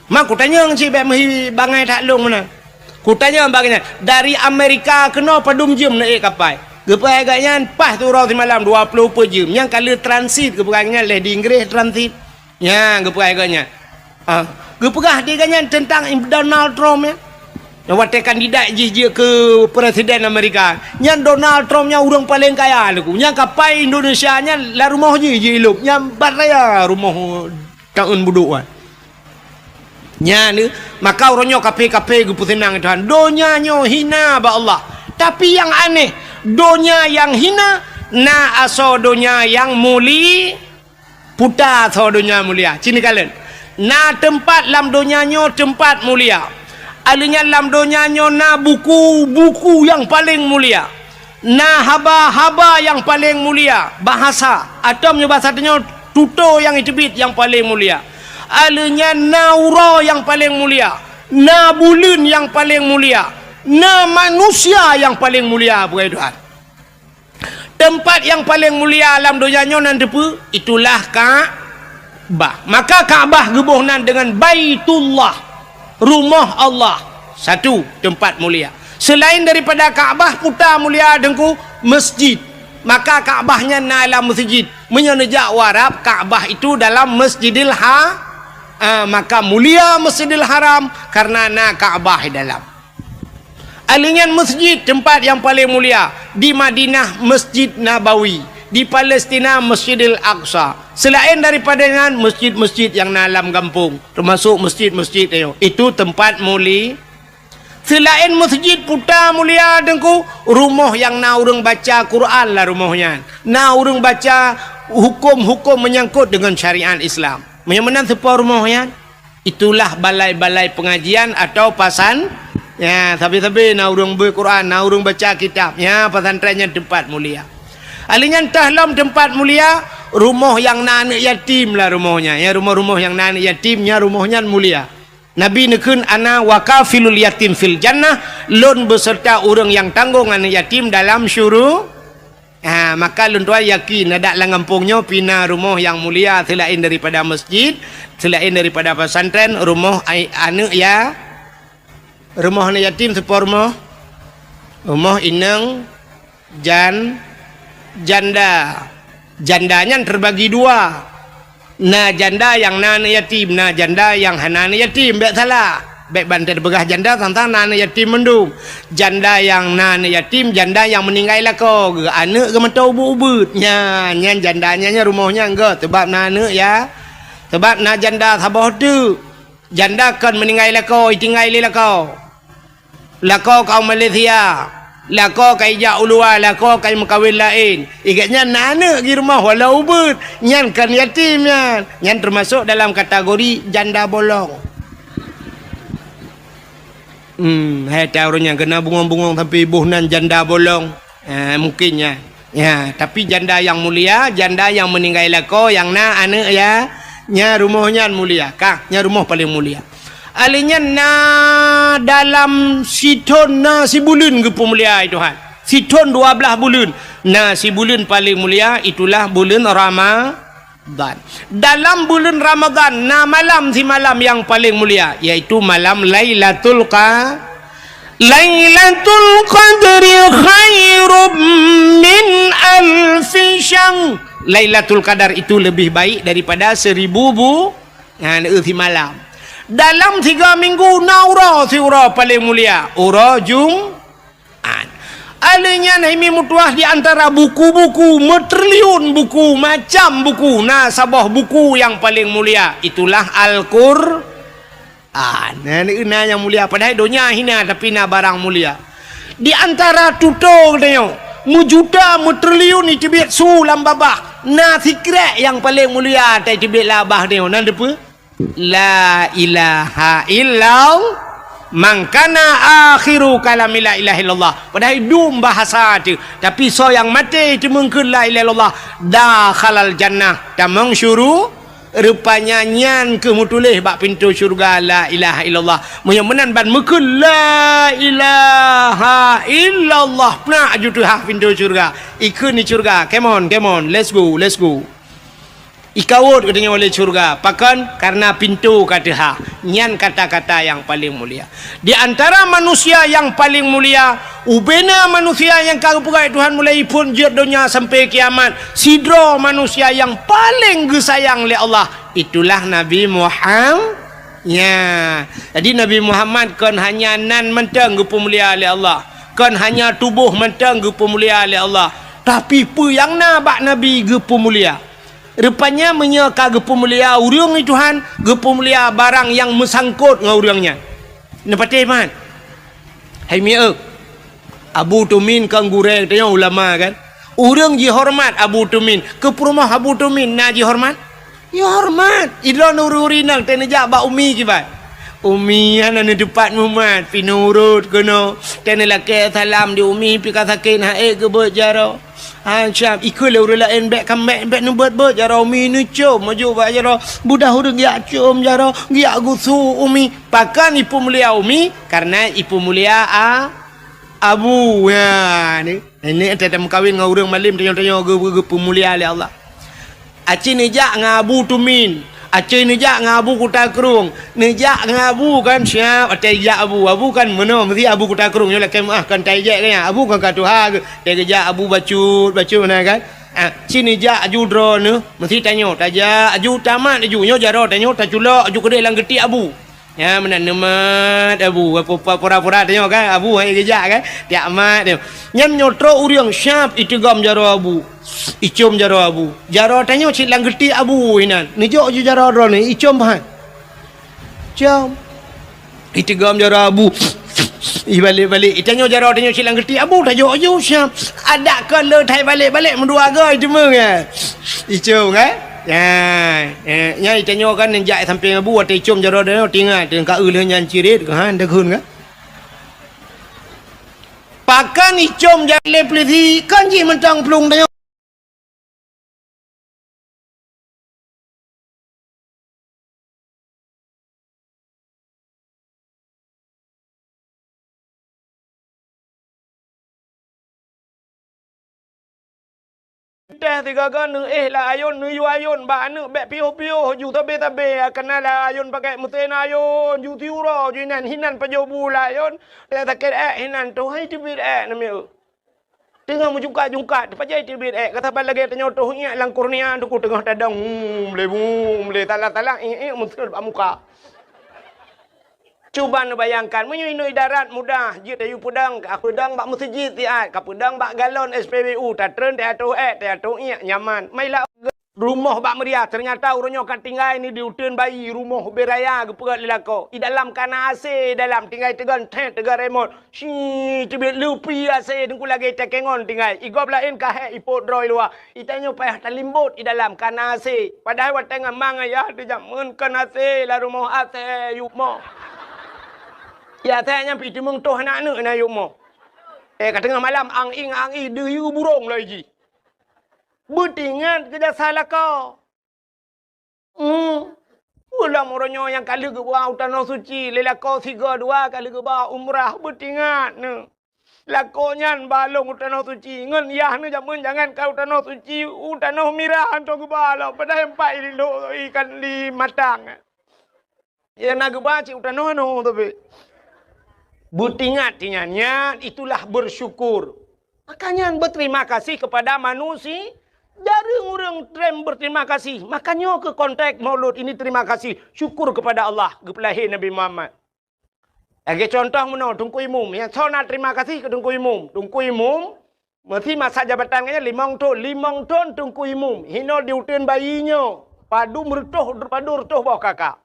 mak kutanya yang si bangai tak long mana kutanya bagian dari Amerika kena padum jam naik kapal gepai agaknya pas tu rau malam 20 jam yang kali transit gepegahnya leh di Inggris transit ya gepai agaknya gepegah dia agaknya tentang Donald Trump ya waktu kandidat je ke presiden Amerika yang Donald Trump nya orang paling kaya lagu yang kapal Indonesia nya lah rumah je iluk yang baraya rumah tahun buduk nya ni maka orangnya kape gupu senang Tuhan donya nyo hina ba Allah tapi yang aneh donya yang hina na aso donya yang muli puta so donya mulia sini kalian na tempat lam donya nyo tempat mulia alinya lam donya nyo na buku yang paling mulia na haba yang paling mulia bahasa atau bahasa nyo tuto yang itibit yang paling mulia alanya naura yang paling mulia na bulun yang paling mulia na manusia yang paling mulia bukan Tuhan tempat yang paling mulia alam donyanya nanti pu itulah Ka'bah maka Ka'bah gebuhnan dengan Baitullah rumah Allah satu tempat mulia selain daripada Ka'bah putar mulia dengku masjid maka Ka'bahnya na dalam masjid menyenejak warab Ka'bah itu dalam Masjidil maka mulia Masjidil Haram karena na Ka'bah dalam alingan masjid tempat yang paling mulia di Madinah Masjid Nabawi di Palestina Masjidil Aqsa selain daripada dengan masjid-masjid yang dalam kampung termasuk masjid-masjid itu tempat mulia selain masjid putar mulia dengku rumah yang na urang baca Quran lah rumahnya na urang baca hukum-hukum menyangkut dengan syariat Islam menyemenan sebuah rumahnya itulah balai-balai pengajian atau pasan ya sabi-sabi na urang berquran na urang baca kitab ya pesantrennya tempat mulia alingan tahlam tempat mulia rumah yang anak yatim lah rumahnya. Ya, rumah-rumah yang anak yatimnya rumahnya mulia. Nabi nekun ana wakafilul yatim fil jannah, lun beserta orang yang tanggung anak yatim dalam syurga. Maka lun tuan yakin ada lang kampungnya pina rumah yang mulia selain daripada masjid, selain daripada pesantren, rumah anak ya. Rumah anak yatim sepo rumah inang janda. Jandanya terbagi dua. Nah janda yang anak yatim, nah janda yang anak yatim, tak salah. Baik bantai begah janda tentang anak yatim mendung. Janda yang anak yatim, janda yang meninggal lah kau. Anak ke mentau ubut-ubutnya, jandanya rumahnya enggak. Sebab anak ya, sebab na janda sabah tu, janda kan meninggal lah kau, tinggal lah kau. Lah kau Malaysia. Lah kau kai jak ulua, lah kau kai mekawin lain. Ikatnya anak di rumah walau ubud, nyan kan yatim nyan. Nyan termasuk dalam kategori janda bolong. Hai tahu yang kena bungong-bungong tapi buhnan janda bolong. Mungkinnya. Ya, tapi janda yang mulia, janda yang meninggal lako yang anak ya, nya rumahnya mulia. Nya rumah paling mulia. Alinya dalam siton si bulan ke pemulia Tuhan. Siton 12 bulan. Si bulan paling mulia itulah bulan Ramadan. Dalam bulan Ramadan malam si malam yang paling mulia yaitu malam Lailatul Qadri khairum min alfi syahr. Lailatul Qadar itu lebih baik daripada 1000 si malam. Dalam 3 minggu naura siura paling mulia ura Jumat. Alanya naimi mutuah di antara buku-buku metriliun buku macam buku sabah buku yang paling mulia itulah Al-Qur'an. Yang mulia padahal dunia hina tapi barang mulia. Di antara tuto katanya mujuta metriliun itu biat sulam babah sikret yang paling mulia tai tibet labah dia depa la ilaha illallah mangkana akhiru kalami la ilaha illallah. Padahal dum bahasa tu tapi so yang mati itu mungkin la ilaha illallah dakhalal jannah tamang syuru rupanya nyan ke mutulih bak pintu syurga la ilaha illallah menyemenan ban mungkin la ilaha illallah nak jutu pintu syurga ikut ni syurga. Come on let's go ikawut katanya oleh syurga pakan karena pintu kata nyan kata-kata yang paling mulia. Di antara manusia yang paling mulia ubena manusia yang kagupukai Tuhan mulai pun jid dunia sampai kiamat sidro manusia yang paling gesayang oleh Allah itulah Nabi Muhammad. Jadi Nabi Muhammad kan hanya nan mentang gupu mulia oleh Allah, kan hanya tubuh mentang gupu mulia oleh Allah, tapi pu yang bak Nabi gupu mulia. Rupanya menyeka gepu mulia urang ni Tuhan, gepu mulia barang yang mesangkut dengan urangnya. Nepati man. Hai miak. Abu Tumin kang gureng tanya ulama kan. Urang ji hormat Abu Tumin. Ke rumah Abu Tumin na ji hormat? Ya hormat. Idron ururinang tenejak ba umi kibat. Umi ana ni depan Muhammad pinurut kono. Tenelake salam di umi pi kasakin hae ke bejaro. Syab ikut le urang lain bek kambek nubat jaro umi ni cum maju ba jaro budah urang ya cum jaro ya gusu umi pakan ipu mulia umi karena ipu mulia abu ya ni tetem kawin dengan urang malim tanya-tanya ge mulia oleh Allah. Aci nejak ngabu tumin Aceh nejak ngabu kuta kerung nejak ngabu kan siap atejak abu kan mana mesti abu kuta kerung nyolah kan tejak kan abu kan katuha dia kerja abu bacut mana kan sini jak aju drone mesti tanya tajak aju tamat aju nyo jaro tanya taculok aju kedai lang geti abu ya mana nemat abu pura-pura tanya kan abu hai kerja kan tiak mat dia nyam nyotro uriang syap itu gam jaro abu icom jaro abu jaro tanya cik lang geti abu inan nijok ju jaro drone icom bahan jam itu gam jaro abu balik tanya jaro tanya cik lang geti abu tajuk aju syap ada kalau thai balik mendua gai cuma kan icom kan ya tanya kan njak sampai abu atau icom jaro dia tinggal dengan ka euleuh nyan cirit kan dah keun kan pakan icom jale plezi kan ji mentang pelung tanya Teh tiga kan lah ayun nu yu ayun ba nu be pio ju tabe kena la ayun pakai muten ayun ju tiuro ju hinan pajobu la ayun ta taket hinan to hai tibit nami tengah menjungkat pajai tibit kata balage tanyo to nya lang kurnia tu tengah tadang le tala mutul ba muka. Cuba bayangkan, menyinui darat mudah, jit ayu pedang, pedang bak masjid tiat, pedang bak galon SPBU, tak tren tak atu nyaman. Mailah rumah bak meriah, ternyata urunyo kat tinggal ni di utin bayi, rumah beraya geperat lelako. Di dalam kana AC, dalam tinggal tegan remote. Si tibit lupi AC, dengku lagi tekengon tinggal. Igop lain kahek ipot droi luar. Itanyo payah talimbut di dalam kana AC. Padahal wat tengah mang ya, dia jamun kana AC, la rumah AC, yuk mo. Ya tanya pergi mung toh anak na yuk mo. Kat tengah malam ang i deyu burung lagi. Betingan kerja salah kau. Ulang orangnya yang kali ke bawah tanah suci, lelako 3-2 kali ke bawah umrah betingan ne. Lakonya balong tanah suci, ngan yah ne jangan kau tanah suci, tanah mirah anto ke bawah, pada empat ikan di matang. Ya nak ke bawah cik tanah no tapi. Butingat tinyannya itulah bersyukur. Makanya berterima kasih kepada manusia. Dari orang trem berterima kasih. Makanya ke konteks maulud ini terima kasih. Syukur kepada Allah. Kepelahir Nabi Muhammad. Lagi contoh mana? Tungku imum. Yang so nak terima kasih ke tungku imum. Tungku imum. Mesti masa jabatannya 5 ton. 5 ton tungku imum. Hino diutin bayinya. Padu retuh bawah kakak.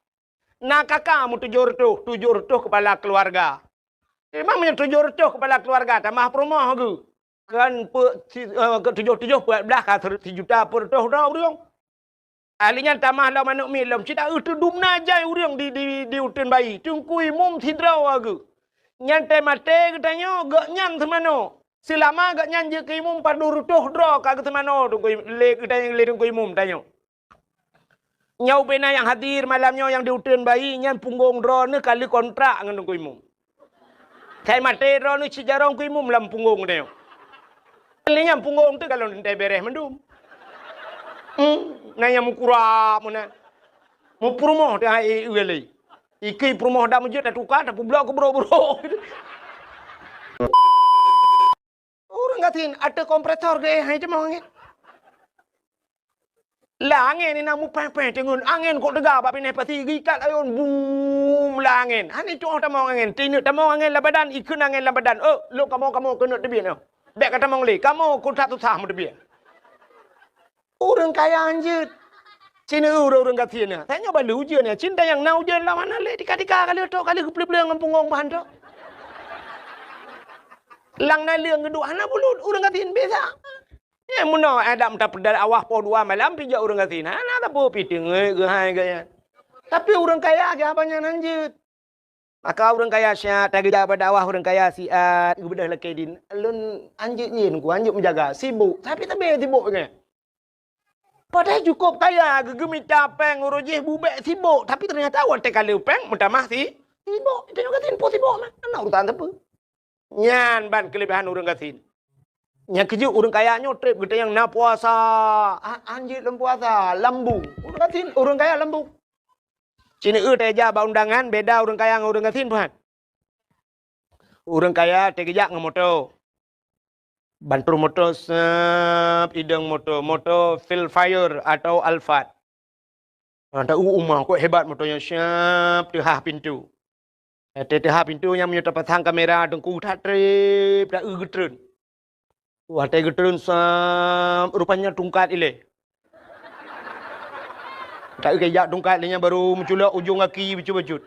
Nak kakak mu 7 retuh kepala keluarga. Memangnya 7 retuh kepala keluarga. Tambah perumah ke. Kan 7 belah kata 1 juta per retuh dah urang. Ahlinya tambah lah manuk milam. Cita itu dumna jai urang di utin bayi. Tungku imum sidraw ke. Nyantai mate katanya gak nyan semano. Selama gak nyan je ke imum padu retuh draw kagak semano. Tungku imum tanya. Nyau pena yang hadir malamnya yang diutin bayi nyan punggung draw ni kali kontrak dengan tungku imum. Saya mati draw ni cijarong ku imum lam punggung dia. Linya punggung tu kalau nanti beres mendum. Nanya mukurap mana. Mu perumoh dah ueli. Iki perumoh dah mujud dah tukar dah publok ke bro. Orang katin ada kompresor ke hai cuma angin. Lah angin ni nak mu peh tengun angin kok degah bab ni pasti gikat ayun boom lah angin. Hani tu tamang angin. Tinut tamang angin la badan ikun angin la badan. Lu kamu kena tebih no. Bek kata mong le, kamu kuntat susah mu tebih. Orang kaya anjir. Cina orang kata ni. Tanya balu je ni. Cinta yang nau je lah mana le. Tika kali tu kali kepelih-pelih dengan punggung bahan tu. Lang na leung geduk hana bulut orang kata ni biasa. Ya muna ada minta pedal awah po 2 malam pijak orang kata ni. Hana tak apa piting ke hai gaya. Tapi orang kaya ke apanya anjir. Maka orang kaya syat, tagi dapat dakwah orang kaya siat, gubedah lekedin. Alun anjir nyin ku anjir menjaga sibuk. Tapi sibuk ke. Padahal cukup kaya, gegemi capeng, urujih bubek sibuk. Tapi ternyata awak tekali upeng, mutamah sibuk. Itu juga tin sibuk mah. Ana urutan apa? Nyan ban kelebihan orang katin. Yang keju orang kayanya trip gede yang na puasa. Anjir lem puasa, lembu. Orang katin, orang kaya lembu. Cina teja ba undangan beda orang kaya dengan orang katin tuhan. Orang kaya tegejak dengan motor. Bantur motor sep ideng motor Philfire atau Alphard. Ada umah kok hebat motornya siap tehah pintu. Tehah pintu yang menyerta pasang kamera dengku tak trip dah getren. Wah teh getren sep rupanya tungkat ile. Tak kejak tungkat dia baru menculak ujung kaki bejut-bejut.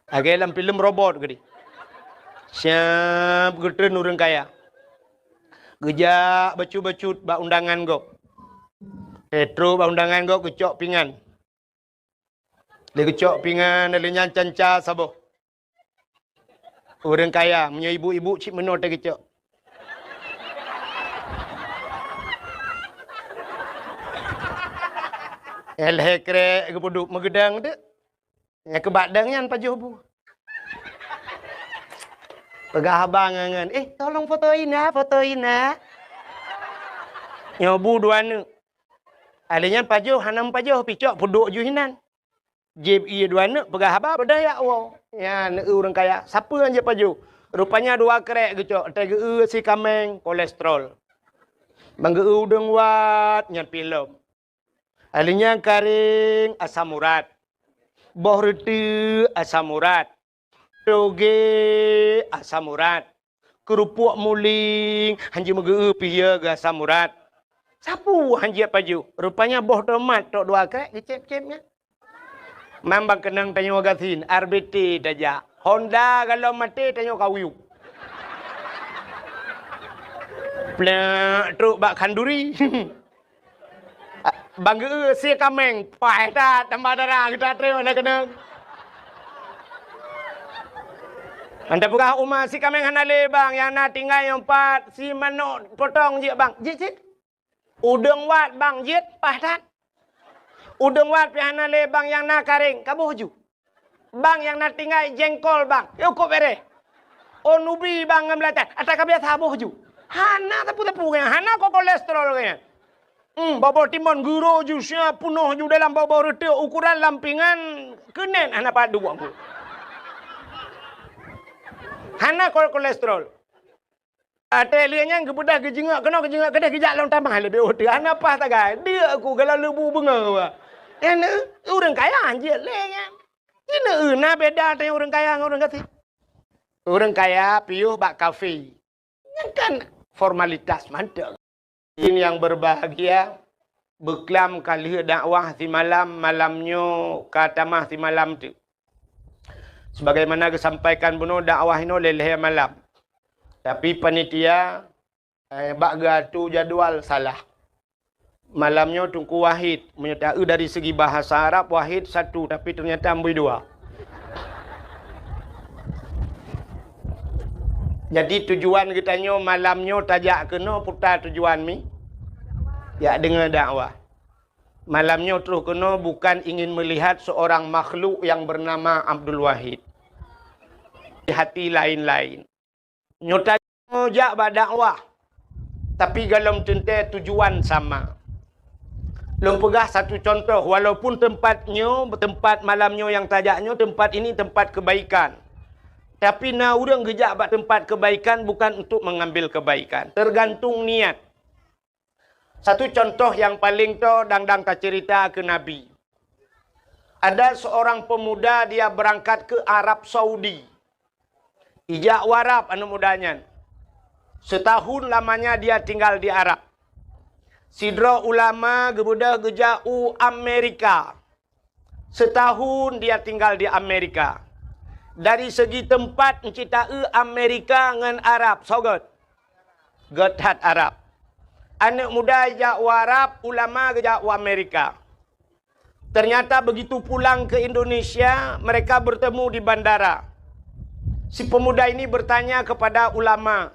Agak dalam filem robot ke ni. Siap getren orang kaya. Gejak bejut-bejut bak undangan go. Petro bak undangan go kecok pingan. Dia kecok pingan dia nyancanca sabo. Orang kaya punya ibu-ibu cik menor dia kecok. Elhekre ke poduk megedang tu. Ya ke badang yan paju bu. Pegah abang ngan. Tolong fotoin na. Nyobu dua ne. Alanya pajuh hanam pajuh picok puduk ju hinan. Jib iya dua ne pegah apa berdaya wo. Ya ne orang kaya. Siapa anje pajuh? Rupanya dua kerek gecok. Tege si kameng kolesterol. Bangge udeng wat nyat pilem. Alanya karing asam urat. Boh reti asam urat. Toge asam urat. Kerupuk muling hanji mege piye ga asam urat. Sapu hanji paju. Rupanya boh tomat tok dua krek dicep-cepnya. Mambang kenang tanyo gatin RBT daja. Honda kalau mati tanyo kawiu. Plek truk bak kanduri. Bangge si kameng pai ta tambah darah kita terima nak kenang. Anda pegah umah si kameng hanale bang yang nak tinggal yang 4 si manok potong je bang. Jit. Udang wat bang jit pahtat. Udang wat pi hanale bang yang nak karing kabuh ju. Bang yang nak tinggal jengkol bang. Yo kok bere. Onubi bang ngamlatan. Atak kabia sabuh ju. Hana tapu-tapu kaya. Hana kok kolesterol kaya. Bobor timun guru ju siap penuh ju dalam bobor reti ukuran lampingan kenen hana padu aku. Hana kolesterol. Ate lianya kebudah kejengak kena kejengak kedah kejak long tambah lebih otak. Hana apa tak gay? Dia aku kalau lebu benga. Ini orang kaya anjir lenya. Ini na beda dengan orang kaya dengan orang kati. Orang kaya piuh bak kafe. Yang kan formalitas mantap. Ini yang berbahagia beklam kali dakwah si malamnyo katamah si malam tu. Sebagaimana disampaikan bunuh dakwah ini leleh malam. Tapi panitia bak tu jadual salah. Malamnya Tunku Wahid menyertai dari segi bahasa Arab Wahid satu tapi ternyata amboi dua. Jadi tujuan kitanya malamnya tajak kena putar tujuan mi. Ya dengar dakwah. Malamnya terus kena bukan ingin melihat seorang makhluk yang bernama Abdul Wahid. Hati lain-lain. Nyota ngojak berdakwah. Tapi dalam tentu tujuan sama. Lom pegah satu contoh. Walaupun tempat malamnya yang tajaknya, tempat ini tempat kebaikan. Tapi na orang gejak buat tempat kebaikan bukan untuk mengambil kebaikan. Tergantung niat. Satu contoh yang paling to dang-dang tak cerita ke Nabi. Ada seorang pemuda dia berangkat ke Arab Saudi. Ijak warab anu mudanya. Setahun lamanya dia tinggal di Arab. Sidro ulama gebudah gejau Amerika. Setahun dia tinggal di Amerika. Dari segi tempat mencintai Amerika dengan Arab. Sogot. Getat Arab. Anak muda jauh Arab, ulama jauh Amerika. Ternyata begitu pulang ke Indonesia, mereka bertemu di bandara. Si pemuda ini bertanya kepada ulama.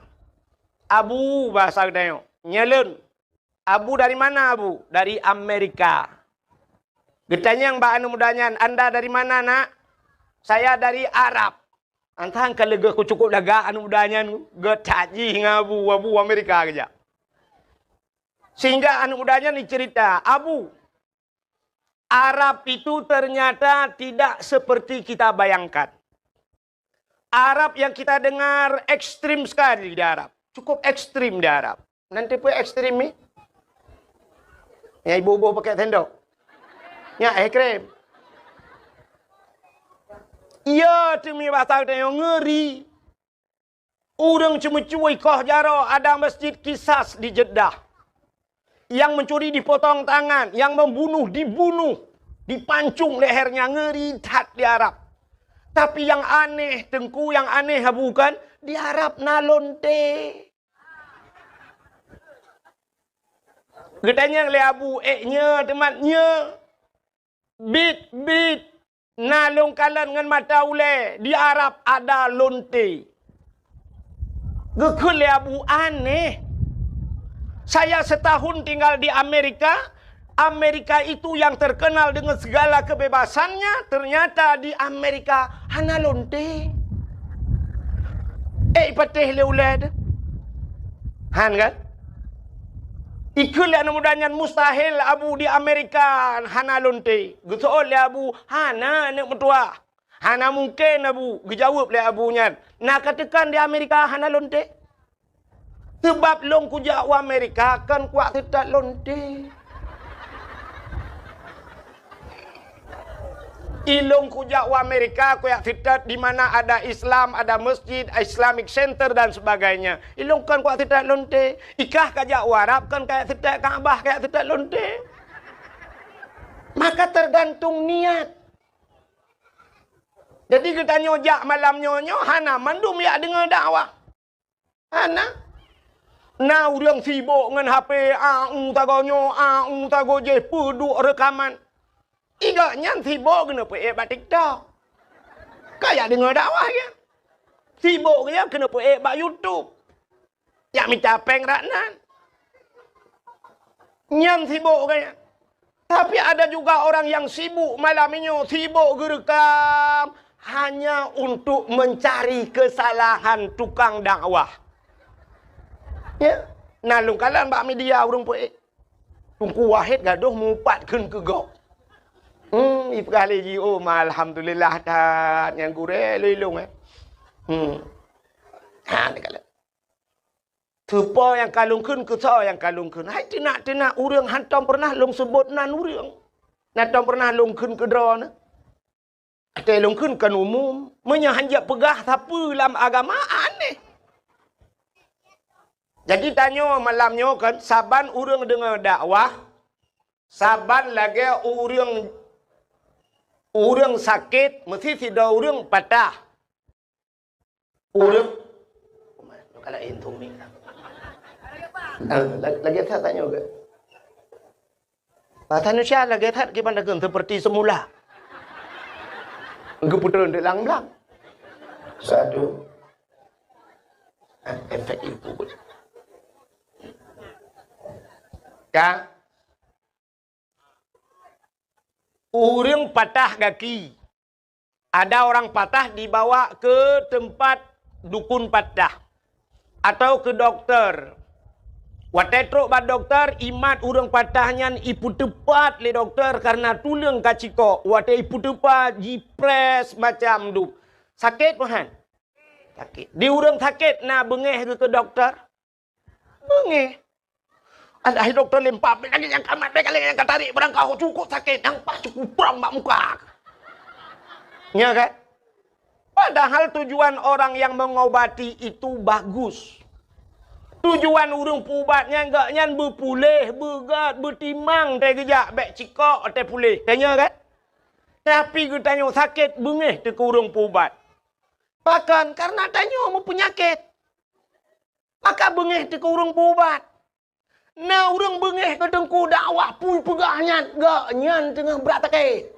Abu bahasa Dayo. Nyelun. Abu dari mana Abu? Dari Amerika. Getanya yang mbak anu mudanya, Anda dari mana nak? Saya dari Arab. Antang kalau aku cukup lega anu mudanya, getaji ngabu Abu Amerika aja. Sehingga anu mudanya ni cerita, Abu, Arab itu ternyata tidak seperti kita bayangkan. Arab yang kita dengar ekstrim sekali di Arab. Cukup ekstrim di Arab. Nanti pun ekstrim ni. Ya ibu-ibu pakai tendok. Ya ekstrim. Ya demi bahasa yang ngeri. Orang cuma cuy koh jaro ada masjid Kisas di Jeddah. Yang mencuri dipotong tangan, yang membunuh dibunuh, dipancung lehernya, ngeri tat di Arab. Tapi yang aneh, tengku yang aneh bukan di Arab nalonte. Getanya le Abu nya tematnya bit nalong kalan dengan mata ule di Arab ada lonte. Gekul le Abu aneh. Saya setahun tinggal di Amerika. Amerika itu yang terkenal dengan segala kebebasannya. Ternyata di Amerika hana lonte. Patih le ulad. Han kan? Ikulah namudanya mustahil abu di Amerika hana lonte. Gesool le abu hana nak metua. Hana mungkin abu. Gejawab le abunya. Nak katakan di Amerika hana lonte. Sebab long kujak wa Amerika kan kuat tidak lonte. Ilong kujak wa Amerika kuat tidak di mana ada Islam, ada masjid, Islamic Center dan sebagainya. Ilong kan kuat tidak lonte. Ikah kajak Arab kan kayak tidak Kaabah kayak tidak lonte. Maka tergantung niat. Jadi kita nyojak malam nyonyo hana mandum ya dengar dakwah. Hana na urang sibuk ngan HP tagonyo tago je peduk rekaman. Iga nyan sibuk kena buat TikTok. Kayak dengar dakwah ya. Sibuk ya kena buat YouTube. Ya minta peng raknan. Nyan sibuk kaya. Tapi ada juga orang yang sibuk malam ini, sibuk gerekam hanya untuk mencari kesalahan tukang dakwah. Ya, nalung kalan bak media urang buat. Tungku wahid gaduh mupat keun ke gok. Ipkali ji alhamdulillah tat yang gure lilung ni kala. Tupo yang kalung kun ke so yang kalung kun. Hai tina urang hantam pernah long sebut nan urang. Natam pernah long kun ke dro na. Ate long kun kan umum, menya hanjak pegah siapa dalam agama aneh. Jadi tanya malamnya kan saban urang dengar dakwah, saban lagi urang sakit, mesti tidak urang patah. Urang, kalau intum ni. Lagi tak tanya juga. Bahasa Indonesia lagi tak gimana kan seperti semula. Keputusan di lang-lang. Satu. Efek itu. Kak. Urang patah kaki. Ada orang patah dibawa ke tempat dukun patah. Atau ke dokter. Watetruk bad dokter, imat urang patahnya ipu tepat le dokter karena tulang kaciko. Wate ipu tepat, jipres macam tu. Sakit mahan? Sakit. Di urang sakit, na bengeh ke dokter? Bengeh. Ada dokter lempar, lagi yang kamat, lagi yang tarik barang kau cukup sakit, yang pas cukup perang mak muka. Ya kan? Padahal tujuan orang yang mengobati itu bagus. Tujuan urang pubatnya enggak nyan berpulih, bergat, bertimang, teh gejak, bek cikok, teh pulih. Tanya kan? Tapi kita tanya sakit, bengeh te ke urang pubat. Bahkan karena tanya mau penyakit. Maka bengeh te ke urang pubat. Nah, urang bengeh ke tengku dakwah pun pegahnya, gak nyan tengah berat sakit.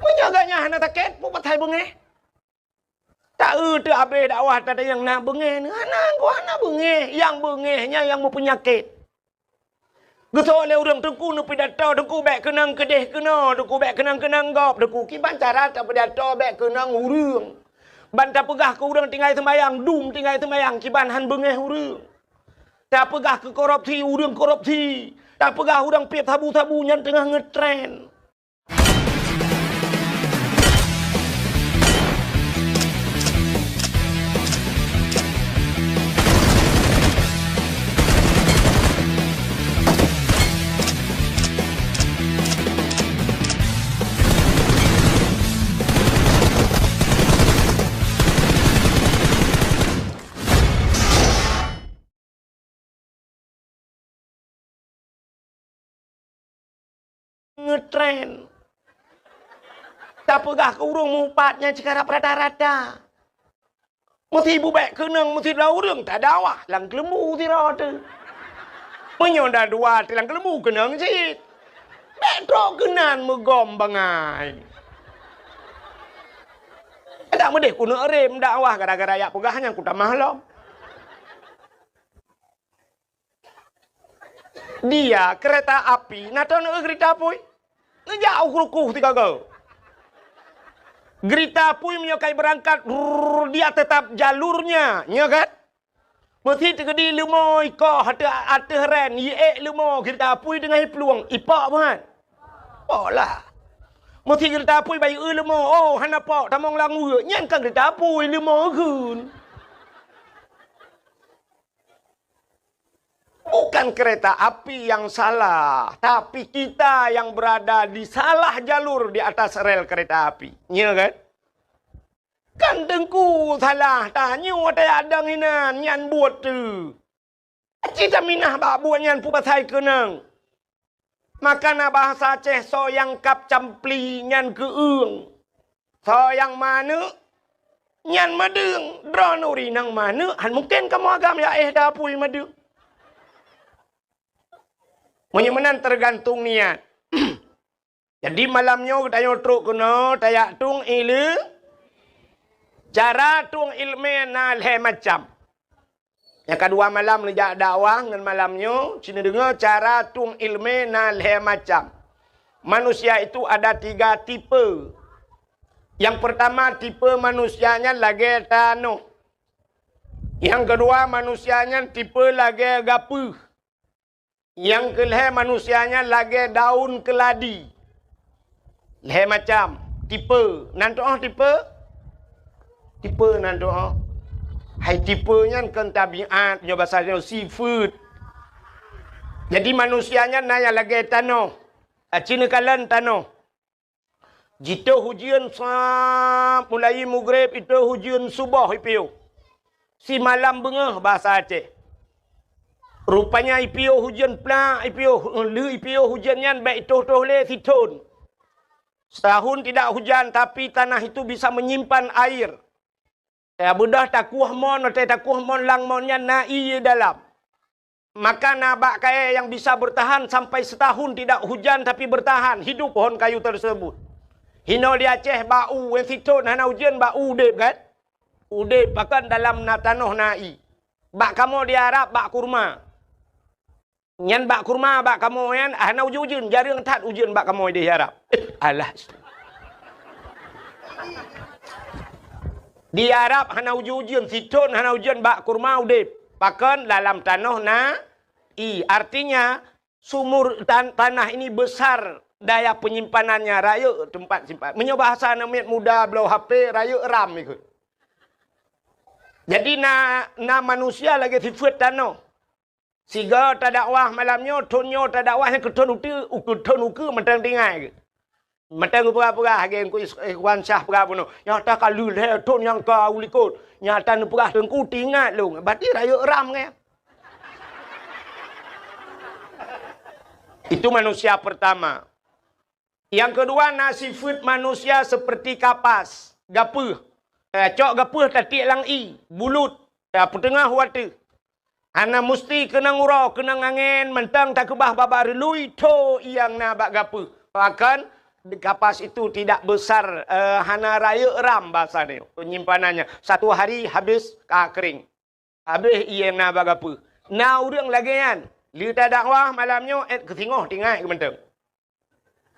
Menyaganya hana sakit, pubat hai bengeh. Tak tu habis dakwah tak ada yang nak bengeh. Hana bengeh. Yang bengehnya yang mau penyakit. Gesok oleh orang tengku nu pidato, tengku bek kenang kedeh kena, tengku bek kenang gop, tengku kiban cara tak pidato bek kenang urang. Bantah pegah ke urang tinggal sembayang, dum tinggal sembayang, kiban han bengeh urang. Tak pegah ke korupsi, urang korupsi. Tak pegah urang piap sabu-sabu yang tengah ngetrend. Ngetrend. Tak pegah ke urung mupatnya sekarang rata-rata. Mesti ibu baik kenang, mesti dah urung tak dakwah. Lang kelembu tira tu. Menyonda dua tilang kelembu kenang sit. Betro kenan megom bangai. Ada medeh kuna rem dakwah gara-gara ya pegahnya ku tak mahlom. Dia kereta api, nak tahu nak kereta api? Ngejauh kukuh tiga go. Kereta api menyokai berangkat, dia tetap jalurnya, ya kan? Mesti terkedi lemoi kau hati ren ye lemo kita apui dengan peluang ipak bukan. Paklah. Mesti kita apui bayi lemo oh hana pak tamong langu nyan kan kita apui lemo kun. Bukan kereta api yang salah, tapi kita yang berada di salah jalur di atas rel kereta api. Ya kan? Kan dengku salah, tanya ada hinan, nyan buat tu. Cita minah bak buat nyan pupasai kenang. Makana bahasa Aceh so yang kap campli nyan keung. So yang mana? Nyan madeng, dronuri nang mana? Han mungkin kamu agam ya dapui madeng. Menyemenan tergantung niat. Jadi malamnya kita nyotruk kena tayak tung ilu. Cara tung ilmu nalhe macam. Yang kedua malam lejak dakwah dengan malamnya. Cina dengar cara tung ilmu nalhe macam. Manusia itu ada 3 tipe. Yang pertama tipe manusianya lagi tanuh. Yang kedua manusianya tipe lagi gapuh. Yang kelih manusianya lagi daun keladi. Leh macam. Tipe. Nanti tipe. Tipe nanti. Hai tipenya kan tabiat. Punya bahasanya seafood. Jadi manusianya naya lagi tanah. Cina kalan tanah. Jika hujan mulai maghrib itu hujan subuh ipiu. Si malam bengah bahasa Aceh. Rupanya IPO hujan pula, IPO hujannya baik toh le situn. Setahun tidak hujan tapi tanah itu bisa menyimpan air. Ya budah takuh mon lang monnya nai dalam. Maka nabak kaya yang bisa bertahan sampai setahun tidak hujan tapi bertahan hidup pohon kayu tersebut. Hino di Aceh bau yang situn hana hujan bau udep kan? Udep bahkan dalam tanah nai. Bak kamu di Arab bak kurma. Nyan bak kurma bak kamu yan hana ujun jarang tat ujun bak kamu di Arab. Alah. Di Arab hana ujun situn hana ujun bak kurma udip. Bahkan dalam tanah artinya sumur tanah ini besar daya penyimpanannya raya tempat simpan. Menyoba bahasa namanya muda belau HP raya ram ikut. Jadi manusia lagi sifat tanah. Siga tak dakwah malamnya, tonyo tak dakwah yang keton uku mentang tinggal. Mentang pura-pura hagen ku ikhwan syah pura puno. Yang tak kalu le ton yang kau ulikut. Nyata nu pura tengku tinggal lu. Berarti raya ram ke? Itu manusia pertama. Yang kedua nasifat manusia seperti kapas, gapuh. Cok gapuh tatik lang bulut. Petengah watu. Ana mesti kena ngurau, kena angin, mentang tak kebah babar lui to yang nabak gapu. Bahkan kapas itu tidak besar, hana raya ram bahasa ni, penyimpanannya. Satu hari habis kering. Habis yang nabak gapu. Nah orang lagi kan, lita dakwah malamnya ketingoh tinggal ke mentang.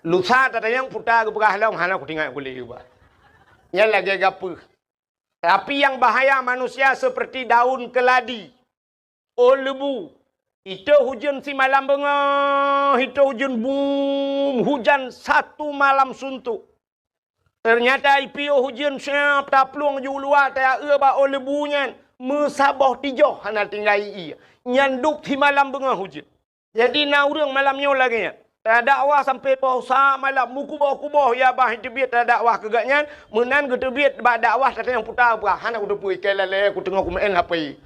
Lusa tak yang putar ke perah long, hana ku tinggal boleh juga. Yang lagi gapu. Tapi yang bahaya manusia seperti daun keladi. Oh lebu. Itu hujan si malam bengah. Itu hujan boom. Hujan satu malam suntuk. Ternyata IPO hujan siap. Tak peluang ju luar. Tak ba oh lebunya. Mesabah tijoh. Hana tinggal iya. Nyanduk si malam bengah hujan. Jadi naurang malamnya lagi. Tak dakwah sampai pausa malam. Mukubah-kubah. Ya bah tebiat tak dakwah kegaknya. Menan ke tebiat bak dakwah. Tak yang putar berah. Hana aku depui. Kelale aku tengok aku main apa.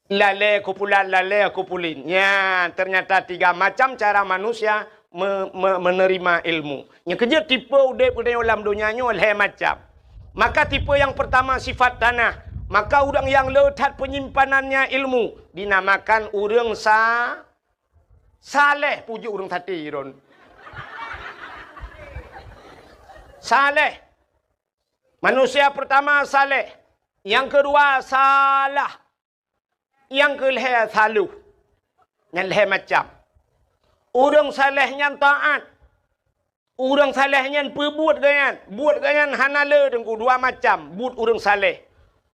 Lale kupulin. Ya, ternyata 3 macam cara manusia menerima ilmu. Yang kerja tipe udep dalam dunianya oleh macam. Maka tipe yang pertama sifat tanah. Maka orang yang letak penyimpanannya ilmu dinamakan orang saleh. Pujuk orang tadi Ron. Saleh. Manusia pertama saleh. Yang kedua salah. Yang kelih saluh. Yang leh macam. Orang salehnya taat. Orang salehnya perbuat ganyan. Buat ganyan hanala dengan 2 macam. Buat orang saleh.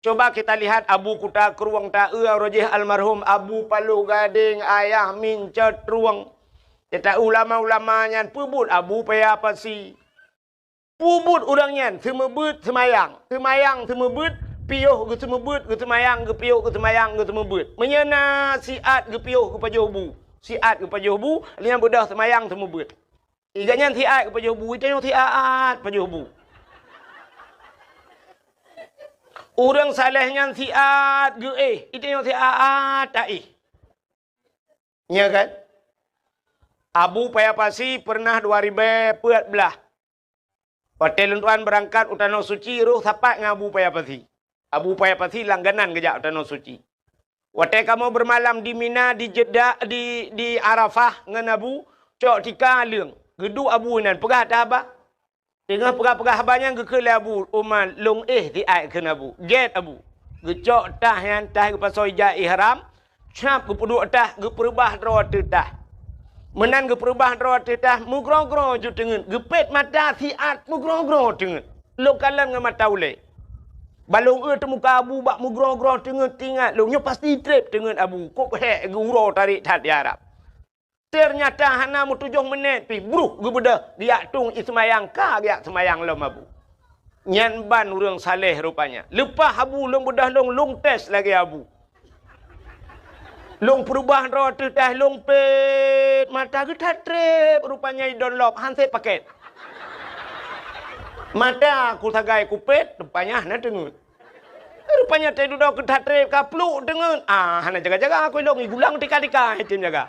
Coba kita lihat Abu Kuta Keruang Ta'e Rojih almarhum Abu Palu Gading ayah mincet ruang. Kita ulama-ulamanya pubut Abu paya pasi. Pubut orangnya semebut semayang. Semayang semebut piuh ke semebut ke semayang ke piuh ke semayang ke semebut. Menyena siat ke piuh ke pajuh bu. Siat ke pajuh bu, lian bedah semayang semebut. Iganya siat ke pajuh bu, itu yang siat pajuh bu. Orang salahnya siat ke itu yang siat tak ya kan? Abu Payapasi pernah 2014. Hotel tuan berangkat utano suci ruh sapat dengan Abu Payapasi. Abu Payapasi langganan kejap utano suci. Waktu kamu bermalam di Mina, di Jeddah, di Arafah dengan Abu, cok tika leung. Gedu Abu nan pegah dah abah. Tengah pegah-pegah abahnya ke Abu Umar long di ai ke Abu. Get Abu. Gecok tah yang tah ke pasal ihram. Cap ke puduk tah ke perubah rawat tah. Menan ke perubah rawat tah mugrogro ju tengen. Gepet mata siat mugrogro tengen. Lokalan dengan mata ule. Balong temuka Abu bak mugrogro tengen tinggal. Longnya pasti trip tengen Abu. Kok hek guro tarik tat di Arab. Ternyata hana mu 7 minit pi bruh gebeda dia tung ismayang ka dia semayang lom Abu. Nyan ban urang saleh rupanya. Lepas Abu long bedah long test lagi Abu. Long perubahan roh dah long pet mata kita trip rupanya download handset paket. Mata aku sagai kupet rupanya hana dengut. Rupanya teh duduk kita trip kapluk dengut. Hana jaga-jaga aku long gulang tika-tika itu jaga.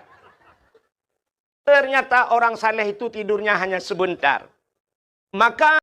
Ternyata orang saleh itu tidurnya hanya sebentar. Maka